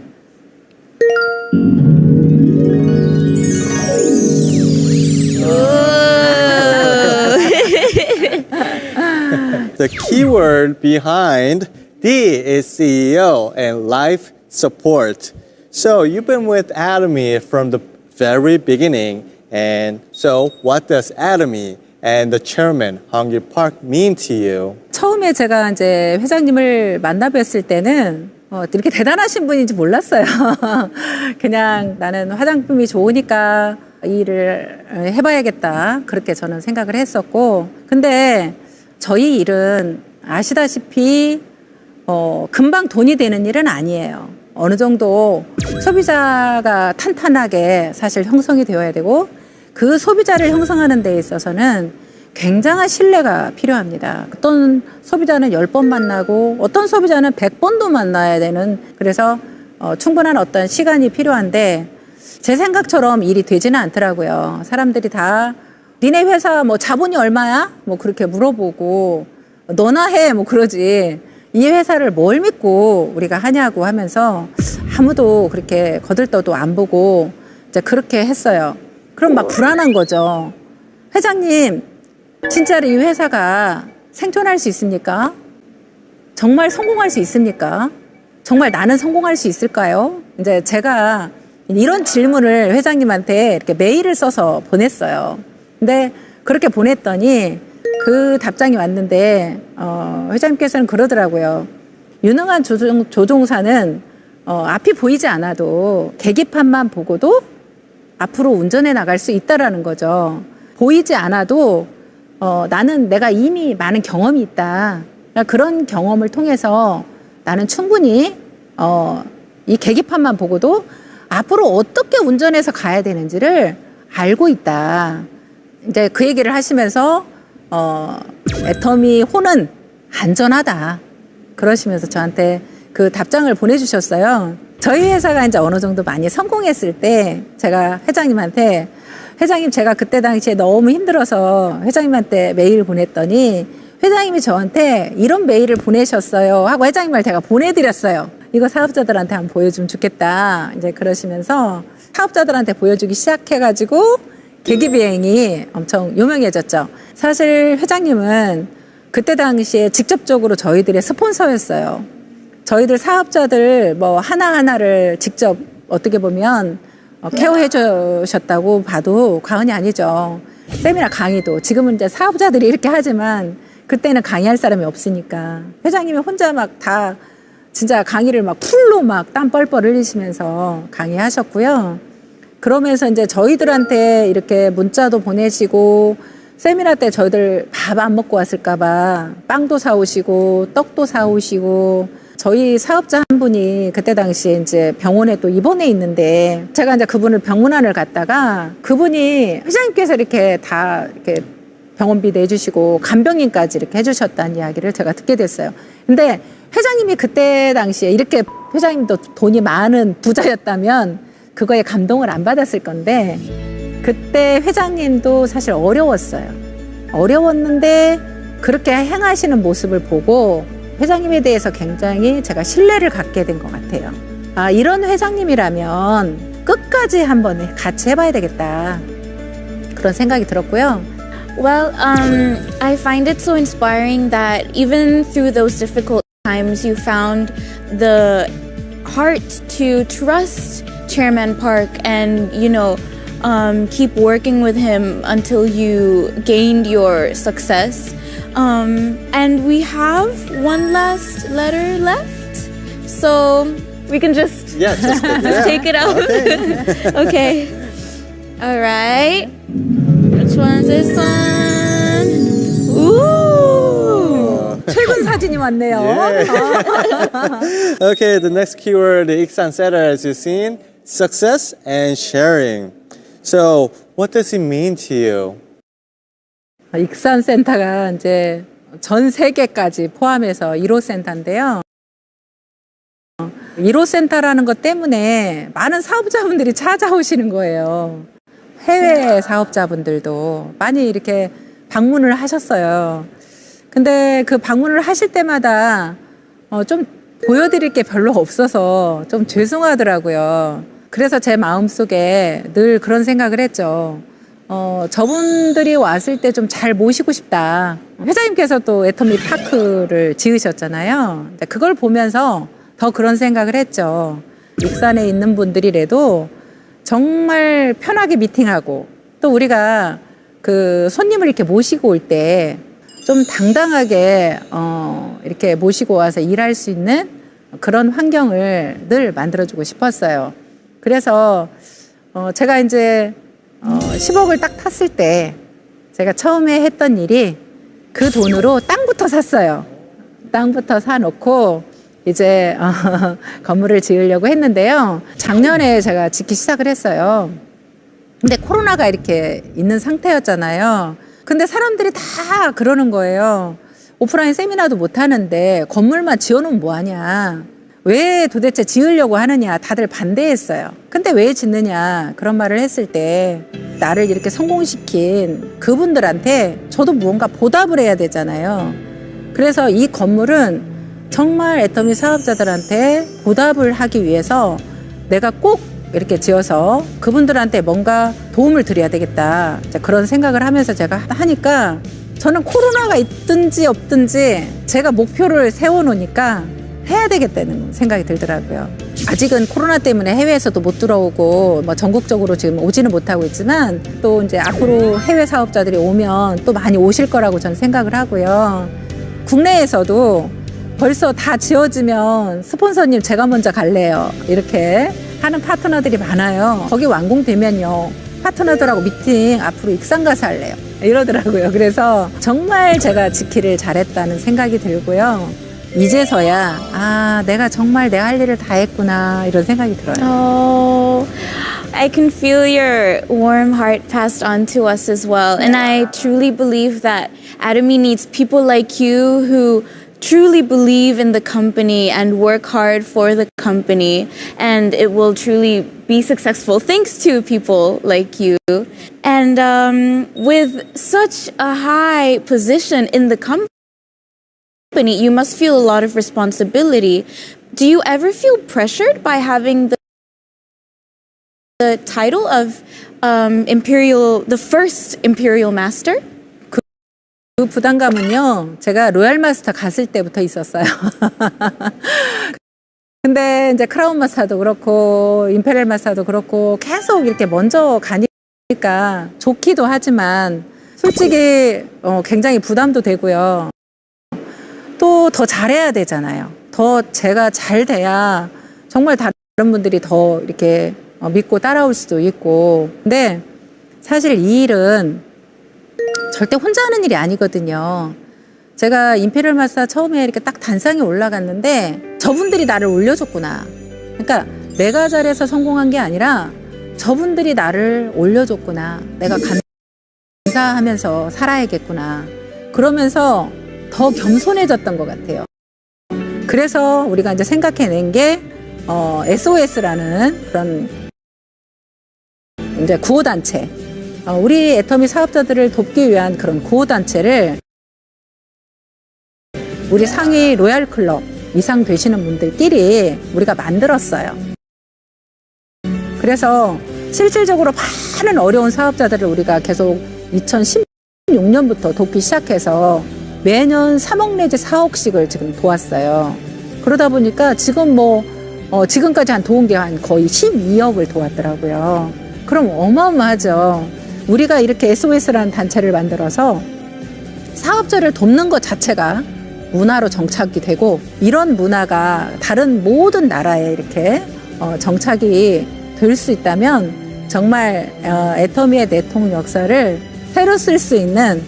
P: The keyword behind D is CEO and life support. So you've been with Atomy from the very beginning. And so what does Atomy and the chairman, Hong-Gil Park, mean to you?
R: 처음에 제가 이제 회장님을 만나뵀을 때는 이렇게 대단하신 분인지 몰랐어요. 그냥 나는 화장품이 좋으니까 이 일을 해봐야겠다. 그렇게 저는 생각을 했었고. 근데 저희 일은 아시다시피 금방 돈이 되는 일은 아니에요. 어느 정도 소비자가 탄탄하게 사실 형성이 되어야 되고 그 소비자를 형성하는 데 있어서는 굉장한 신뢰가 필요합니다. 어떤 소비자는 10번 만나고 어떤 소비자는 100번도 만나야 되는 그래서 충분한 어떤 시간이 필요한데 제 생각처럼 일이 되지는 않더라고요. 사람들이 다 니네 회사 뭐 자본이 얼마야? 뭐 그렇게 물어보고 너나 해 뭐 그러지 이 회사를 뭘 믿고 우리가 하냐고 하면서 아무도 그렇게 거들떠도 안 보고 이제 그렇게 했어요. 그럼 막 불안한 거죠. 회장님, 진짜로 이 회사가 생존할 수 있습니까? 정말 성공할 수 있습니까? 정말 나는 성공할 수 있을까요? 이제 제가 이런 질문을 회장님한테 이렇게 메일을 써서 보냈어요. 근데 그렇게 보냈더니 그 답장이 왔는데 회장님께서는 그러더라고요. 유능한 조종사는 앞이 보이지 않아도 계기판만 보고도 앞으로 운전해 나갈 수 있다라는 거죠. 보이지 않아도 나는 내가 이미 많은 경험이 있다. 그런 경험을 통해서 나는 충분히 이 계기판만 보고도 앞으로 어떻게 운전해서 가야 되는지를 알고 있다. 이제 그 얘기를 하시면서 애터미 호는 안전하다. 그러시면서 저한테 그 답장을 보내주셨어요. 저희 회사가 이제 어느 정도 많이 성공했을 때 제가 회장님한테 회장님 제가 그때 당시에 너무 힘들어서 회장님한테 메일 보냈더니 회장님이 저한테 이런 메일을 보내셨어요 하고 회장님 말 제가 보내드렸어요. 이거 사업자들한테 한번 보여주면 좋겠다. 이제 그러시면서 사업자들한테 보여주기 시작해가지고 계기비행이 엄청 유명해졌죠. 사실 회장님은 그때 당시에 직접적으로 저희들의 스폰서였어요. 저희들 사업자들 뭐 하나하나를 직접 어떻게 보면 케어해 주셨다고 봐도 과언이 아니죠. 세미나 강의도 지금은 이제 사업자들이 이렇게 하지만 그때는 강의할 사람이 없으니까 회장님이 혼자 막 다 진짜 강의를 막 풀로 막 땀 뻘뻘 흘리시면서 강의하셨고요. 그러면서 이제 저희들한테 이렇게 문자도 보내시고 세미나 때 저희들 밥 안 먹고 왔을까봐 빵도 사오시고 떡도 사오시고 저희 사업자 한 분이 그때 당시에 이제 병원에 또 입원해 있는데 제가 이제 그분을 병문안을 갔다가 그분이 회장님께서 이렇게 다 이렇게 병원비 내주시고 간병인까지 이렇게 해주셨다는 이야기를 제가 듣게 됐어요. 근데 회장님이 그때 당시에 이렇게 회장님도 돈이 많은 부자였다면 그거에 감동을 안 받았을 건데 그때 회장님도 사실 어려웠어요. 어려웠는데 그렇게 행하시는 모습을 보고 회장님에 대해서 굉장히 제가 신뢰를 갖게 된 것 같아요. 아, 이런 회장님이라면 끝까지 한번 같이 해봐야 되겠다. 그런 생각이 들었고요.
Q: Well, I find it so inspiring that even through those difficult times you found the heart to trust Chairman Park and, keep working with him until you gained your success. And we have one last letter left, so we can just take it out. Okay. All right. Which one is this one?
R: Ooh. 최근 사진이 왔네요.
P: Okay, the next keyword 익산 said, as you've seen, success and sharing. So, what does it mean to you?
R: 익산센터가 이제 전 세계까지 포함해서 1호 센터인데요. 1호 센터라는 것 때문에 많은 사업자분들이 찾아오시는 거예요. 해외 사업자분들도 많이 이렇게 방문을 하셨어요. 근데 그 방문을 하실 때마다 좀 보여드릴 게 별로 없어서 좀 죄송하더라고요. 그래서 제 마음속에 늘 그런 생각을 했죠. 저분들이 왔을 때 좀 잘 모시고 싶다. 회장님께서 또 애터미 파크를 지으셨잖아요. 그걸 보면서 더 그런 생각을 했죠. 익산에 있는 분들이라도 정말 편하게 미팅하고 또 우리가 그 손님을 이렇게 모시고 올 때 좀 당당하게 이렇게 모시고 와서 일할 수 있는 그런 환경을 늘 만들어주고 싶었어요. 그래서 제가 이제 10억을 딱 탔을 때 제가 처음에 했던 일이 그 돈으로 땅부터 샀어요. 땅부터 사놓고 이제 건물을 지으려고 했는데요. 작년에 제가 짓기 시작을 했어요. 근데 코로나가 이렇게 있는 상태였잖아요. 근데 사람들이 다 그러는 거예요. 오프라인 세미나도 못 하는데 건물만 지어놓으면 뭐하냐. 왜 도대체 지으려고 하느냐. 다들 반대했어요. 근데 왜 짓느냐. 그런 말을 했을 때 나를 이렇게 성공시킨 그분들한테 저도 무언가 보답을 해야 되잖아요. 그래서 이 건물은 정말 애터미 사업자들한테 보답을 하기 위해서 내가 꼭 이렇게 지어서 그분들한테 뭔가 도움을 드려야 되겠다. 그런 생각을 하면서 제가 하니까 저는 코로나가 있든지 없든지 제가 목표를 세워놓으니까 해야 되겠다는 생각이 들더라고요. 아직은 코로나 때문에 해외에서도 못 들어오고 뭐 전국적으로 지금 오지는 못하고 있지만 또 이제 앞으로 해외 사업자들이 오면 또 많이 오실 거라고 저는 생각을 하고요. 국내에서도 벌써 다 지어지면 스폰서님 제가 먼저 갈래요. 이렇게 하는 파트너들이 많아요. 거기 완공되면요. 파트너들하고 미팅 앞으로 익산 가서 할래요. 이러더라고요. 그래서 정말 제가 지키를 잘했다는 생각이 들고요. 이제서야 내가 정말 내가 할 일을 다 했구나 이런 생각이 들어요.
Q: I can feel your warm heart passed on to us as well. And I truly believe that Atomy needs people like you who truly believe in the company and work hard for the company, and it will truly be successful thanks to people like you. And with such a high position in the company, you must feel a lot of responsibility. Do you ever feel pressured by having the title of the first Imperial Master?
R: 그 부담감은요, 제가 로얄 마스터 갔을 때부터 있었어요. 근데 이제 크라운 마스터도 그렇고, 임페리얼 마스터도 그렇고, 계속 이렇게 먼저 가니까 좋기도 하지만, 솔직히 굉장히 부담도 되고요. 또 더 잘해야 되잖아요. 더 제가 잘 돼야 정말 다른 분들이 더 이렇게 믿고 따라올 수도 있고. 근데 사실 이 일은 절대 혼자 하는 일이 아니거든요. 제가 임페리얼 마스터 처음에 이렇게 딱 단상에 올라갔는데 저분들이 나를 올려줬구나. 그러니까 내가 잘해서 성공한 게 아니라 저분들이 나를 올려줬구나. 내가 감사하면서 살아야겠구나. 그러면서 더 겸손해졌던 것 같아요. 그래서 우리가 이제 생각해낸 게 SOS라는 그런 이제 구호단체. 우리 애터미 사업자들을 돕기 위한 그런 구호단체를 우리 상위 로얄 클럽 이상 되시는 분들끼리 우리가 만들었어요. 그래서 실질적으로 많은 어려운 사업자들을 우리가 계속 2016년부터 돕기 시작해서 매년 3억 내지 4억씩을 지금 도왔어요. 그러다 보니까 지금 지금까지 도운 게 한 거의 12억을 도왔더라고요. 그럼 어마어마하죠. 우리가 이렇게 SOS라는 단체를 만들어서 사업자를 돕는 것 자체가 문화로 정착이 되고, 이런 문화가 다른 모든 나라에 이렇게 정착이 될 수 있다면 정말 애터미의 내통 역사를 새로 쓸 수 있는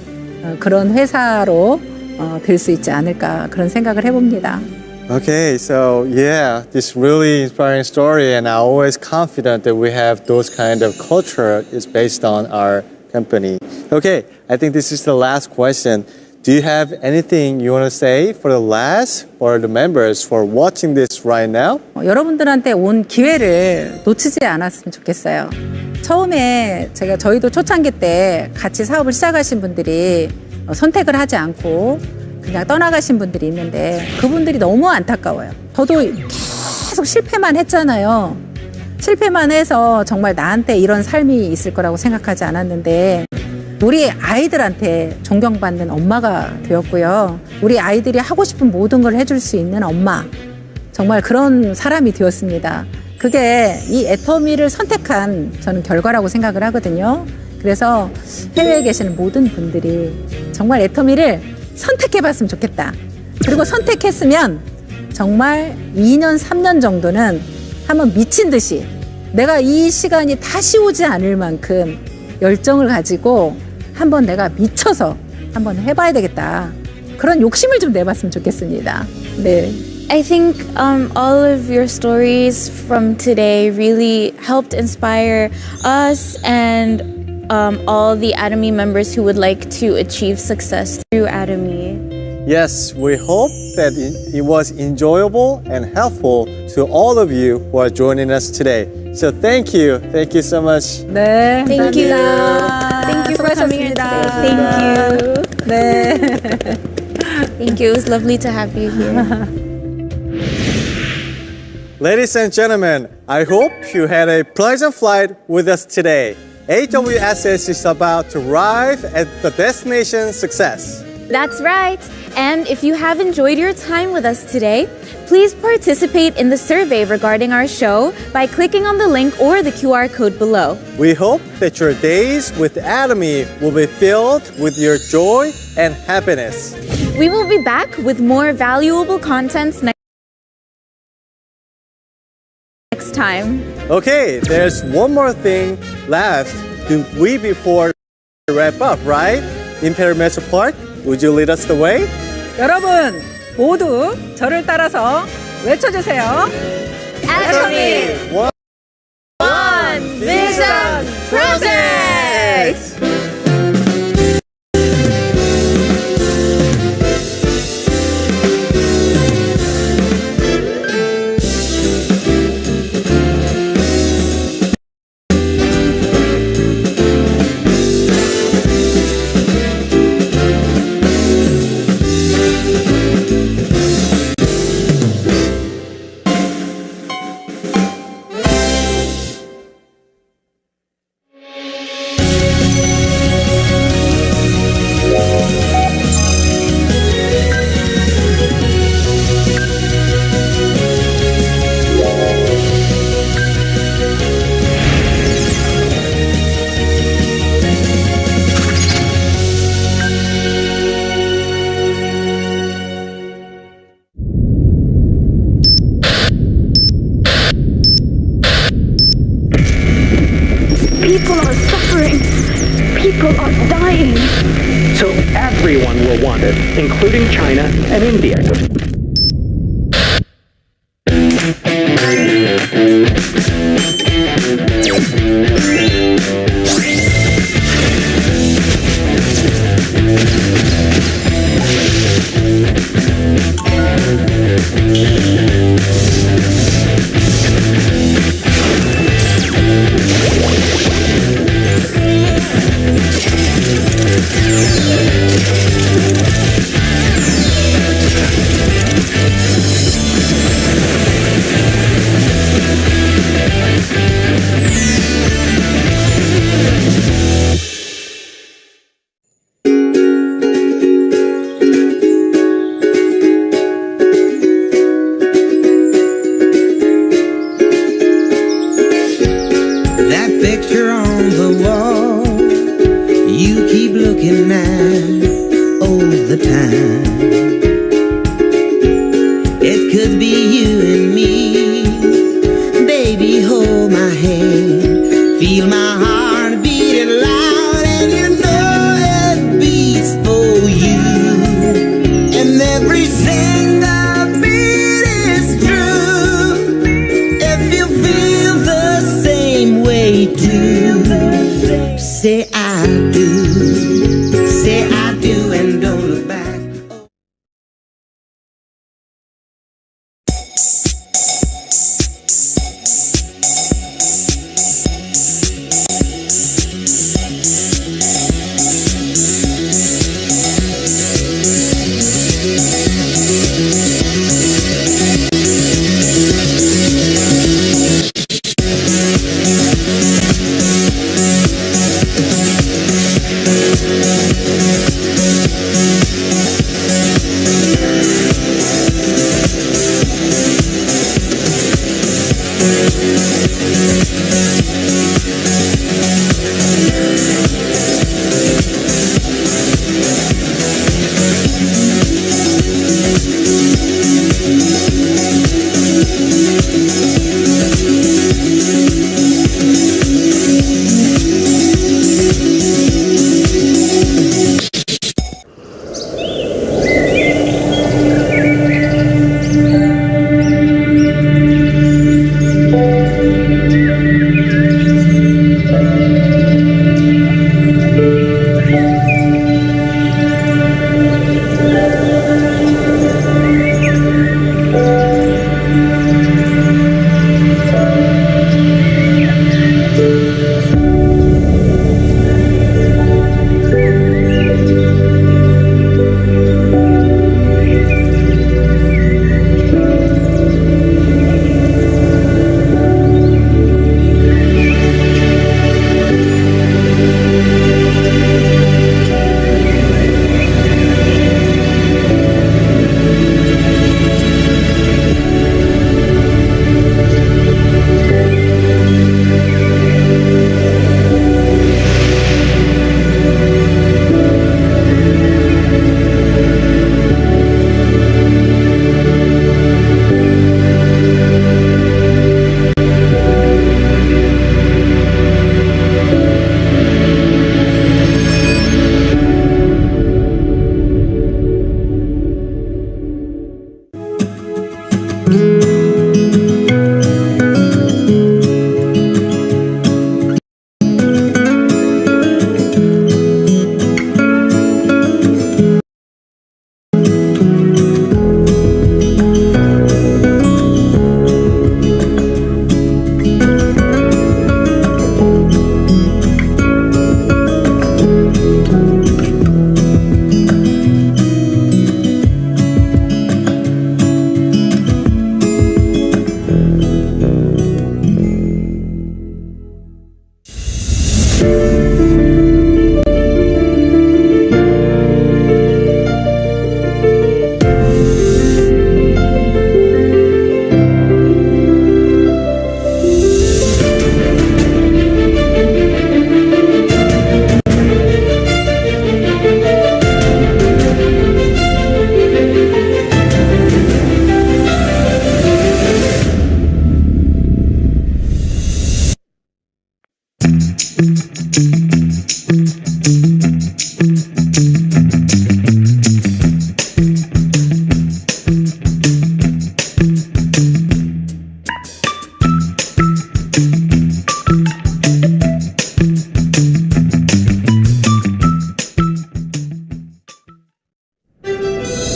R: 그런 회사로 될 수 있지 않을까, 그런 생각을 해봅니다.
P: Okay, so yeah, this really inspiring story, and I'm always confident that we have those kind of culture is based on our company. Okay, I think this is the last question. Do you have anything you want to say for the last or the members for watching this right now?
R: 여러분들한테 온 기회를 놓치지 않았으면 좋겠어요. 처음에 저희도 초창기 때 같이 사업을 시작하신 분들이 선택을 하지 않고 그냥 떠나가신 분들이 있는데 그분들이 너무 안타까워요. 저도 계속 실패만 했잖아요. 실패만 해서 정말 나한테 이런 삶이 있을 거라고 생각하지 않았는데 우리 아이들한테 존경받는 엄마가 되었고요. 우리 아이들이 하고 싶은 모든 걸 해줄 수 있는 엄마, 정말 그런 사람이 되었습니다. 그게 이 애터미를 선택한 저는 결과라고 생각을 하거든요. 그래서 해외에 계시는 모든 분들이 정말 애터미를 선택해봤으면 좋겠다. 그리고 선택했으면 정말 2년, 3년 정도는 한번 미친 듯이 내가 이 시간이 다시 오지 않을 만큼 열정을 가지고 한번 내가 미쳐서 한번 해봐야 되겠다. 그런 욕심을 좀 내봤으면 좋겠습니다. 네.
Q: I think all of your stories from today really helped inspire us and all the Atomy members who would like to achieve success through Atomy.
P: Yes, we hope that it was enjoyable and helpful to all of you who are joining us today. So thank you so much.
R: 네,
Q: Thank you.
R: 감사합니다.
Q: Thank you for coming here today. Thank you.
R: 네.
Q: Thank you. It was lovely to have you here.
P: Ladies and gentlemen, I hope you had a pleasant flight with us today. AWSS is about to arrive at the destination success.
Q: That's right. And if you have enjoyed your time with us today, please participate in the survey regarding our show by clicking on the link or the QR code below.
P: We hope that your days with Atomy will be filled with your joy and happiness.
Q: We will be back with more valuable content next time.
P: Okay, there's one more thing left before we wrap up, right? Imperial Metro Park, would you lead us the way?
R: 여러분 모두 저를 따라서 외쳐주세요.
Q: Atomy! One Vision Project!
A: People are suffering. People are dying. So everyone will want it, including China and India.
D: That picture on the wall you keep looking at all the time. It could be you and me. Baby, hold my hand, feel my heart beating loud, and you know it beats for you. And every single beat is true. If you feel the same way too, say I do, and don't look back.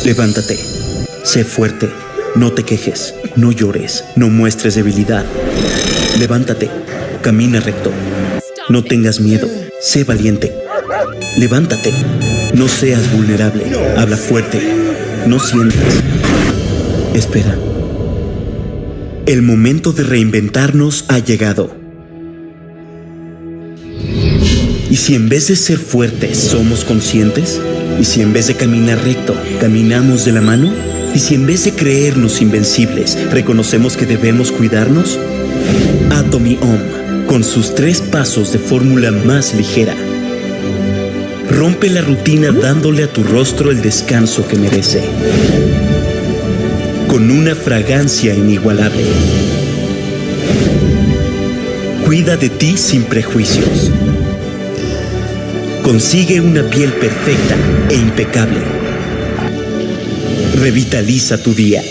K: Levántate, sé fuerte, no te quejes, no llores, no muestres debilidad. Levántate, camina recto, no tengas miedo, sé valiente. Levántate, no seas vulnerable, habla fuerte, no sientas. Espera. El momento de reinventarnos ha llegado. ¿Y si en vez de ser fuertes somos conscientes? ¿Y si en vez de caminar recto, caminamos de la mano? ¿Y si en vez de creernos invencibles, reconocemos que debemos cuidarnos? Atomy Om, con sus 3 pasos de fórmula más ligera. Rompe la rutina dándole a tu rostro el descanso que merece. Con una fragancia inigualable. Cuida de ti sin prejuicios. Consigue una piel perfecta e impecable. Revitaliza tu día.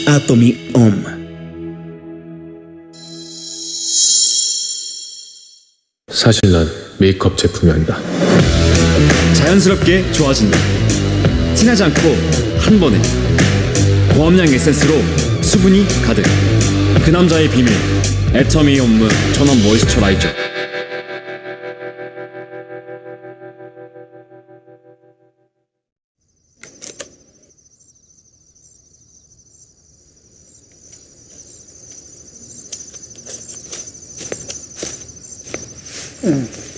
K: Atomy Om.
C: 사실 난 메이크업 제품이 아니다. 자연스럽게 좋아진다. 티나지 않고 한 번에 고함량 에센스로 수분이 가득. 그 남자의 비밀. 애터미 홈 전원 모이스처라이저.
E: 음.